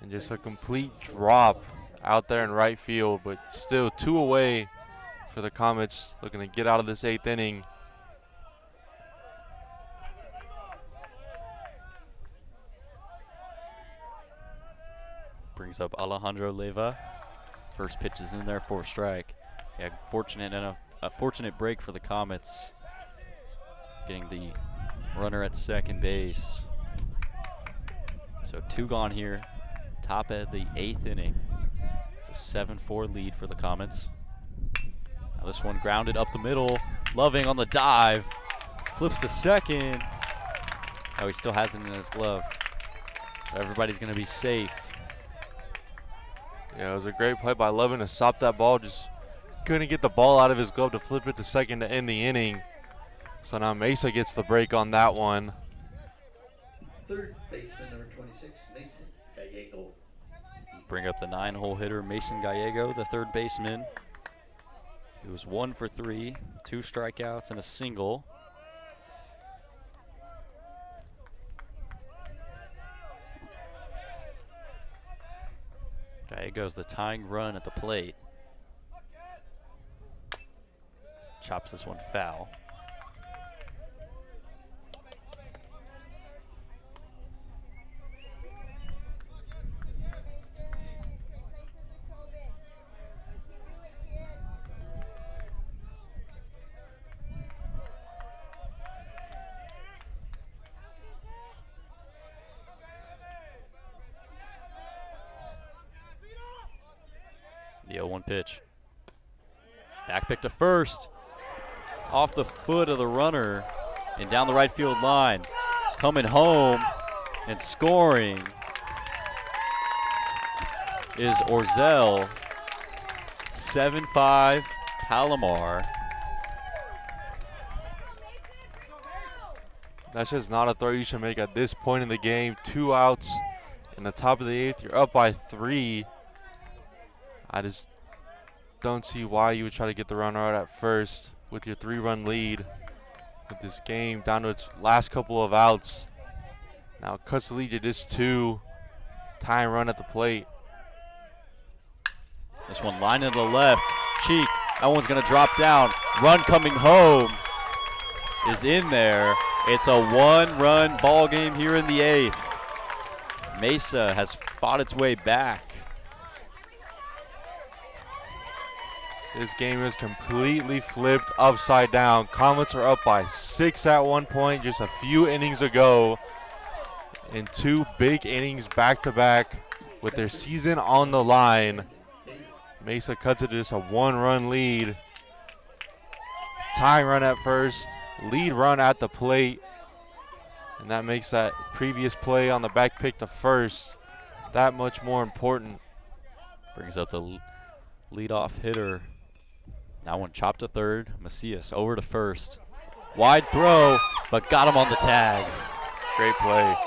And just a complete drop out there in right field, but still 2 away for the Comets, looking to get out of this 8th inning. Brings up Alejandro Leyva. First pitch is in there for a strike. Yeah, a fortunate break for the Comets, getting the runner at second base. So 2 gone here, top of the 8th inning. It's a 7-4 lead for the Comets. Now this one grounded up the middle. Loving on the dive, flips to second. Oh, he still has it in his glove. So everybody's gonna be safe. Yeah, it was a great play by Loving to stop that ball. Just couldn't get the ball out of his glove to flip it to second to end the inning. So now Mesa gets the break on that one. Third baseman, number 26, Mason Gallego. Bring up the 9-hole hitter, Mason Gallego, the third baseman. He was 1 for 3, 2 strikeouts and a single. Gallego's the tying run at the plate. Chops this one foul. The 0-1 pitch. Back pick to first. Off the foot of the runner and down the right field line. Coming home and scoring is Orzel. 7-5 Palomar. That's just not a throw you should make at this point in the game. 2 outs in the top of the 8th. You're up by 3. I just don't see why you would try to get the runner out at first with your 3-run lead. With this game down to its last couple of outs. Now it cuts the lead to just 2. Tying run at the plate. This one line to the left. Cheek. That one's going to drop down. Run coming home is in there. It's a 1-run ball game here in the 8th. Mesa has fought its way back. This game is completely flipped upside down. Comets are up by 6 at one point just a few innings ago. In 2 big innings back-to-back with their season on the line. Mesa cuts it to just a 1-run lead. Tying run at first, lead run at the plate. And that makes that previous play on the back pick to first that much more important. Brings up the leadoff hitter. That one chopped to third. Macias over to first. Wide throw, but got him on the tag. Great play.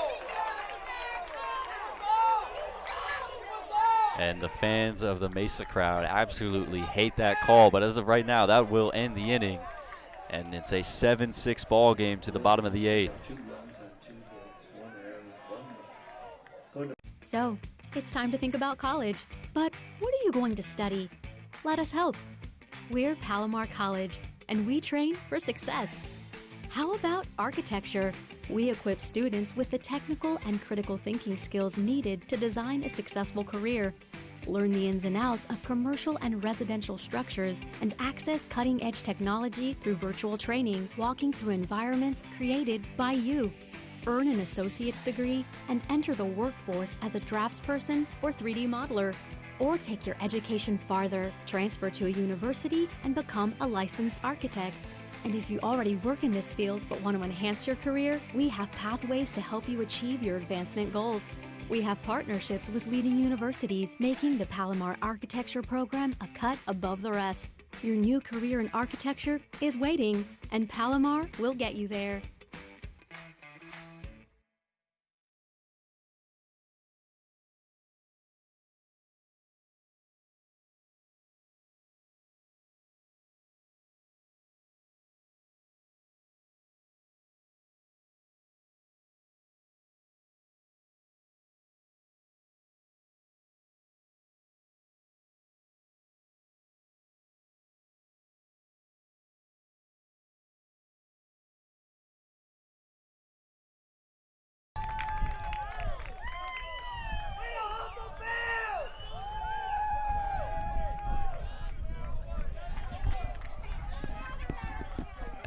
And the fans of the Mesa crowd absolutely hate that call, but as of right now, that will end the inning. And it's a 7-6 ball game to the bottom of the 8th. So, it's time to think about college. But what are you going to study? Let us help. We're Palomar College, and we train for success. How about architecture? We equip students with the technical and critical thinking skills needed to design a successful career. Learn the ins and outs of commercial and residential structures and access cutting-edge technology through virtual training, walking through environments created by you. Earn an associate's degree and enter the workforce as a draftsperson or 3D modeler. Or take your education farther, transfer to a university, and become a licensed architect. And if you already work in this field but want to enhance your career, we have pathways to help you achieve your advancement goals. We have partnerships with leading universities, making the Palomar Architecture program a cut above the rest. Your new career in architecture is waiting, and Palomar will get you there.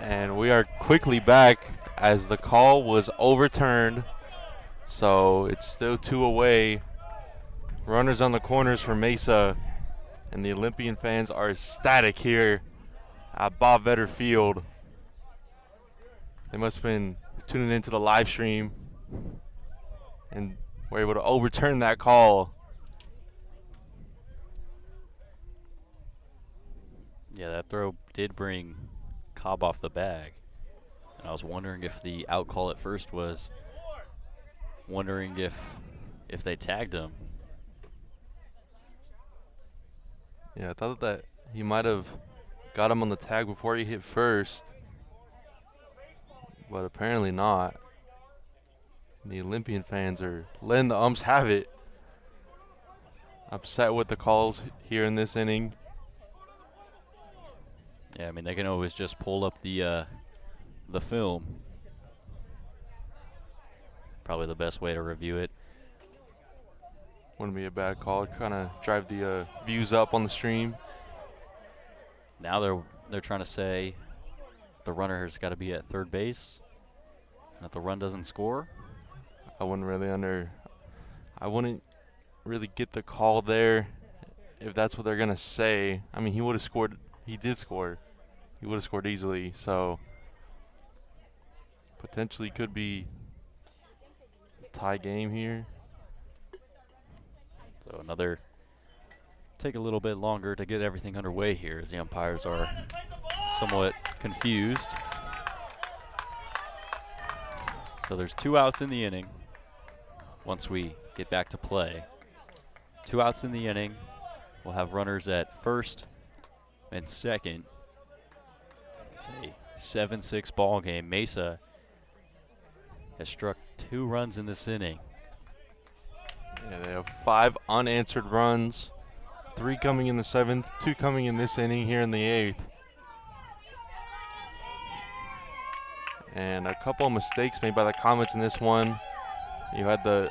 And we are quickly back as the call was overturned. So it's still 2 away. Runners on the corners for Mesa. And the Olympian fans are ecstatic here at Bob Vetter Field. They must have been tuning into the live stream and were able to overturn that call. Yeah, that throw did bring Cobb off the bag. And I was wondering if the out call at first was wondering if they tagged him. Yeah, I thought that he might have got him on the tag before he hit first, but apparently not. The Olympian fans are letting the umps have it. Upset with the calls here in this inning. Yeah, I mean, they can always just pull up the film. Probably the best way to review it. Wouldn't be a bad call. Kind of drive the views up on the stream. Now they're trying to say the runner has got to be at third base, that the run doesn't score. I wouldn't really get the call there if that's what they're gonna say. I mean, he would have scored. He did score. He would have scored easily. So potentially could be a tie game here. So another take a little bit longer to get everything underway here as the umpires are somewhat confused. So there's 2 outs in the inning once we get back to play. 2 outs in the inning. We'll have runners at first and second. It's a 7-6 ball game. Mesa has struck 2 runs in this inning. Yeah, they have 5 unanswered runs, 3 coming in the 7th, 2 coming in this inning here in the 8th. And a couple of mistakes made by the Comets in this one. You had the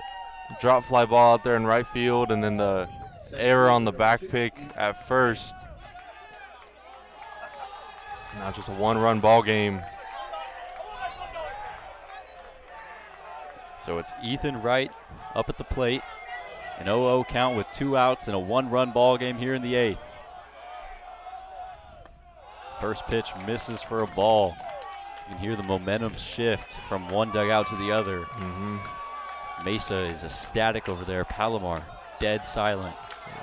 drop fly ball out there in right field and then the error on the back pick at first. Now just a 1-run ball game. So it's Ethan Wright up at the plate. An 0-0 count with 2 outs and a 1-run ball game here in the 8th. First pitch misses for a ball. You can hear the momentum shift from one dugout to the other. Mesa is ecstatic over there. Palomar dead silent.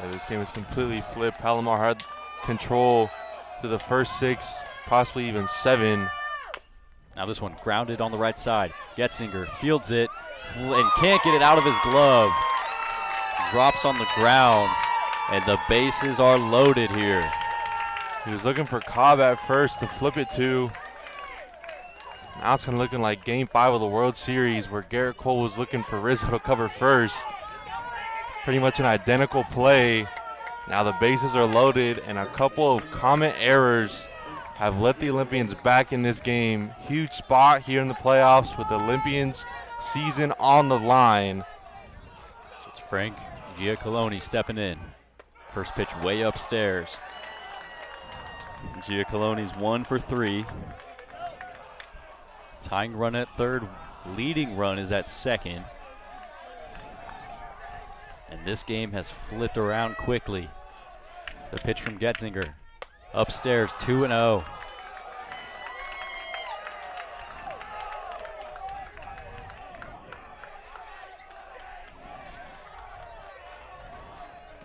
Yeah, this game is completely flipped. Palomar had control to the first 6, possibly even 7. Now this one grounded on the right side. Getzinger fields it and can't get it out of his glove. Drops on the ground, and the bases are loaded here. He was looking for Cobb at first to flip it to. Now it's kind of looking like Game 5 of the World Series where Garrett Cole was looking for Rizzo to cover first. Pretty much an identical play. Now the bases are loaded, and a couple of Comet errors have let the Olympians back in this game. Huge spot here in the playoffs with the Olympians season on the line. So it's Frank Giacalone stepping in. First pitch way upstairs. Giacalone's 1 for 3. Tying run at third. Leading run is at second. And this game has flipped around quickly. The pitch from Getzinger. Upstairs, 2-0.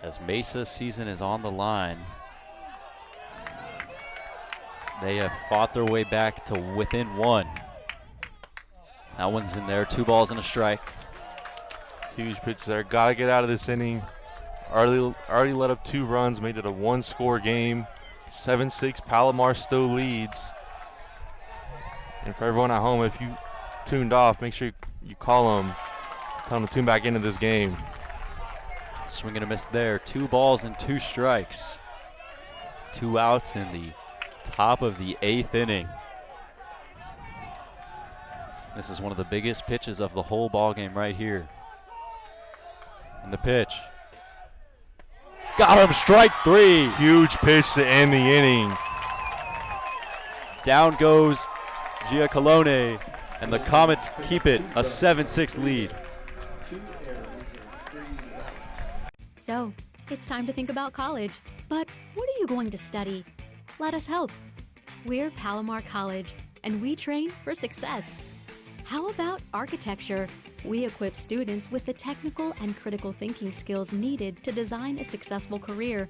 As Mesa's season is on the line, they have fought their way back to within 1. That one's in there, 2 balls and a strike. Huge pitch there. Got to get out of this inning. Already let up 2 runs, made it a 1-score game. 7-6, Palomar still leads. And for everyone at home, if you tuned off, make sure you call them. Tell them to tune back into this game. Swing and a miss there. 2 balls and 2 strikes. 2 outs in the top of the 8th inning. This is one of the biggest pitches of the whole ball game right here. And the pitch. Got him, strike 3. Huge pitch to end the inning. Down goes Giacalone, and the Comets keep it a 7-6 lead. So, it's time to think about college. But what are you going to study? Let us help. We're Palomar College, and we train for success. How about architecture? We equip students with the technical and critical thinking skills needed to design a successful career.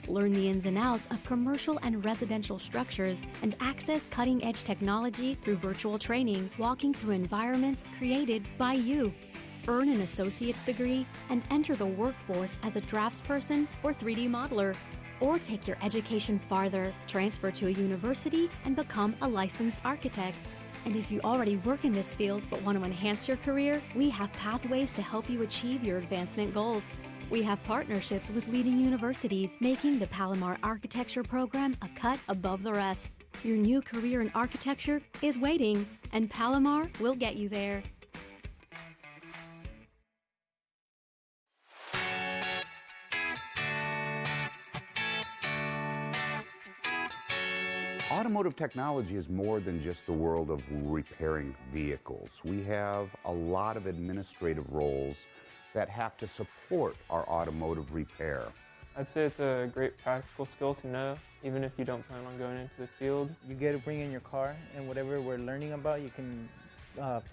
Learn the ins and outs of commercial and residential structures and access cutting-edge technology through virtual training, walking through environments created by you. Earn an associate's degree and enter the workforce as a draftsperson or 3D modeler. Or take your education farther, transfer to a university and become a licensed architect. And if you already work in this field but want to enhance your career, we have pathways to help you achieve your advancement goals. We have partnerships with leading universities, making the Palomar Architecture program a cut above the rest. Your new career in architecture is waiting, and Palomar will get you there. Automotive technology is more than just the world of repairing vehicles. We have a lot of administrative roles that have to support our automotive repair. I'd say it's a great practical skill to know, even if you don't plan on going into the field. You get to bring in your car, and whatever we're learning about, you can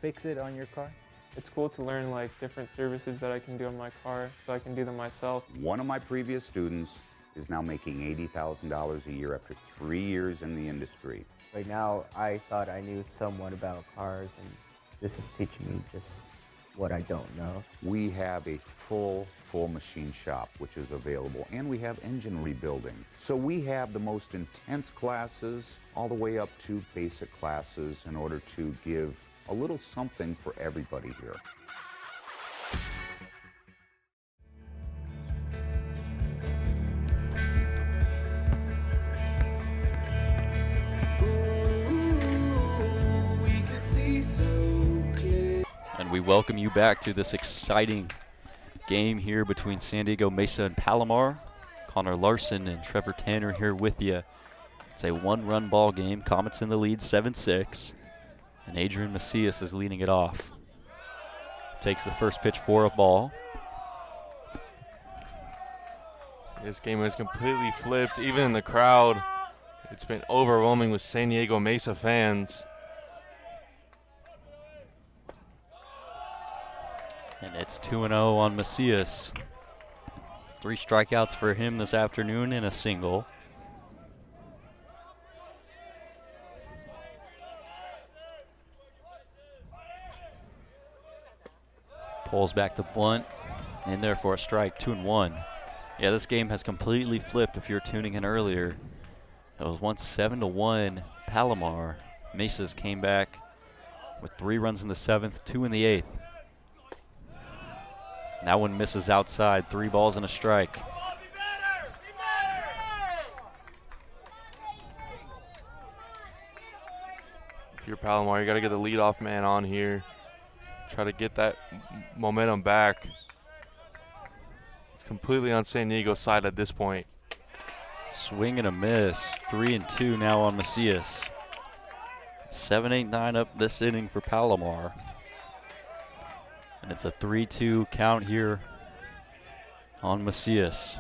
fix it on your car. It's cool to learn like different services that I can do on my car, so I can do them myself. One of my previous students is now making $80,000 a year after 3 years in the industry. Right now, I thought I knew somewhat about cars, and this is teaching me just what I don't know. We have a full machine shop which is available, and we have engine rebuilding. So we have the most intense classes all the way up to basic classes in order to give a little something for everybody here. And we welcome you back to this exciting game here between San Diego Mesa and Palomar. Connor Larson and Trevor Tanner here with you. It's a one-run ball game. Comets in the lead, 7-6. And Adrian Macias is leading it off. Takes the first pitch for a ball. This game has completely flipped. Even in the crowd, it's been overwhelming with San Diego Mesa fans. And it's 2-0 on Macias. 3 strikeouts for him this afternoon and a single. Pulls back the bunt. In there for a strike, 2-1. Yeah, this game has completely flipped if you're tuning in earlier. It was once 7-1 Palomar. Mesas came back with 3 runs in the 7th, 2 in the 8th. That one misses outside, 3 balls and a strike. If you're Palomar, you got to get the leadoff man on here. Try to get that momentum back. It's completely on San Diego's side at this point. Swing and a miss. 3-2 now on Macias. 7-8-9 up this inning for Palomar. And it's a 3-2 count here on Macias.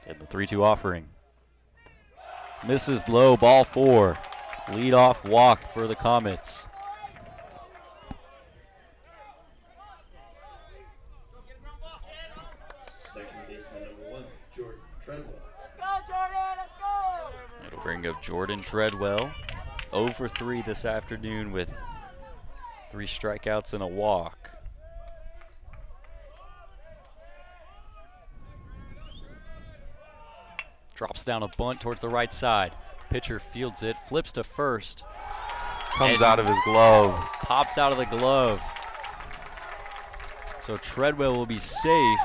And the 3-2 offering. Misses low, ball 4. Lead-off walk for the Comets. Second baseman number 1, Jordan Treadwell. It'll bring up Jordan Treadwell. 0 for 3 this afternoon with 3 strikeouts and a walk. Drops down a bunt towards the right side. Pitcher fields it, flips to first. Comes out of his glove. Pops out of the glove. So Treadwell will be safe.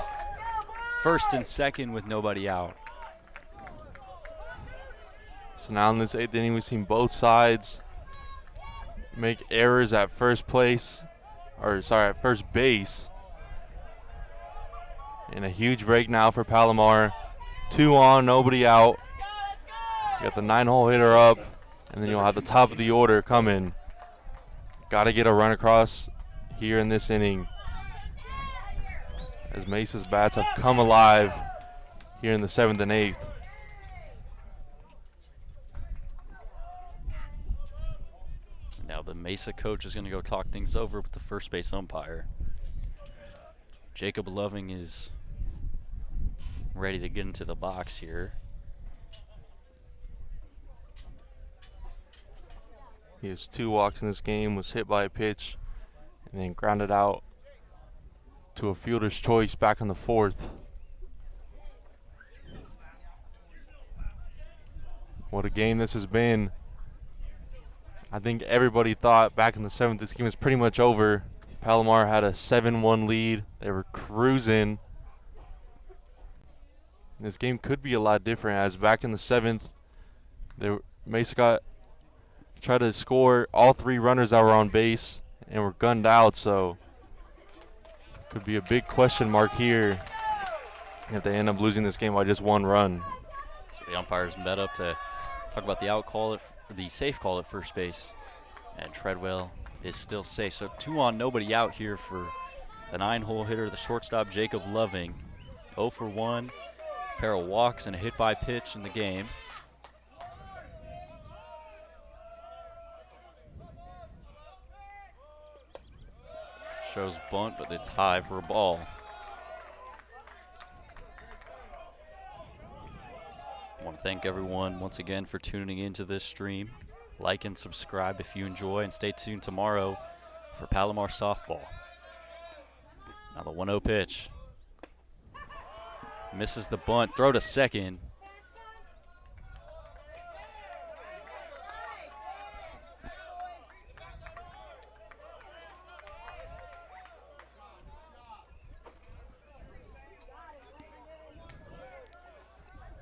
First and second with nobody out. So now in this 8th inning, we've seen both sides make errors at first base. And a huge break now for Palomar. 2 on, nobody out. You got the 9-hole hitter up, and then you'll have the top of the order coming. Got to get a run across here in this inning, as Mesa's bats have come alive here in the 7th and 8th. Now the Mesa coach is going to go talk things over with the first base umpire. Jacob Loving is ready to get into the box here. He has 2 walks in this game, was hit by a pitch, and then grounded out to a fielder's choice back in the 4th. What a game this has been. I think everybody thought back in the 7th this game was pretty much over. Palomar had a 7-1 lead. They were cruising. This game could be a lot different, as back in the 7th, Mesa tried to score all 3 runners that were on base and were gunned out, so could be a big question mark here if they end up losing this game by just 1 run. So the umpires met up to talk about the out call, the safe call at first base, and Treadwell is still safe. So 2 on, nobody out here for the 9-hole hitter, the shortstop Jacob Loving. 0 for 1, pair of walks and a hit by pitch in the game. Shows bunt, but it's high for a ball. I want to thank everyone once again for tuning into this stream. Like and subscribe if you enjoy, and stay tuned tomorrow for Palomar softball. Now the 1-0 pitch. Misses the bunt, throw to second.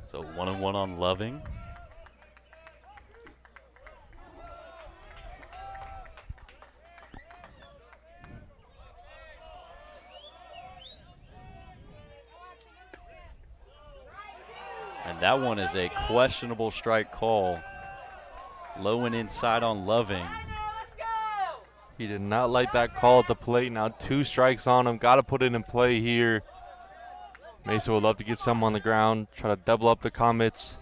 So 1-1 on Loving. And that one is a questionable strike call. Low and inside on Loving. He did not like that call at the plate. Now 2 strikes on him. Got to put it in play here. Mesa would love to get some on the ground, try to double up the Comets.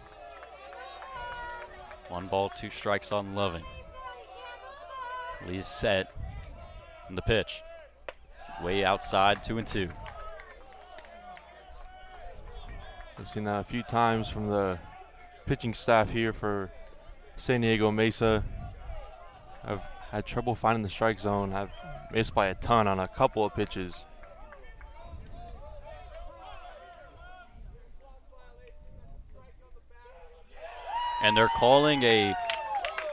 1 ball, 2 strikes on Loving. Lee's set. And the pitch. Way outside, 2-2. We've seen that a few times from the pitching staff here for San Diego Mesa. I've had trouble finding the strike zone. I've missed by a ton on a couple of pitches. And they're calling a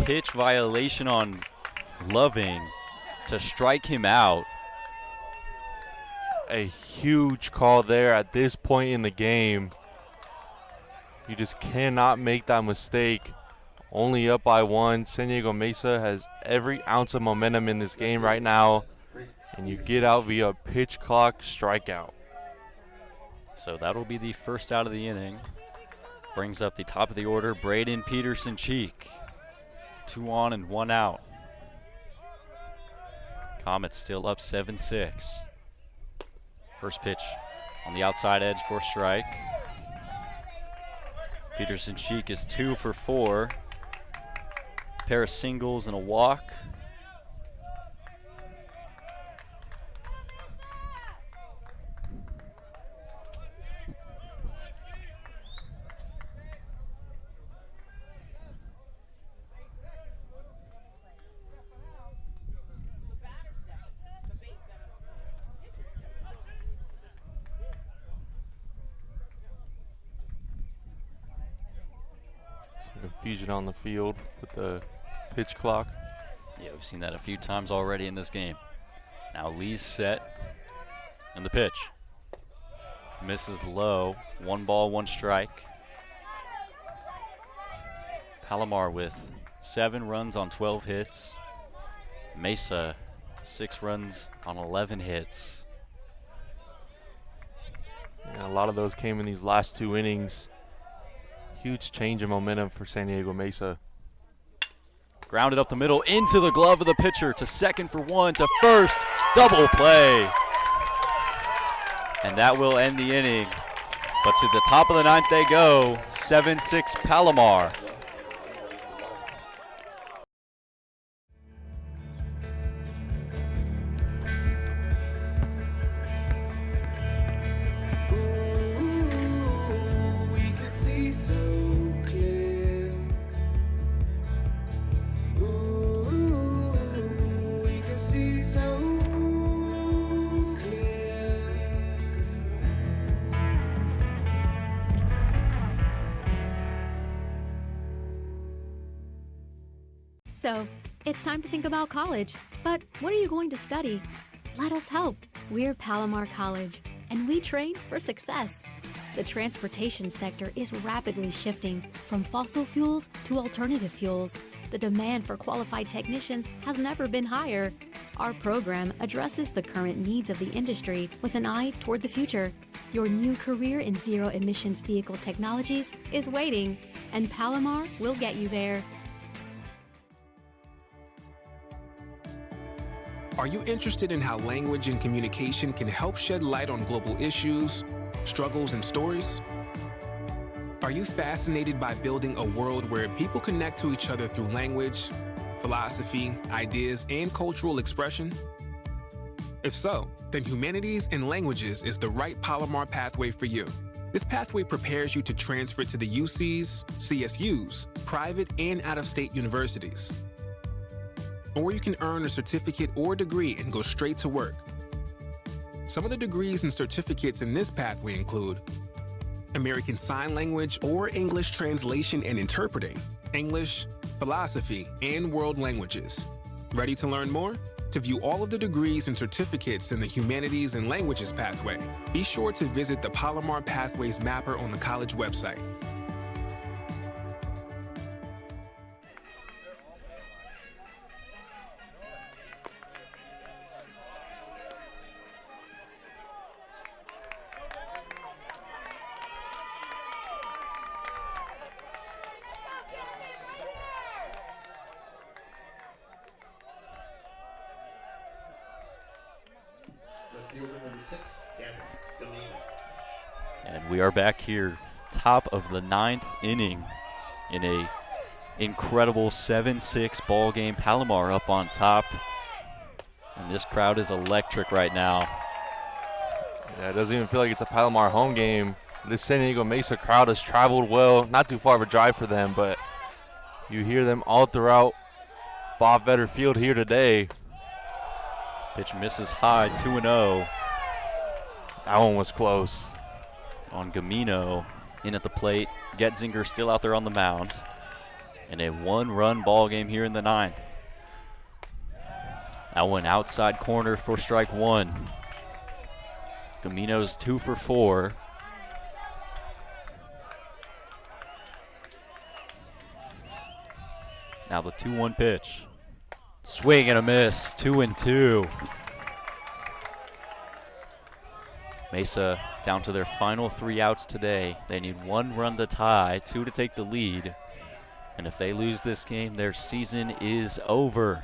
pitch violation on Loving to strike him out. A huge call there at this point in the game. You just cannot make that mistake. Only up by 1. San Diego Mesa has every ounce of momentum in this game right now, and you get out via pitch clock strikeout. So that'll be the first out of the inning. Brings up the top of the order, Braden Peterson-Cheek. 2 on and 1 out. Comets still up 7-6. First pitch on the outside edge for strike. Peterson-Cheek is 2 for 4. Pair of singles and a walk. Confusion on the field with the pitch clock. Yeah, we've seen that a few times already in this game. Now Lee's set, and the pitch. Misses low. 1 ball, 1 strike. Palomar with 7 runs on 12 hits. Mesa, 6 runs on 11 hits. and a lot of those came in these last 2 innings. Huge change in momentum for San Diego Mesa. Grounded up the middle into the glove of the pitcher, to second for 1, to first, double play. And that will end the inning. But to the top of the 9th they go, 7-6 Palomar. So, it's time to think about college. But what are you going to study? Let us help. We're Palomar College, and we train for success. The transportation sector is rapidly shifting from fossil fuels to alternative fuels. The demand for qualified technicians has never been higher. Our program addresses the current needs of the industry with an eye toward the future. Your new career in zero-emissions vehicle technologies is waiting, and Palomar will get you there. Are you interested in how language and communication can help shed light on global issues, struggles, and stories? Are you fascinated by building a world where people connect to each other through language, philosophy, ideas, and cultural expression? If so, then Humanities and Languages is the right Palomar pathway for you. This pathway prepares you to transfer to the UCs, CSUs, private and out-of-state universities. Or you can earn a certificate or degree and go straight to work. Some of the degrees and certificates in this pathway include American Sign Language or English Translation and Interpreting, English, Philosophy, and World Languages. Ready to learn more? To view all of the degrees and certificates in the Humanities and Languages pathway, be sure to visit the Palomar Pathways mapper on the college website. And we are back here, top of the 9th inning in a incredible 7-6 ball game. Palomar up on top, and this crowd is electric right now. Yeah, it doesn't even feel like it's a Palomar home game. This San Diego Mesa crowd has traveled well. Not too far of a drive for them, but you hear them all throughout Bob Vetter Field here today. Pitch misses high, 2-0. That one was close. On Gamino, in at the plate. Getzinger still out there on the mound. And a 1-run ball game here in the 9th. That one outside corner for strike 1. Gamino's 2 for 4. Now the 2-1 pitch. Swing and a miss, 2-2. Mesa down to their final 3 outs today. They need 1 run to tie, 2 to take the lead. And if they lose this game, their season is over.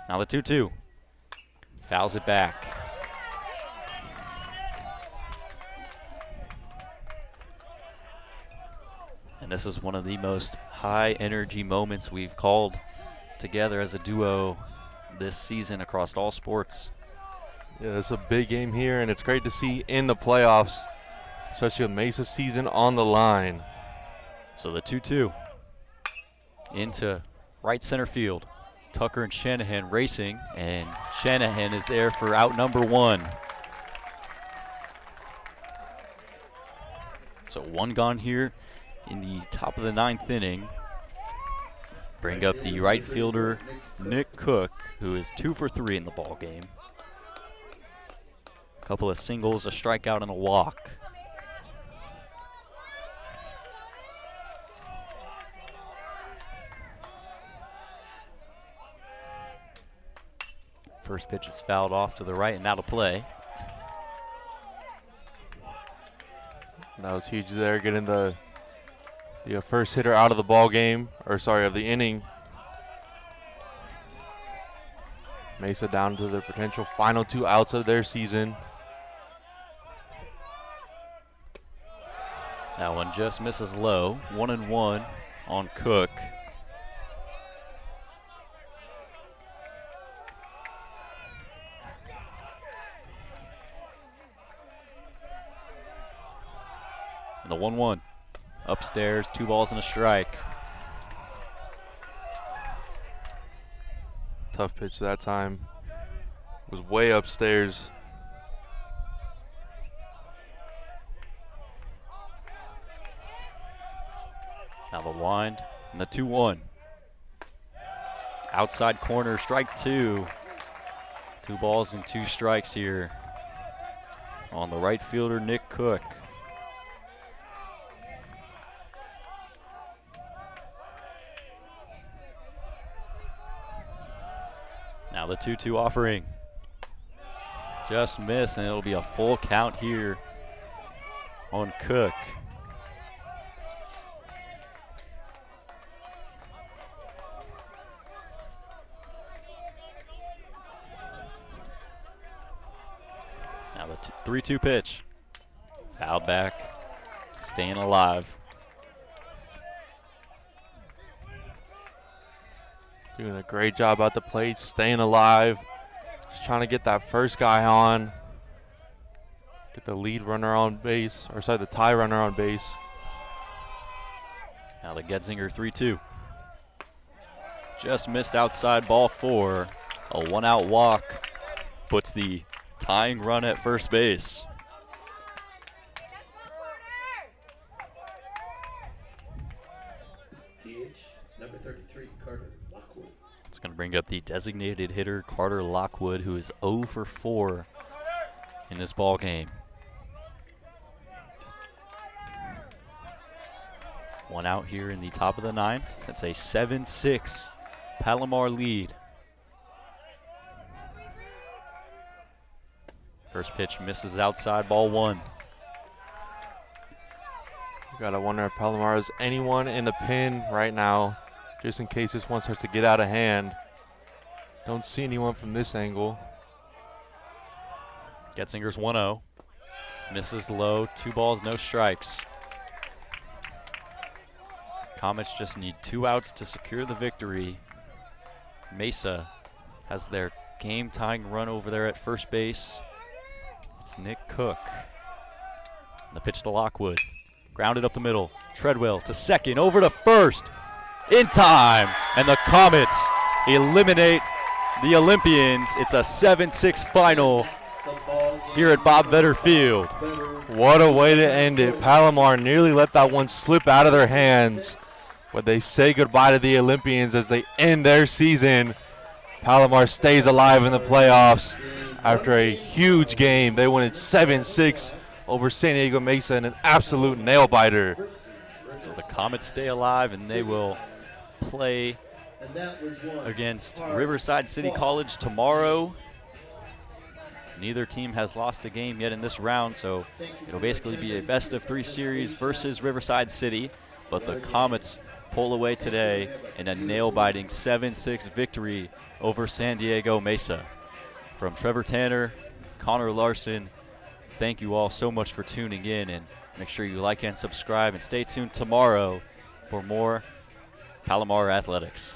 Now the 2-2. Fouls it back. And this is one of the most high energy moments we've called together as a duo this season across all sports. Yeah, it's a big game here, and it's great to see in the playoffs, especially with Mesa's season on the line. So the 2-2 into right center field. Tucker and Shanahan racing, and Shanahan is there for out number 1. So 1 gone here in the top of the 9th inning. Bring up the right fielder, Nick Cook, who is 2 for 3 in the ball game. A couple of singles, a strikeout, and a walk. First pitch is fouled off to the right, and now to play. That was huge there, getting the first hitter out of the ball game, or sorry, of the inning. Mesa down to their potential final 2 outs of their season. That one just misses low. 1-1 on Cook. And the 1-1. Upstairs, 2 balls and a strike. Tough pitch that time. Was way upstairs. Now the wind and the 2-1. Outside corner, strike 2. 2 balls and 2 strikes here on the right fielder, Nick Cook. Now the 2-2 offering. Just missed, and it'll be a full count here on Cook. Now the 3-2 pitch. Fouled back, staying alive. Doing a great job at the plate, staying alive. Just trying to get that first guy on. Get the lead runner on base, or sorry, the tie runner on base. Now the Getzinger 3-2. Just missed outside, ball 4. A 1-out walk puts the tying run at first base. Number 33, Carter Lockwood. It's going to bring up the designated hitter, Carter Lockwood, who is 0 for 4 in this ball game. 1 out here in the top of the 9th. That's a 7-6 Palomar lead. First pitch misses outside, ball 1. You gotta wonder if Palomar has anyone in the pin right now, just in case this one starts to get out of hand. Don't see anyone from this angle. Getzinger's 1-0. Misses low, 2 balls, no strikes. Comets just need 2 outs to secure the victory. Mesa has their game-tying run over there at first base. It's Nick Cook. The pitch to Lockwood. Grounded up the middle. Treadwell to second, over to first. In time, and the Comets eliminate the Olympians. It's a 7-6 final here at Bob Vetter Field. What a way to end it. Palomar nearly let that one slip out of their hands, but they say goodbye to the Olympians as they end their season. Palomar stays alive in the playoffs after a huge game. They win it 7-6 over San Diego Mesa in an absolute nail-biter. So the Comets stay alive, and they will play against Riverside City College tomorrow. Neither team has lost a game yet in this round, so it'll basically be a best-of-3 series versus Riverside City. But the Comets pull away today in a nail-biting 7-6 victory over San Diego Mesa. From Trevor Tanner, Connor Larson, thank you all so much for tuning in, and make sure you like and subscribe, and stay tuned tomorrow for more Palomar Athletics.